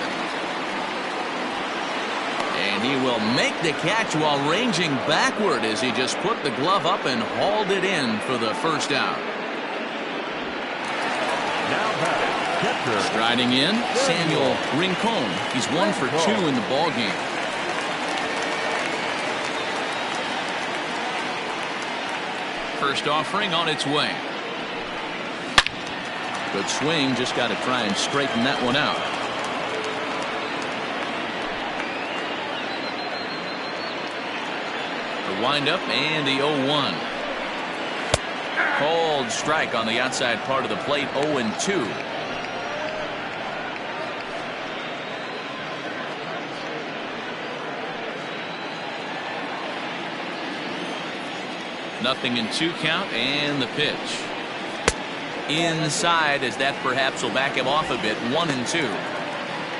And he will make the catch while ranging backward as he just put the glove up and hauled it in for the first out. Now batting, catcher. Striding in, Samuel Rincon. He's 1 for 2 in the ball game. First offering on its way. Good swing, just got to try and straighten that one out. The windup and the 0-1. Cold strike on the outside part of the plate, 0-2. Nothing in 2 count, and the pitch. Inside, as that perhaps will back him off a bit. 1-2.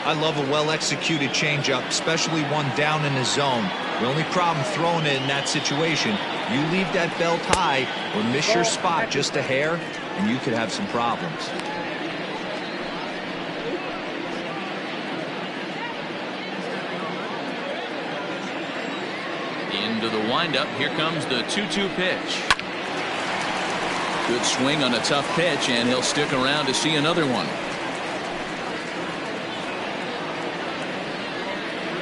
I love a well-executed changeup, especially one down in the zone. The only problem throwing it in that situation, you leave that belt high or miss your spot just a hair, and you could have some problems. Into the windup. Here comes the 2-2 pitch. Good swing on a tough pitch, and he'll stick around to see another one.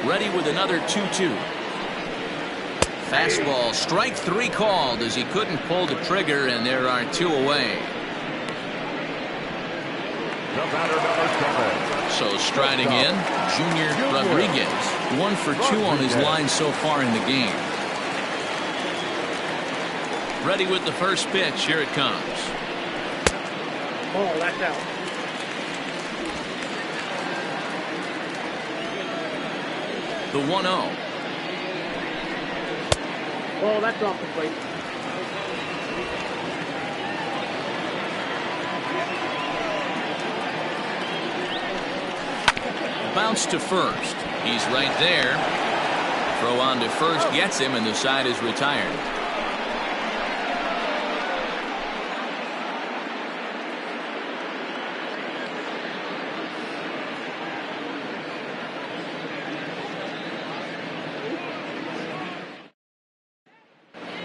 Ready with another 2-2. Fastball, strike 3 called as he couldn't pull the trigger, and there are 2 away. The batter, number 7. So striding in, Junior Rodriguez. 1 for 2 on his line so far in the game. Ready with the first pitch. Here it comes. Oh, that's out. The 1-0. Oh, that's off the plate. Bounce to first. He's right there. Throw on to first gets him, and the side is retired.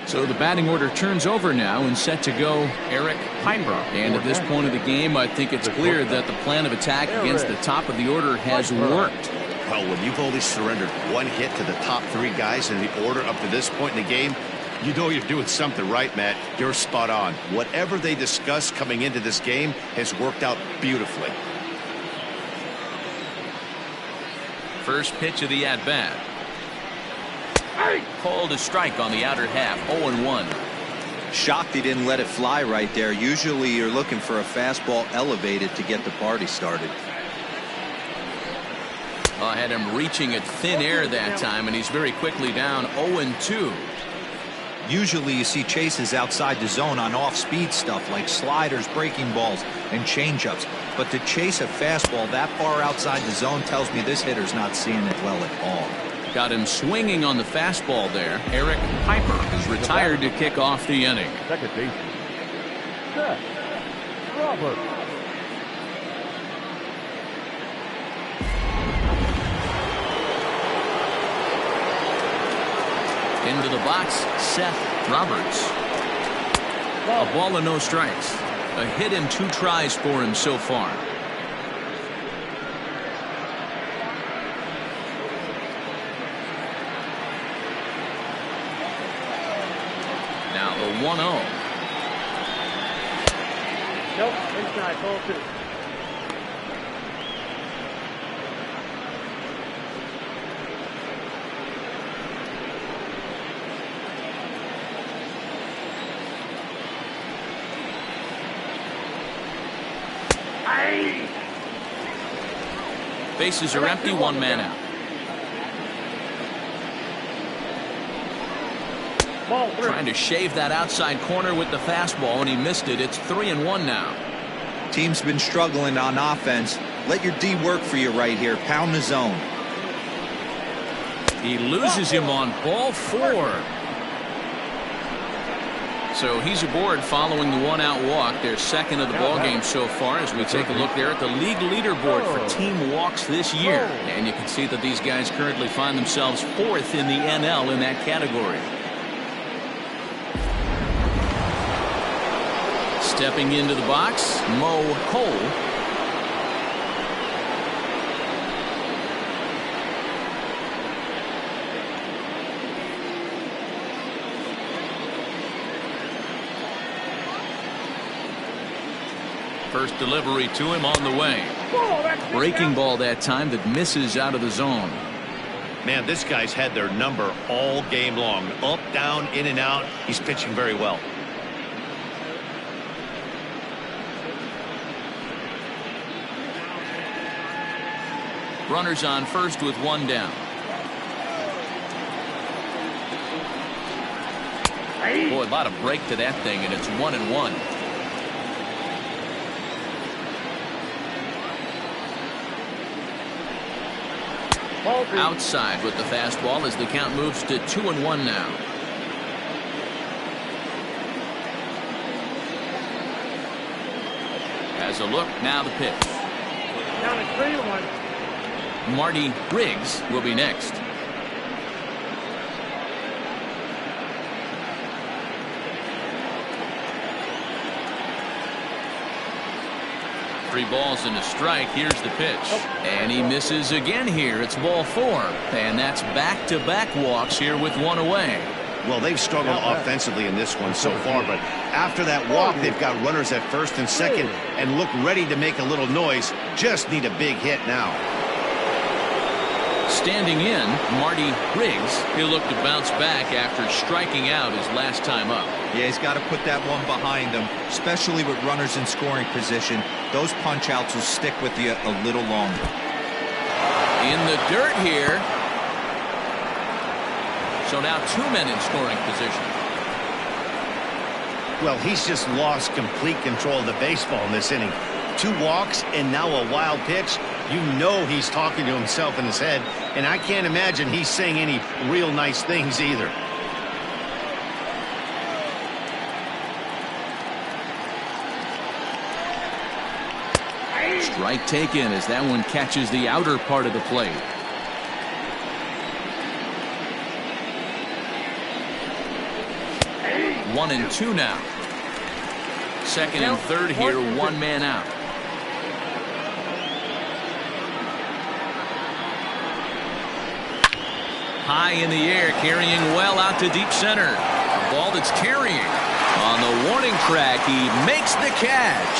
So the batting order turns over now, and set to go Eric Piper. And at this point of the game, I think it's clear that the plan of attack against the top of the order has worked. Well, when you've only surrendered 1 hit to the top 3 guys in the order up to this point in the game, you know you're doing something right, Matt. You're spot on. Whatever they discussed coming into this game has worked out beautifully. First pitch of the at-bat. Called a strike on the outer half. 0-1. Shocked he didn't let it fly right there. Usually you're looking for a fastball elevated to get the party started. I had him reaching at thin air that time, and he's very quickly down 0-2. Usually you see chases outside the zone on off-speed stuff like sliders, breaking balls, and changeups. But to chase a fastball that far outside the zone tells me this hitter's not seeing it well at all. Got him swinging on the fastball there. Eric Piper is retired to kick off the inning. Second baseman, Seth Roberts. Into the box, Seth Roberts. A ball and no strikes. A hit and 2 tries for him so far. Now the 1-0. Nope, inside, ball 2. Bases are empty, 1 man out. Ball 3. Trying to shave that outside corner with the fastball, and he missed it. It's 3-1 now. Team's been struggling on offense. Let your D work for you right here. Pound the zone. He loses him on ball 4. So he's aboard following the 1-out walk. Their second of the ball game so far as we take a look there at the league leaderboard for team walks this year. And you can see that these guys currently find themselves 4th in the NL in that category. Stepping into the box, Mo Cole. First delivery to him on the way. Breaking ball that time that misses out of the zone. Man, this guy's had their number all game long. Up, down, in and out. He's pitching very well. Runners on first with 1 down. Boy, a lot of break to that thing, and it's 1-1. Outside with the fastball as the count moves to 2-1 now. has a look. Now the pitch. Down to 3-1. Marty Riggs will be next. Three balls and a strike. Here's the pitch. And he misses again here. It's ball 4. And that's back-to-back walks here with one away. Well, they've struggled offensively in this one so far, but after that walk, they've got runners at first and second and look ready to make a little noise. Just need a big hit now. Standing in, Marty Riggs. He'll look to bounce back after striking out his last time up. Yeah, he's got to put that one behind him, especially with runners in scoring position. Those punch-outs will stick with you a little longer. In the dirt here. So now 2 men in scoring position. Well, he's just lost complete control of the baseball in this inning. 2 walks and now a wild pitch. You know he's talking to himself in his head, and I can't imagine he's saying any real nice things either. Strike taken as that one catches the outer part of the plate. One and 2 now. Second and third here, 1 man out. High in the air, carrying well out to deep center. A ball that's carrying. On the warning track, he makes the catch.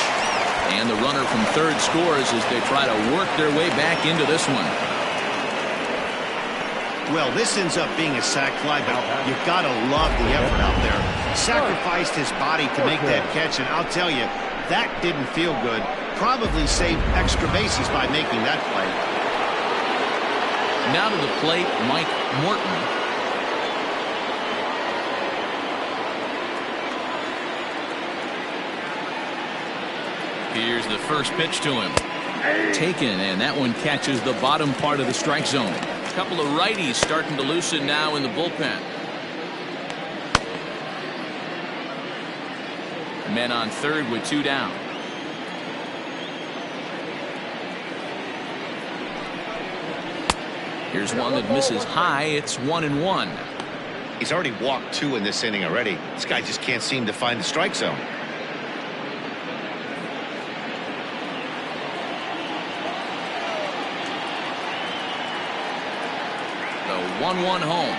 And the runner from third scores as they try to work their way back into this one. Well, this ends up being a sac fly, but you've got to love the effort out there. Sacrificed his body to make that catch, and I'll tell you, that didn't feel good. Probably saved extra bases by making that play. Now to the plate, Mike Morton. Here's the first pitch to him. Taken, and that one catches the bottom part of the strike zone. A couple of righties starting to loosen now in the bullpen. Men on third with 2 down. Here's one that misses high. It's 1-1. He's already walked 2 in this inning already. This guy just can't seem to find the strike zone. The 1-1 home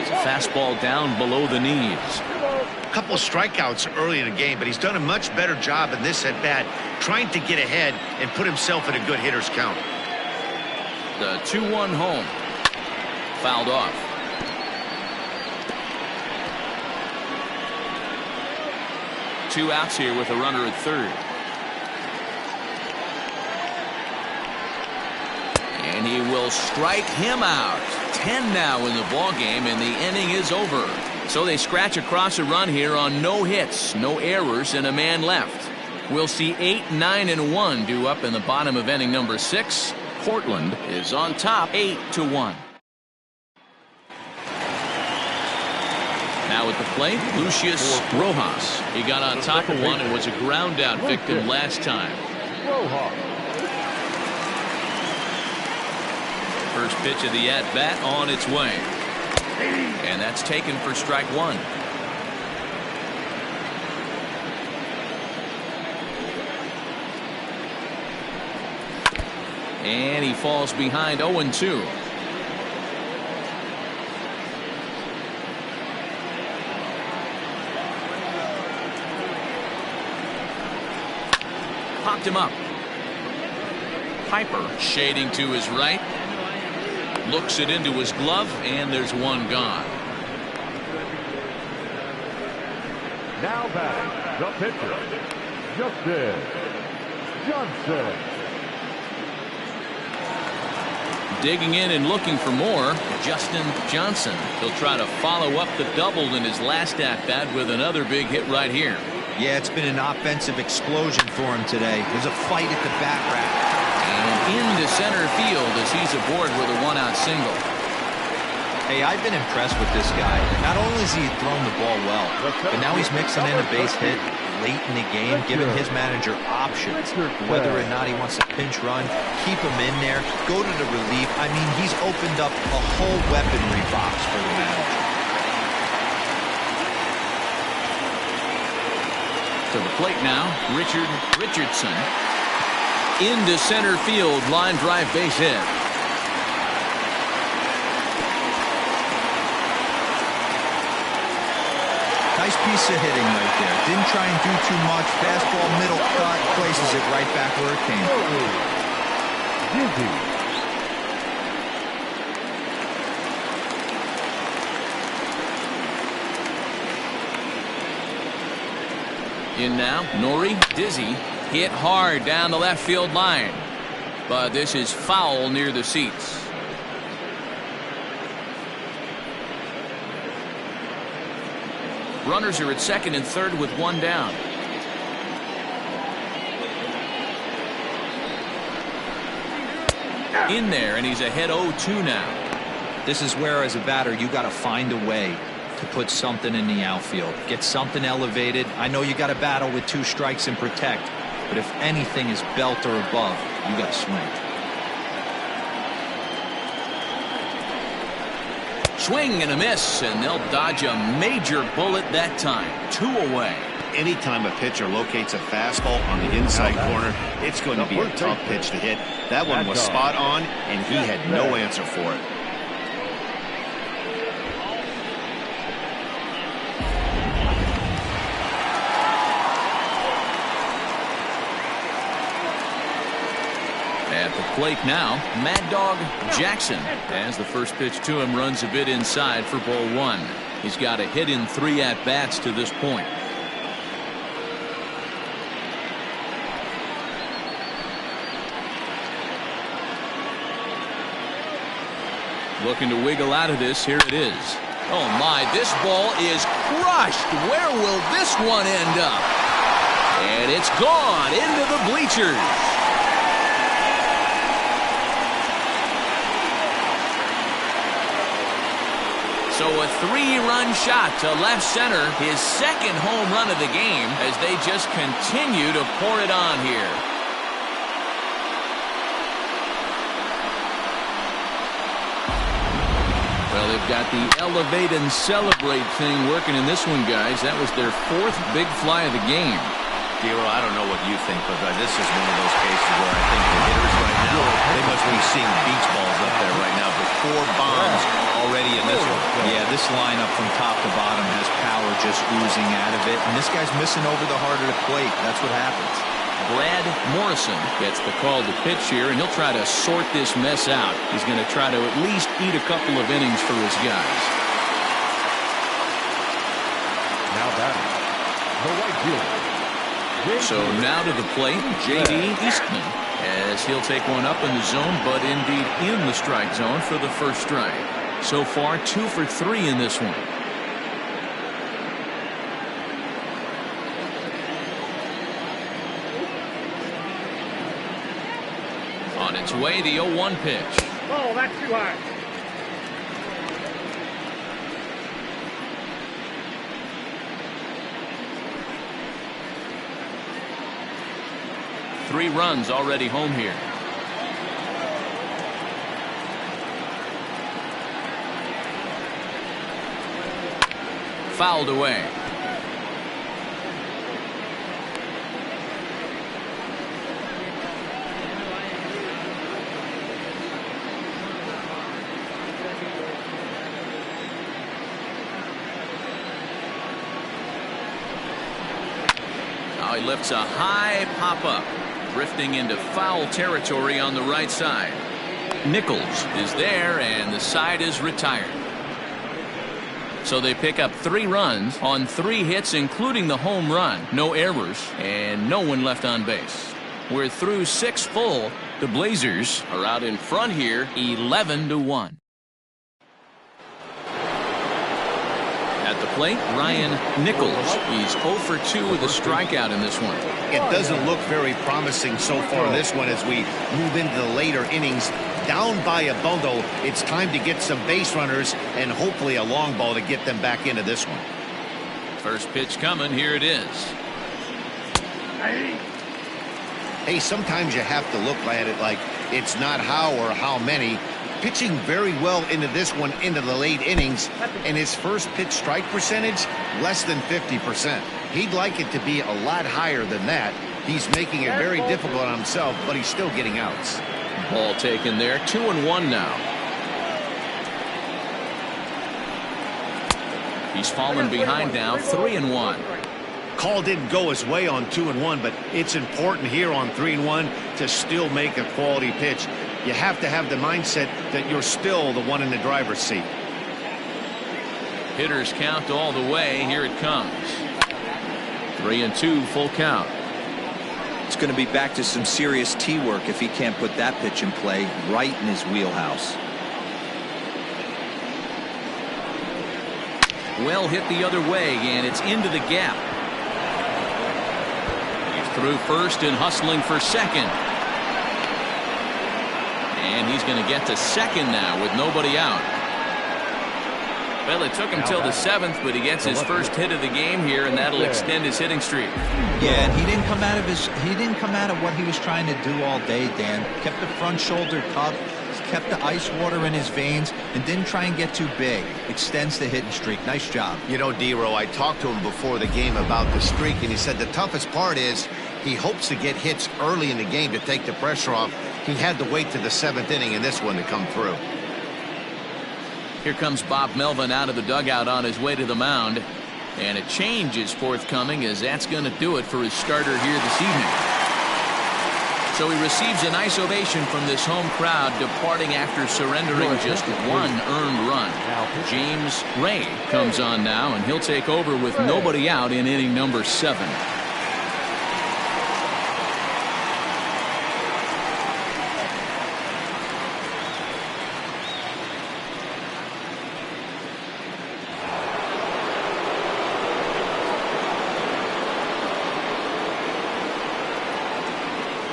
is a fastball down below the knees. A couple of strikeouts early in the game, but he's done a much better job in this at-bat trying to get ahead and put himself in a good hitter's count. The 2-1 home. Fouled off. Two outs here with a runner at third. And he will strike him out. 10 now in the ball game, and the inning is over. So they scratch across a run here on no hits, no errors, and a man left. We'll see 8, 9, and 1 due up in the bottom of inning number 6. Portland is on top 8-1. Now at the plate, Lucius Rojas. He got on top of one and was a ground out victim last time. First pitch of the at-bat on its way. And that's taken for strike 1. And he falls behind 0-2. Popped him up. Piper shading to his right. Looks it into his glove, and there's one gone. Now batting, the pitcher, Justin Johnson. Digging in and looking for more, Justin Johnson. He'll try to follow up the double in his last at-bat with another big hit right here. Yeah, it's been an offensive explosion for him today. There's a fight at the bat rack. And into center field as he's aboard with a 1-out single. Hey, I've been impressed with this guy. Not only has he thrown the ball well, but now he's mixing in a base hit. late in the game, giving his manager options, whether or not he wants to pinch run, keep him in there, go to the relief. I mean, he's opened up a whole weaponry box for the manager. To the plate now, Richard Richardson. Into center field, line drive base hit. Nice piece of hitting right there. Didn't try and do too much. Fastball, middle cut, places it right back where it came from. In now, Nori Dizzy hit hard down the left field line. But this is foul near the seats. Runners are at second and third with one down. In there, and he's ahead 0-2 now. This is where, as a batter, you got to find a way to put something in the outfield. Get something elevated. I know you got to battle with 2 strikes and protect, but if anything is belt or above, you got to swing. Swing and a miss, and they'll dodge a major bullet that time. 2 away. Anytime a pitcher locates a fastball on the inside corner, it's going to be a tough pitch to hit. That one was spot on, and he had no answer for it. At the plate now, Mad Dog Jackson, as the first pitch to him runs a bit inside for ball 1. He's got a hit in 3 at-bats to this point. Looking to wiggle out of this. Here it is. Oh my, this ball is crushed. Where will this one end up? And it's gone into the bleachers. So a 3-run shot to left center, his second home run of the game, as they just continue to pour it on here. Well, they've got the elevate and celebrate thing working in this one, guys. That was their 4th big fly of the game. Dero, I don't know what you think, but this is one of those cases where I think the hitters right now, they must be seeing beach balls up there right now. But 4 bombs already in this one. Yeah, this lineup from top to bottom has power just oozing out of it. And this guy's missing over the heart of the plate. That's what happens. Brad Morrison gets the call to pitch here, and he'll try to sort this mess out. He's going to try to at least eat a couple of innings for his guys. Now batting, the right fielder. So now to the plate, J.D. Eastman, as he'll take one up in the zone, but indeed in the strike zone for the first strike. So far, 2 for 3 in this one. On its way, the 0-1 pitch. Oh, that's too high. Three runs already home here. Fouled away. Now he lifts a high pop-up, drifting into foul territory on the right side. Nichols is there, and the side is retired. So they pick up 3 runs on 3 hits, including the home run. No errors, and no one left on base. We're through 6 full. The Blazers are out in front here, 11-1. At the plate, Ryan Nichols. He's 0 for 2 with a strikeout in this one. It doesn't look very promising so far in this one as we move into the later innings. Down by a bundle, it's time to get some base runners and hopefully a long ball to get them back into this one. First pitch coming. Here it is. Hey, sometimes you have to look at it like it's not how or how many. Pitching very well into this one into the late innings, and his first pitch strike percentage less than 50%. He'd like it to be a lot higher than that. He's making it very difficult on himself, but he's still getting outs. Ball taken there. 2-1 now. He's fallen behind now. 3-1. Call didn't go his way on 2-1, but it's important here on 3-1 to still make a quality pitch. You have to have the mindset that you're still the one in the driver's seat. Hitters count all the way. Here it comes. 3-2, full count. It's going to be back to some serious tee work if he can't put that pitch in play right in his wheelhouse. Well hit the other way, and it's into the gap. He's through first and hustling for second. And he's going to get to second now with nobody out. Well, it took him till the 7th, but he gets his first hit of the game here, and that'll extend his hitting streak. Yeah, and he didn't come out of what he was trying to do all day, Dan. Kept the front shoulder cupped, kept the ice water in his veins, and didn't try and get too big. Extends the hitting streak. Nice job. You know, D-Row, I talked to him before the game about the streak, and he said the toughest part is he hopes to get hits early in the game to take the pressure off. He had to wait to the 7th inning in this one to come through. Here comes Bob Melvin out of the dugout on his way to the mound. And a change is forthcoming, as that's going to do it for his starter here this evening. So he receives a nice ovation from this home crowd, departing after surrendering just one earned run. James Ray comes on now, and he'll take over with nobody out in inning number 7.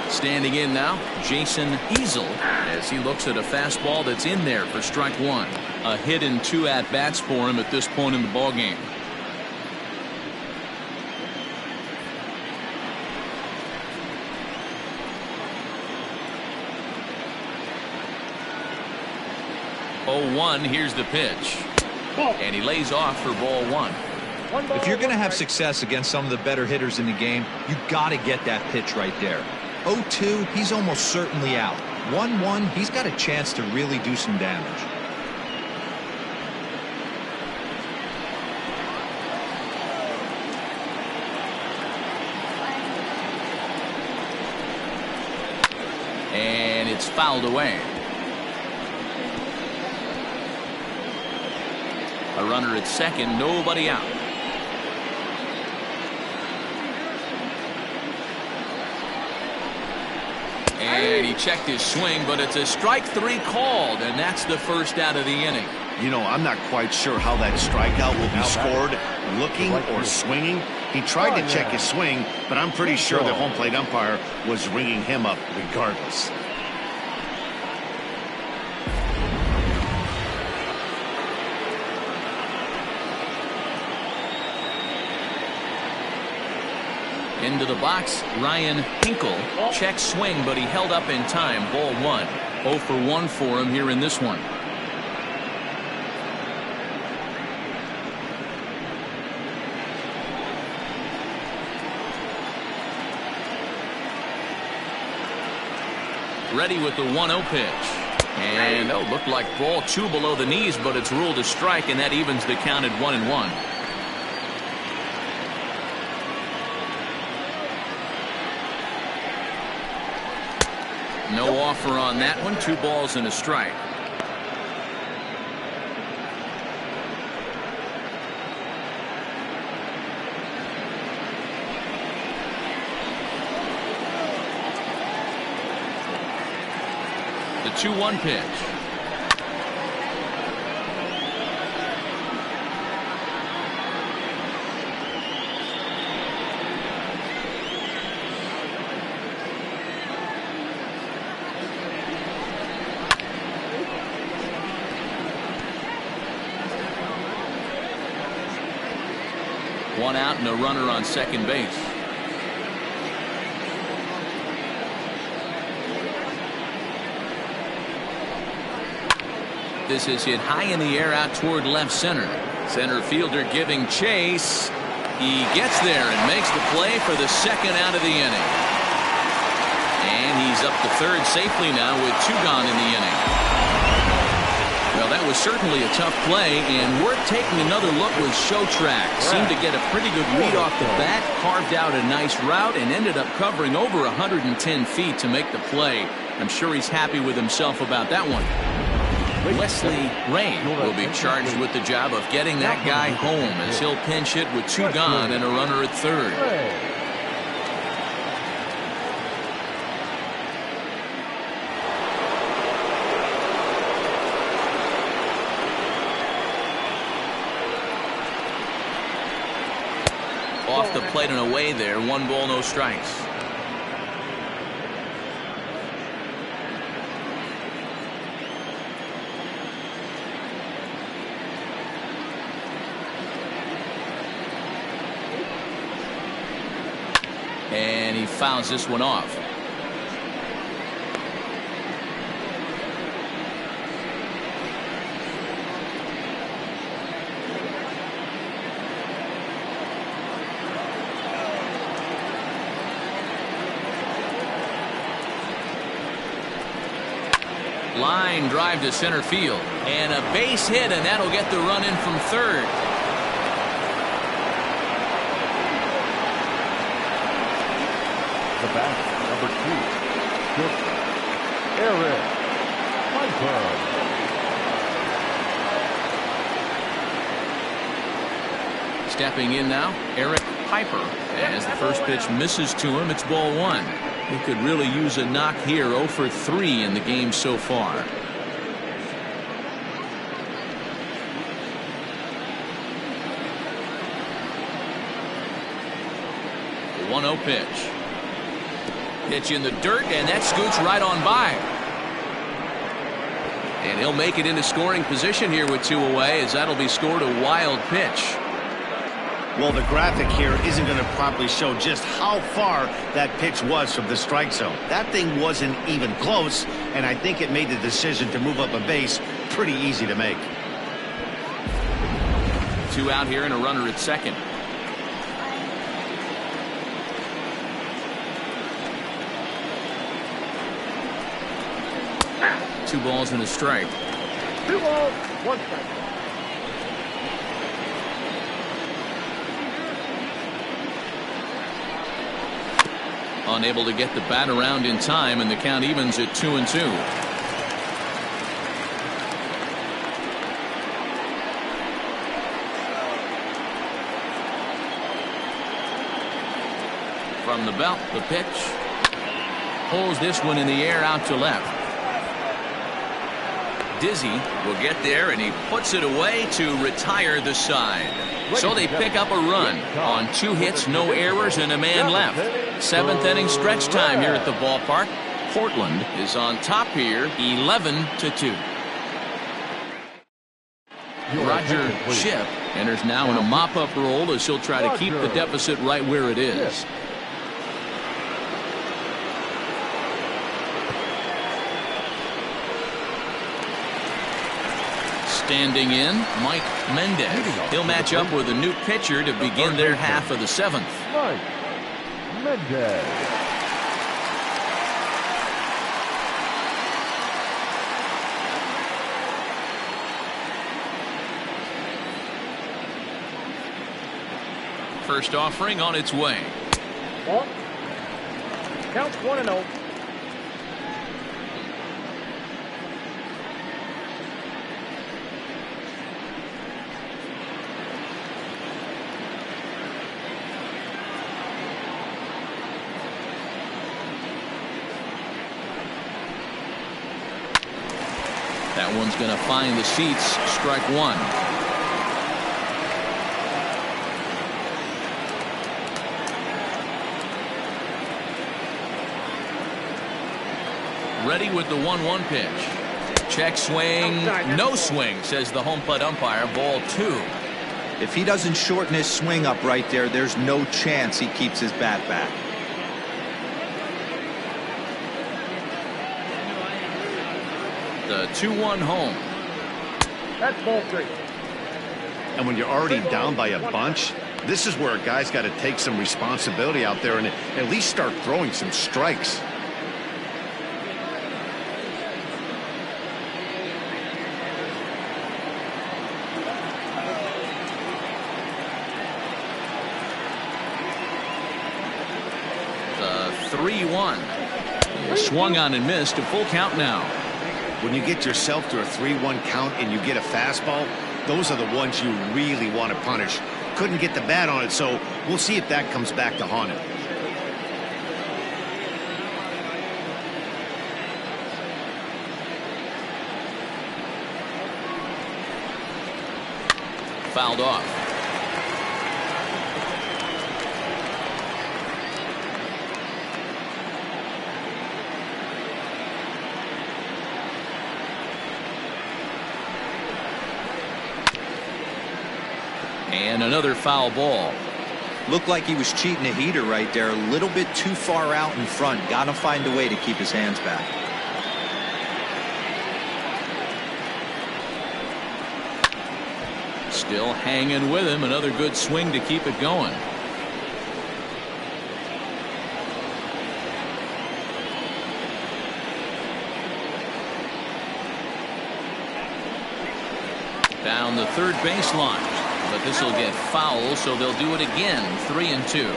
Standing in now, Jason Easel, as he looks at a fastball that's in there for strike 1. A hit and 2 at-bats for him at this point in the ballgame. Oh, 1, here's the pitch. And he lays off for ball 1. If you're going to have success against some of the better hitters in the game, you got to get that pitch right there. 0-2, he's almost certainly out. 1-1, he's got a chance to really do some damage. And it's fouled away. A runner at second, nobody out. And he checked his swing, but it's a strike 3 called, and that's the first out of the inning. You know, I'm not quite sure how that strikeout will be scored, looking or swinging. He tried to check his swing, but I'm pretty sure the home plate umpire was ringing him up regardless. Into the box, Ryan Hinkle. Check swing, but he held up in time. Ball 1. 0 for 1 for him here in this one. Ready with the 1-0 pitch. And oh, looked like ball 2 below the knees, but it's ruled a strike, and that evens the count at 1-1. No offer on that one. 2 balls and a strike. The 2-1 pitch. One out and a runner on second base. This is hit high in the air out toward left center. Center fielder giving chase. He gets there and makes the play for the second out of the inning. And he's up to third safely now with 2 gone in the inning. Well, that was certainly a tough play, and worth taking another look with Showtrack. Seemed to get a pretty good read off the bat, carved out a nice route, and ended up covering over 110 feet to make the play. I'm sure he's happy with himself about that one. Wesley Rain will be charged with the job of getting that guy home as he'll pinch hit with 2 gone and a runner at third. Off the plate and away there. 1 ball, no strikes. And he fouls this one off. Line drive to center field, and a base hit, and that'll get the run in from third. The bat, number 2, Eric Piper. Stepping in now, Eric Piper. As the first pitch misses to him, it's ball 1. He could really use a knock here. 0 for 3 in the game so far. The 1-0 pitch. Pitch in the dirt, and that scoots right on by. And he'll make it into scoring position here with 2 away, as that'll be scored a wild pitch. Well, the graphic here isn't going to properly show just how far that pitch was from the strike zone. That thing wasn't even close, and I think it made the decision to move up a base pretty easy to make. 2 out here and a runner at second. Two balls and a strike. 2 balls, 1 strike. Unable to get the bat around in time, and the count evens at 2-2. From the belt, the pitch. Pulls this one in the air out to left. Dizzy will get there, and he puts it away to retire the side. So they pick up a run on 2 hits, no errors, and a man left. 7th inning stretch time here at the ballpark. Portland is on top here, 11-2. Roger Shipp enters now in a mop-up role as he'll try to keep the deficit right where it is. Standing in, Mike Mendez. He'll match up with a new pitcher to begin their half of the 7th. Mike Mendez. First offering on its way. Ball. Counts 1-0. That one's going to find the seats. Strike 1. Ready with the 1-1 pitch. Check swing. No swing, says the home plate umpire. Ball 2. If he doesn't shorten his swing up right there, there's no chance he keeps his bat back. The 2-1 home. That's ball 3. And when you're already down by a bunch, this is where a guy's got to take some responsibility out there and at least start throwing some strikes. The 3-1. Swung on and missed. A full count now. When you get yourself to a 3-1 count and you get a fastball, those are the ones you really want to punish. Couldn't get the bat on it, so we'll see if that comes back to haunt him. Fouled off. And another foul ball. Looked like he was cheating a heater right there. A little bit too far out in front. Got to find a way to keep his hands back. Still hanging with him. Another good swing to keep it going. Down the third baseline. But this will get foul, so they'll do it again. 3-2.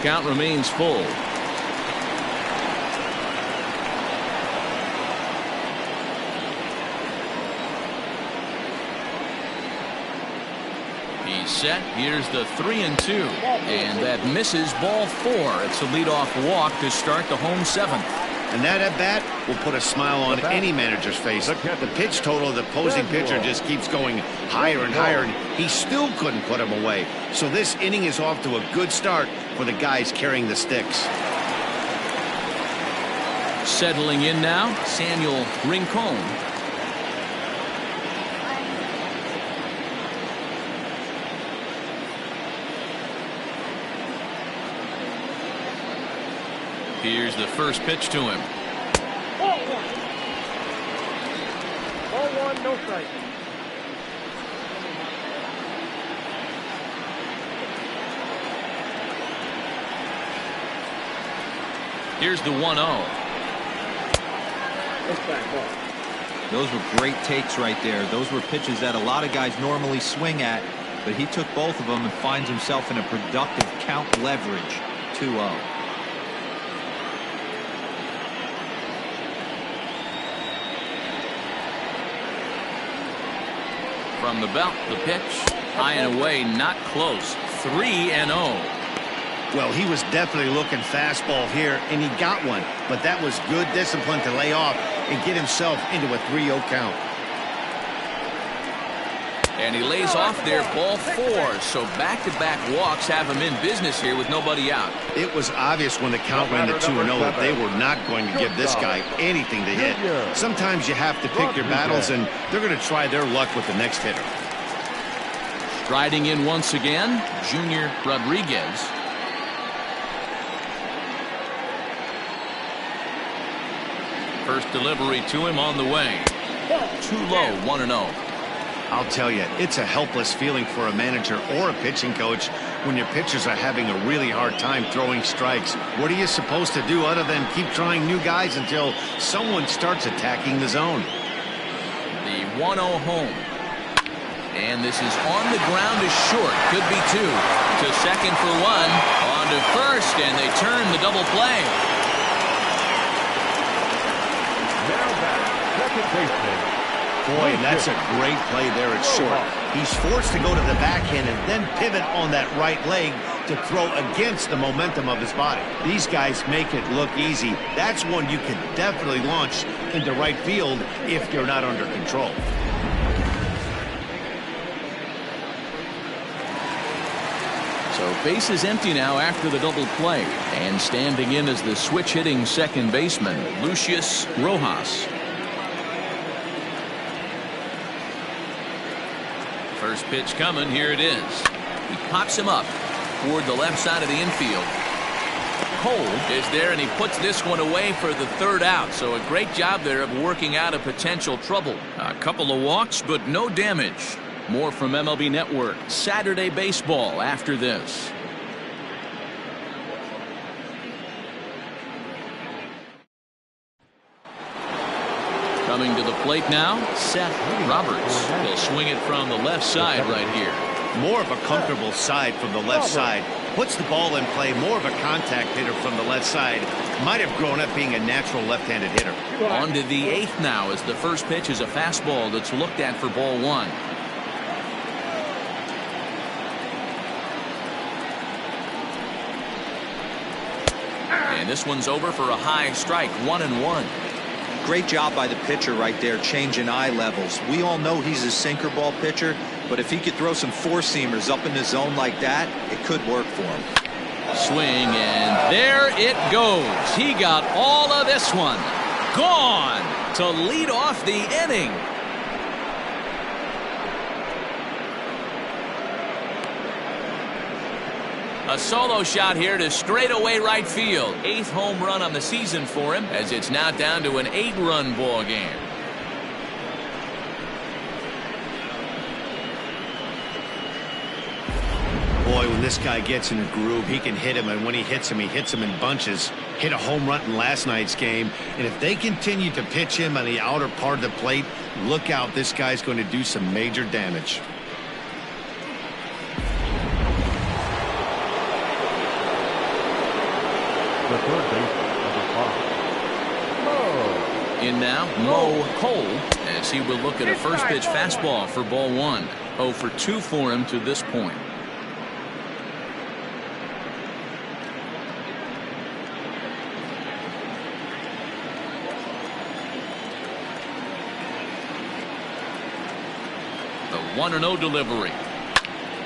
Count remains full. He's set. Here's the 3-2. And that misses ball 4. It's a leadoff walk to start the home 7th. And that at bat will put a smile on any manager's face. The pitch total of the opposing pitcher just keeps going higher and higher, and he still couldn't put him away. So this inning is off to a good start for the guys carrying the sticks. Settling in now, Samuel Rincon. Here's the first pitch to him. Ball 1. Ball 1, no strike. Here's the 1-0. Those were great takes right there. Those were pitches that a lot of guys normally swing at, but he took both of them and finds himself in a productive count leverage. 2-0. From the belt, the pitch, high and away, not close. 3-0. Well, he was definitely looking fastball here, and he got one. But that was good discipline to lay off and get himself into a 3-0 count. And he lays off there, ball 4. So back-to-back walks have him in business here with nobody out. It was obvious when the count ran to 2-0 that they were not going to give this guy anything to hit. Sometimes you have to pick your battles, and they're going to try their luck with the next hitter. Striding in once again, Junior Rodriguez. First delivery to him on the way. Too low, 1-0. I'll tell you, it's a helpless feeling for a manager or a pitching coach when your pitchers are having a really hard time throwing strikes. What are you supposed to do other than keep trying new guys until someone starts attacking the zone? The 1-0 home. And this is on the ground is short. Could be 2. To second for 1. On to first, and they turn the double play. Now back, second baseman. Boy, that's a great play there at short. He's forced to go to the backhand and then pivot on that right leg to throw against the momentum of his body. These guys make it look easy. That's one you can definitely launch into right field if you're not under control. So base is empty now after the double play. And standing in is the switch-hitting second baseman, Lucius Rojas. First pitch coming. Here it is. He pops him up toward the left side of the infield. Cole is there, and he puts this one away for the third out. So a great job there of working out a potential trouble. A couple of walks, but no damage. More from MLB Network Saturday Baseball after this. Coming to the plate now, Seth Roberts. He'll swing it from the left side right here. More of a comfortable side from the left side. Puts the ball in play. More of a contact hitter from the left side. Might have grown up being a natural left-handed hitter. On to the 8th now, as the first pitch is a fastball that's looked at for ball 1. And this one's over for a high strike, 1-1. Great job by the pitcher right there, changing eye levels. We all know he's a sinker ball pitcher, but if he could throw some four-seamers up in the zone like that, it could work for him. Swing, and there it goes. He got all of this one. Gone to lead off the inning. A solo shot here to straightaway right field. 8th home run on the season for him, as it's now down to an 8-run ball game. Boy, when this guy gets in a groove, he can hit him, and when he hits him in bunches. Hit a home run in last night's game, and if they continue to pitch him on the outer part of the plate, look out, this guy's going to do some major damage. The third baseman, number 5. In now, Mo Cole, as he will look at a first pitch fastball for ball 1. 0 for 2 for him to this point. The 1-0 delivery.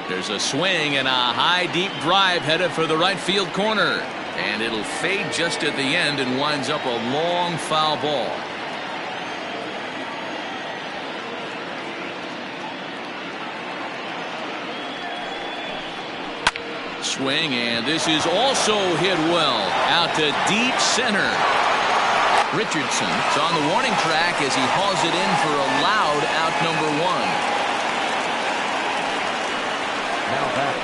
There's a swing and a high deep drive headed for the right field corner. And it'll fade just at the end and winds up a long foul ball. Swing, and this is also hit well out to deep center. Richardson's on the warning track as he hauls it in for a loud out number 1. Now back,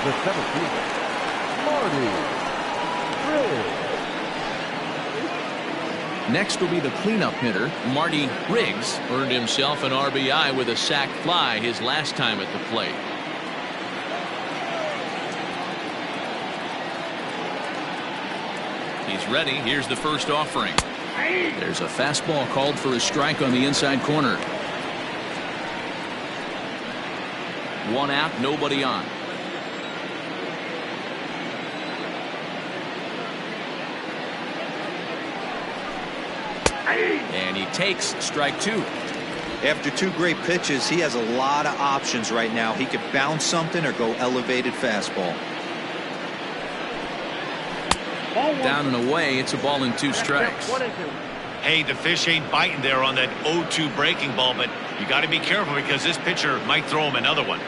the 7th fielder, Marty Riggs. Next will be the cleanup hitter, Marty Riggs. Earned himself an RBI with a sac fly his last time at the plate. He's ready. Here's the first offering. There's a fastball called for a strike on the inside corner. 1 out, nobody on. And he takes strike 2. After 2 great pitches, he has a lot of options right now. He could bounce something or go elevated fastball. Down and away, it's a ball and 2 strikes. Hey, the fish ain't biting there on that 0-2 breaking ball, but you got to be careful because this pitcher might throw him another one.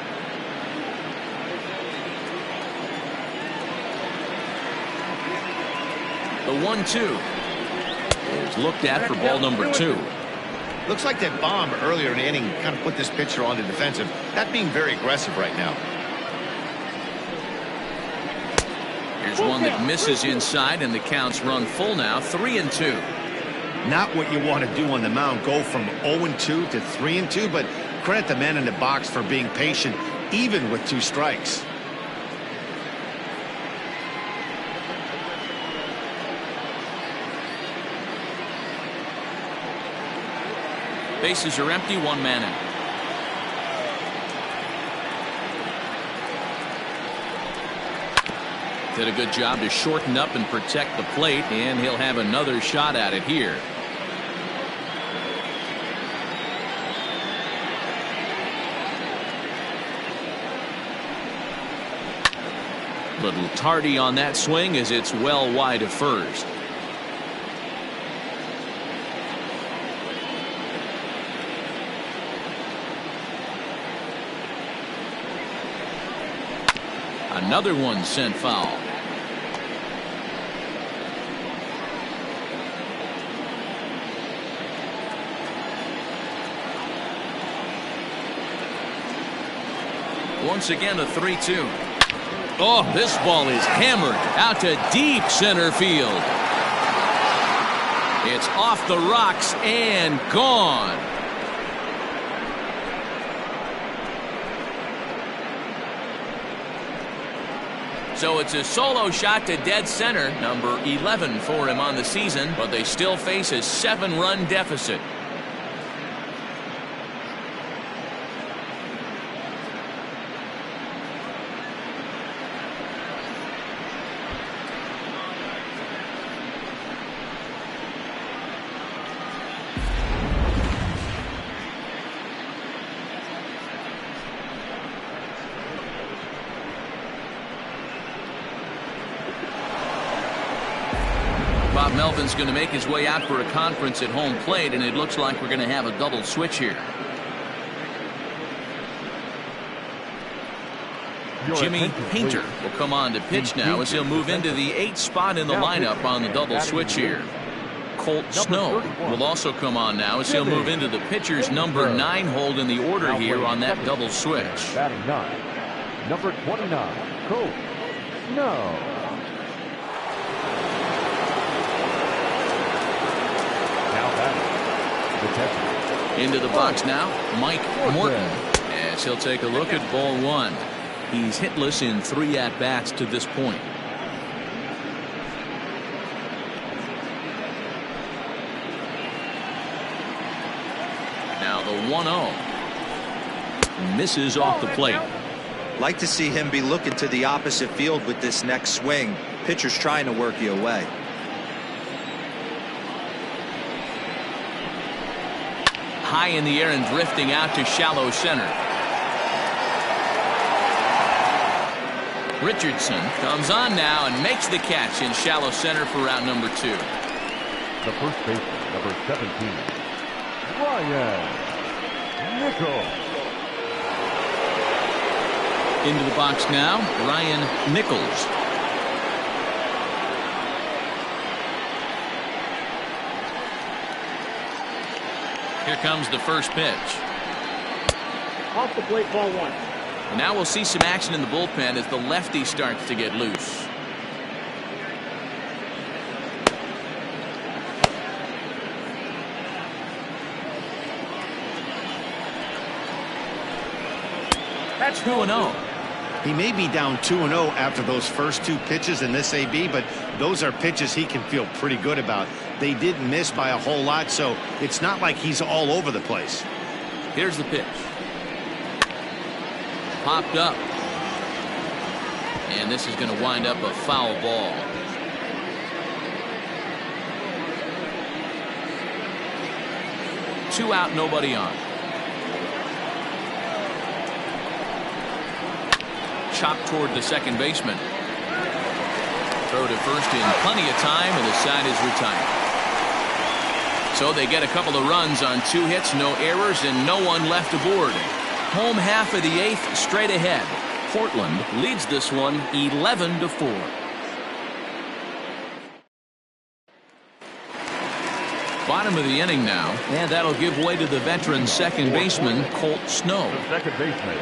The 1-2 is looked at for ball number 2. Looks like that bomb earlier in the inning kind of put this pitcher on the defensive. Not being very aggressive right now. Here's one that misses inside, and the count's run full now, 3-2. Not what you want to do on the mound, go from 0-2 to 3-2, but credit the man in the box for being patient, even with 2 strikes. Bases are empty, 1 man out. Did a good job to shorten up and protect the plate, and he'll have another shot at it here. Little tardy on that swing as it's well wide of first. Another one sent foul. Once again, a 3-2. Oh, this ball is hammered out to deep center field. It's off the rocks and gone. So it's a solo shot to dead center, number 11 for him on the season, but they still face a 7-run deficit. Bob Melvin's going to make his way out for a conference at home plate, and it looks like we're going to have a double switch here. Jimmy Painter will come on to pitch now as he'll move into the 8th spot in the lineup on the double switch here. Colt Snow will also come on now as he'll move into the pitcher's number 9 hold in the order here on that double switch. Batting 9, number 29, Colt Snow. Into the box now, Mike Morton, as he'll take a look at ball 1. He's hitless in 3 at-bats to this point. Now the 1-0. Misses off the plate. Like to see him be looking to the opposite field with this next swing. Pitcher's trying to work you away. High in the air and drifting out to shallow center. Richardson comes on now and makes the catch in shallow center for route number 2. The first baseman, number 17, Ryan Nichols. Into the box now, Ryan Nichols. Here comes the first pitch. Off the plate, ball 1. And now we'll see some action in the bullpen as the lefty starts to get loose. That's 2-0. He may be down 2-0 after those first 2 pitches in this AB, but those are pitches he can feel pretty good about. They didn't miss by a whole lot, so it's not like he's all over the place. Here's the pitch. Popped up. And this is going to wind up a foul ball. Two out, nobody on. Chopped toward the second baseman. Throw to first in plenty of time, and the side is retired. So they get a couple of runs on 2 hits, no errors, and no one left aboard. Home half of the 8th straight ahead. Portland leads this one 11-4. Bottom of the inning now, and that'll give way to the veteran second baseman, Colt Snow. The second baseman,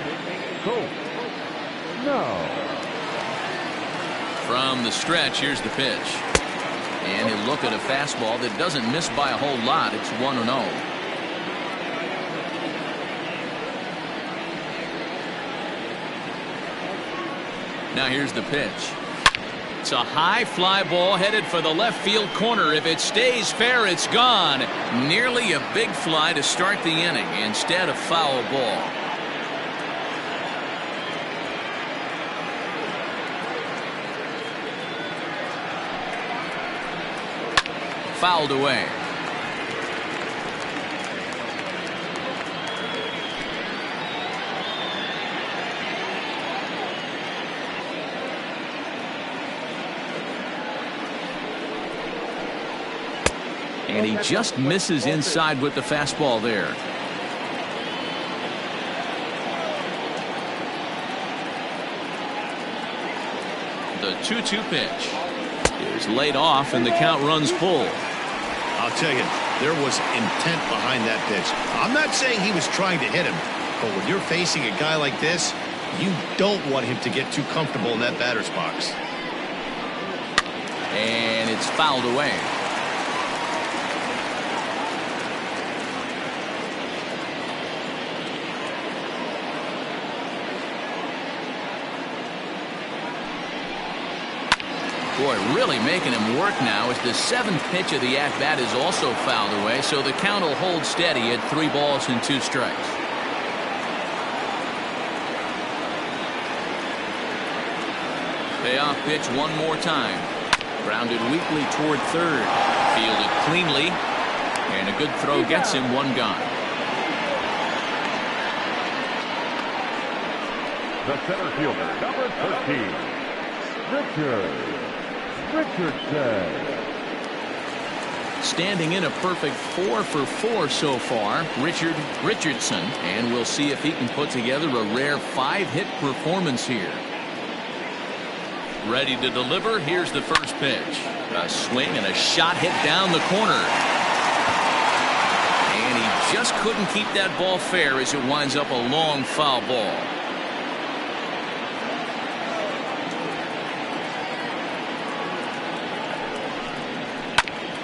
Colt Snow. From the stretch, here's the pitch. And he'll look at a fastball that doesn't miss by a whole lot. It's 1-0. Now here's the pitch. It's a high fly ball headed for the left field corner. If it stays fair, it's gone. Nearly a big fly to start the inning. Instead, a foul ball. Fouled away. And he just misses inside with the fastball there. The 2-2 pitch is laid off, and the count runs full. I'll tell you, there was intent behind that pitch. I'm not saying he was trying to hit him, but when you're facing a guy like this, you don't want him to get too comfortable in that batter's box. And it's fouled away. Boy, really making him work now as the 7th pitch of the at-bat is also fouled away, so the count will hold steady at 3 balls and 2 strikes. Payoff pitch one more time. Grounded weakly toward third. Fielded cleanly. And a good throw gets him 1 gone. The center fielder, number 13, Richardson. Standing in a perfect 4 for 4 so far, Richardson. And we'll see if he can put together a rare 5-hit performance here. Ready to deliver. Here's the first pitch. A swing and a shot hit down the corner. And he just couldn't keep that ball fair as it winds up a long foul ball.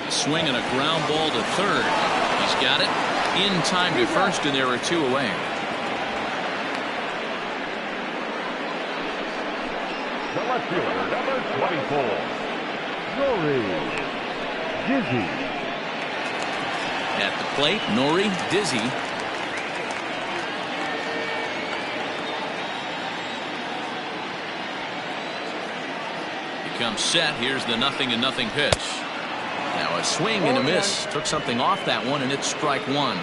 A swing and a ground ball to third. He's got it in time to first, and there are 2 away. The left fielder, number 24, Nori Dizzy. At the plate, Nori Dizzy. Becomes set. Here's the 0-0 pitch. Now a swing and a miss. Took something off that one, and it's strike 1.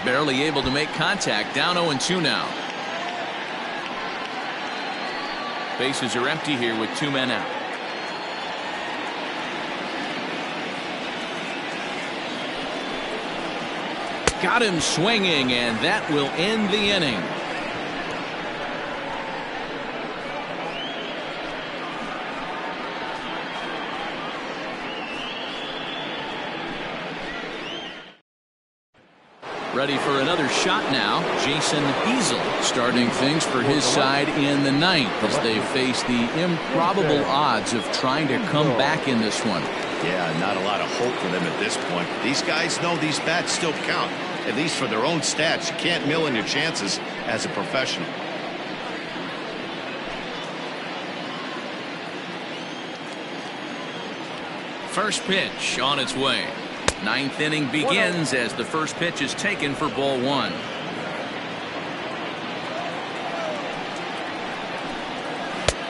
Barely able to make contact. Down 0-2 now. Bases are empty here with 2 men out. Got him swinging, and that will end the inning. Ready for another shot now. Jason Easel starting things for his side in the 9th as they face the improbable odds of trying to come back in this one. Yeah, not a lot of hope for them at this point. These guys know these bats still count, at least for their own stats. You can't mill in your chances as a professional. First pitch on its way. 9th inning begins as the first pitch is taken for ball 1.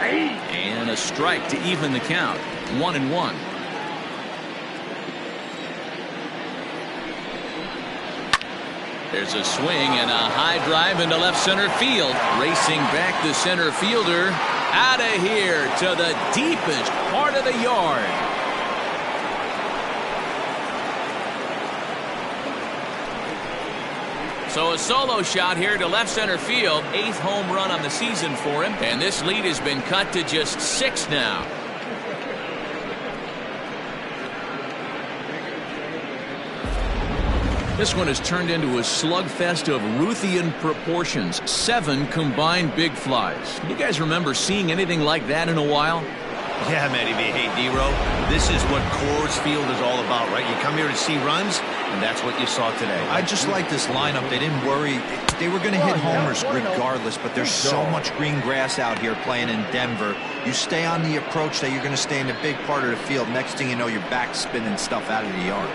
And a strike to even the count. 1-1. There's a swing and a high drive into left center field. Racing back the center fielder. Out of here to the deepest part of the yard. So a solo shot here to left center field. 8th home run on the season for him. And this lead has been cut to just 6 now. This one has turned into a slugfest of Ruthian proportions. 7 combined big flies. You guys remember seeing anything like that in a while? Yeah, Matty V. Hey, D-Row, this is what Coors Field is all about, right? You come here to see runs, and that's what you saw today. I just like this lineup. They didn't worry. They were going to hit homers regardless, but there's so much green grass out here playing in Denver. You stay on the approach that you're going to stay in a big part of the field. Next thing you know, you're back spinning stuff out of the yard.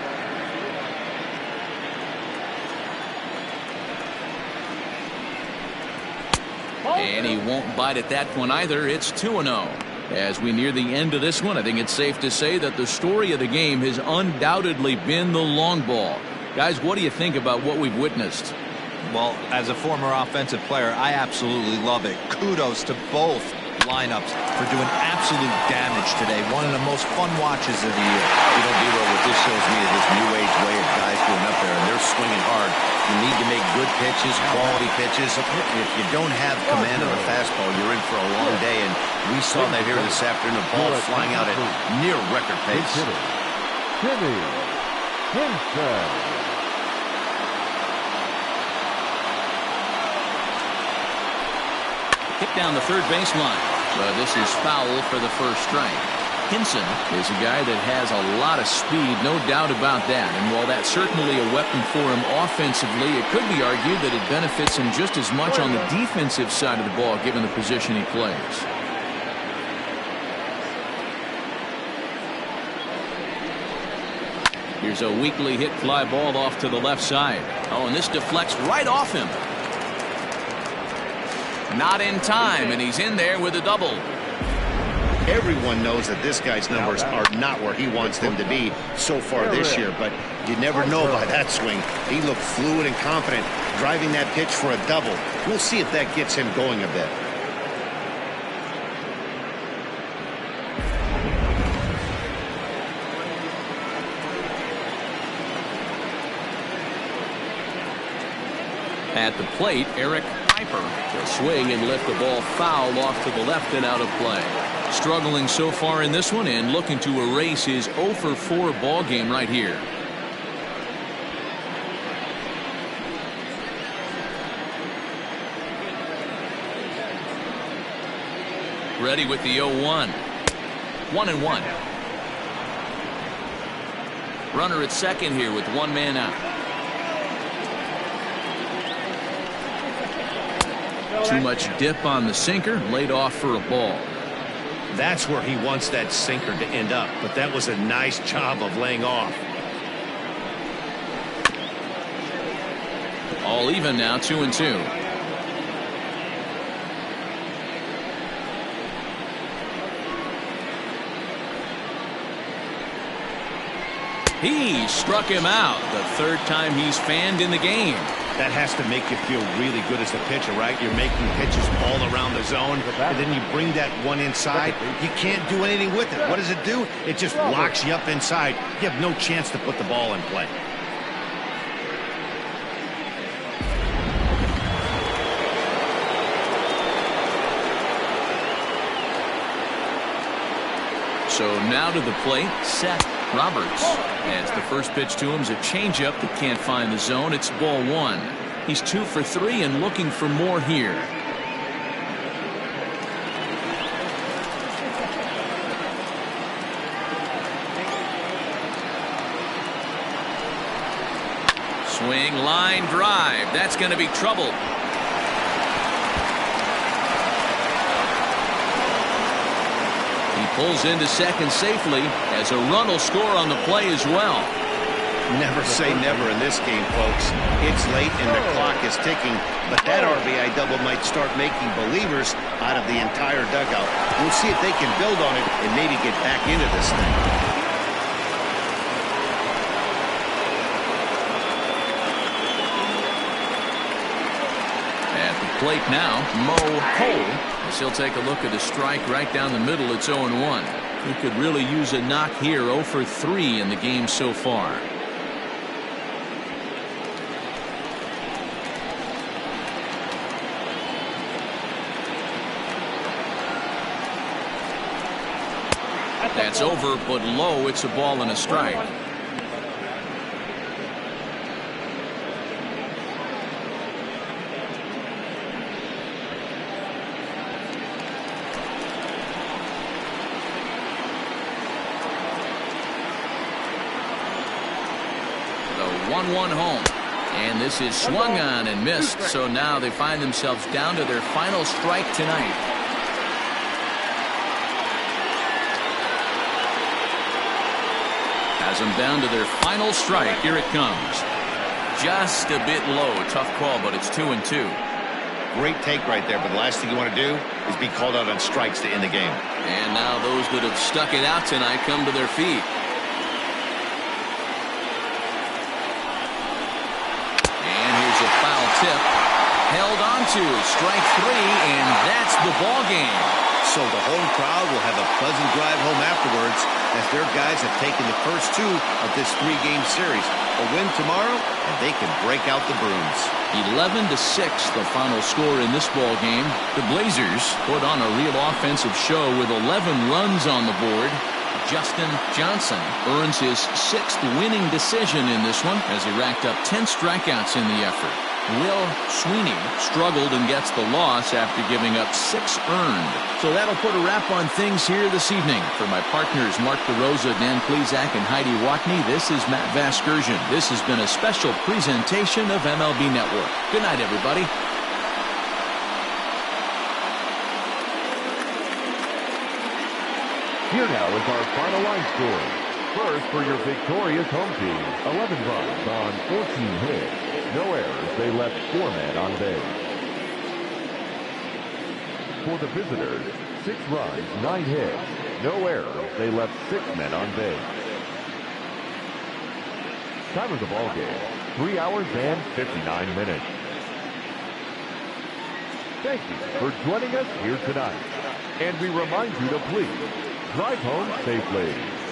And he won't bite at that one either. It's 2-0. As we near the end of this one, I think it's safe to say that the story of the game has undoubtedly been the long ball. Guys, what do you think about what we've witnessed? Well, as a former offensive player, I absolutely love it. Kudos to both lineups for doing absolute damage today. One of the most fun watches of the year. You know, B-Roll, what this shows me is this new age way of guys going up there, and they're swinging hard. You need to make good pitches, quality pitches. If you don't have command of the fastball, you're in for a long day, and we saw that here this afternoon. The ball flying out at near record pace. Timmy Henson. Hit down the third baseline. But this is foul for the first strike. Henson is a guy that has a lot of speed, no doubt about that. And while that's certainly a weapon for him offensively, it could be argued that it benefits him just as much on the defensive side of the ball, given the position he plays. Here's a weakly hit fly ball off to the left side. Oh, and this deflects right off him. Not in time, and he's in there with a double. Everyone knows that this guy's numbers are not where he wants them to be so far this year, but you never know by that swing. He looked fluid and confident, driving that pitch for a double. We'll see if that gets him going a bit. At the plate, Eric Piper will swing and lift the ball foul off to the left and out of play. Struggling so far in this one and looking to erase his 0 for 4 ball game right here. Ready with the 0-1. 1-1. Runner at second here with one man out. Too much dip on the sinker, laid off for a ball. That's where he wants that sinker to end up, but that was a nice job of laying off. All even now, 2-2. He struck him out the third time he's fanned in the game. That has to make you feel really good as a pitcher, right? You're making pitches all around the zone, and then you bring that one inside. You can't do anything with it. What does it do? It just locks you up inside. You have no chance to put the ball in play. So now to the plate, Seth Roberts. As the first pitch to him is a changeup that can't find the zone. It's ball one. He's 2 for 3 and looking for more here. Swing, line drive. That's going to be trouble. Pulls into second safely as a run will score on the play as well. Never say never in this game, folks. It's late and the clock is ticking, but that RBI double might start making believers out of the entire dugout. We'll see if they can build on it and maybe get back into this thing. At the plate now, Mo Cole. He'll take a look at a strike right down the middle. It's 0-1. He could really use a knock here. 0 for 3 in the game so far. That's over, but low. It's a ball and a strike. The 1-1 home. And this is swung on and missed. So now they find themselves down to their final strike tonight. Has them down to their final strike. Here it comes. Just a bit low. Tough call, but it's 2-2. Great take right there, but the last thing you want to do is be called out on strikes to end the game. And now those that have stuck it out tonight come to their feet. And here's a foul tip. Held on to strike 3, and that's the ball game. So the home crowd will have a pleasant drive home afterwards as their guys have taken the first two of this three-game series. A win tomorrow, and they can break out the brooms. 11-6, the final score in this ball game. The Blazers put on a real offensive show with 11 runs on the board. Justin Johnson earns his 6th winning decision in this one as he racked up 10 strikeouts in the effort. Will Sweeney struggled and gets the loss after giving up 6 earned. So that'll put a wrap on things here this evening. For my partners Mark DeRosa, Dan Plesac, and Heidi Watney, this is Matt Vasgersian. This has been a special presentation of MLB Network. Good night, everybody. Here now is our final line score. First for your victorious home team, 11 runs on 14 hits. No errors, they left 4 men on base. For the visitors, 6 runs, 9 hits. No errors, they left 6 men on base. Time of the ball game, 3 hours and 59 minutes. Thank you for joining us here tonight. And we remind you to please drive home safely.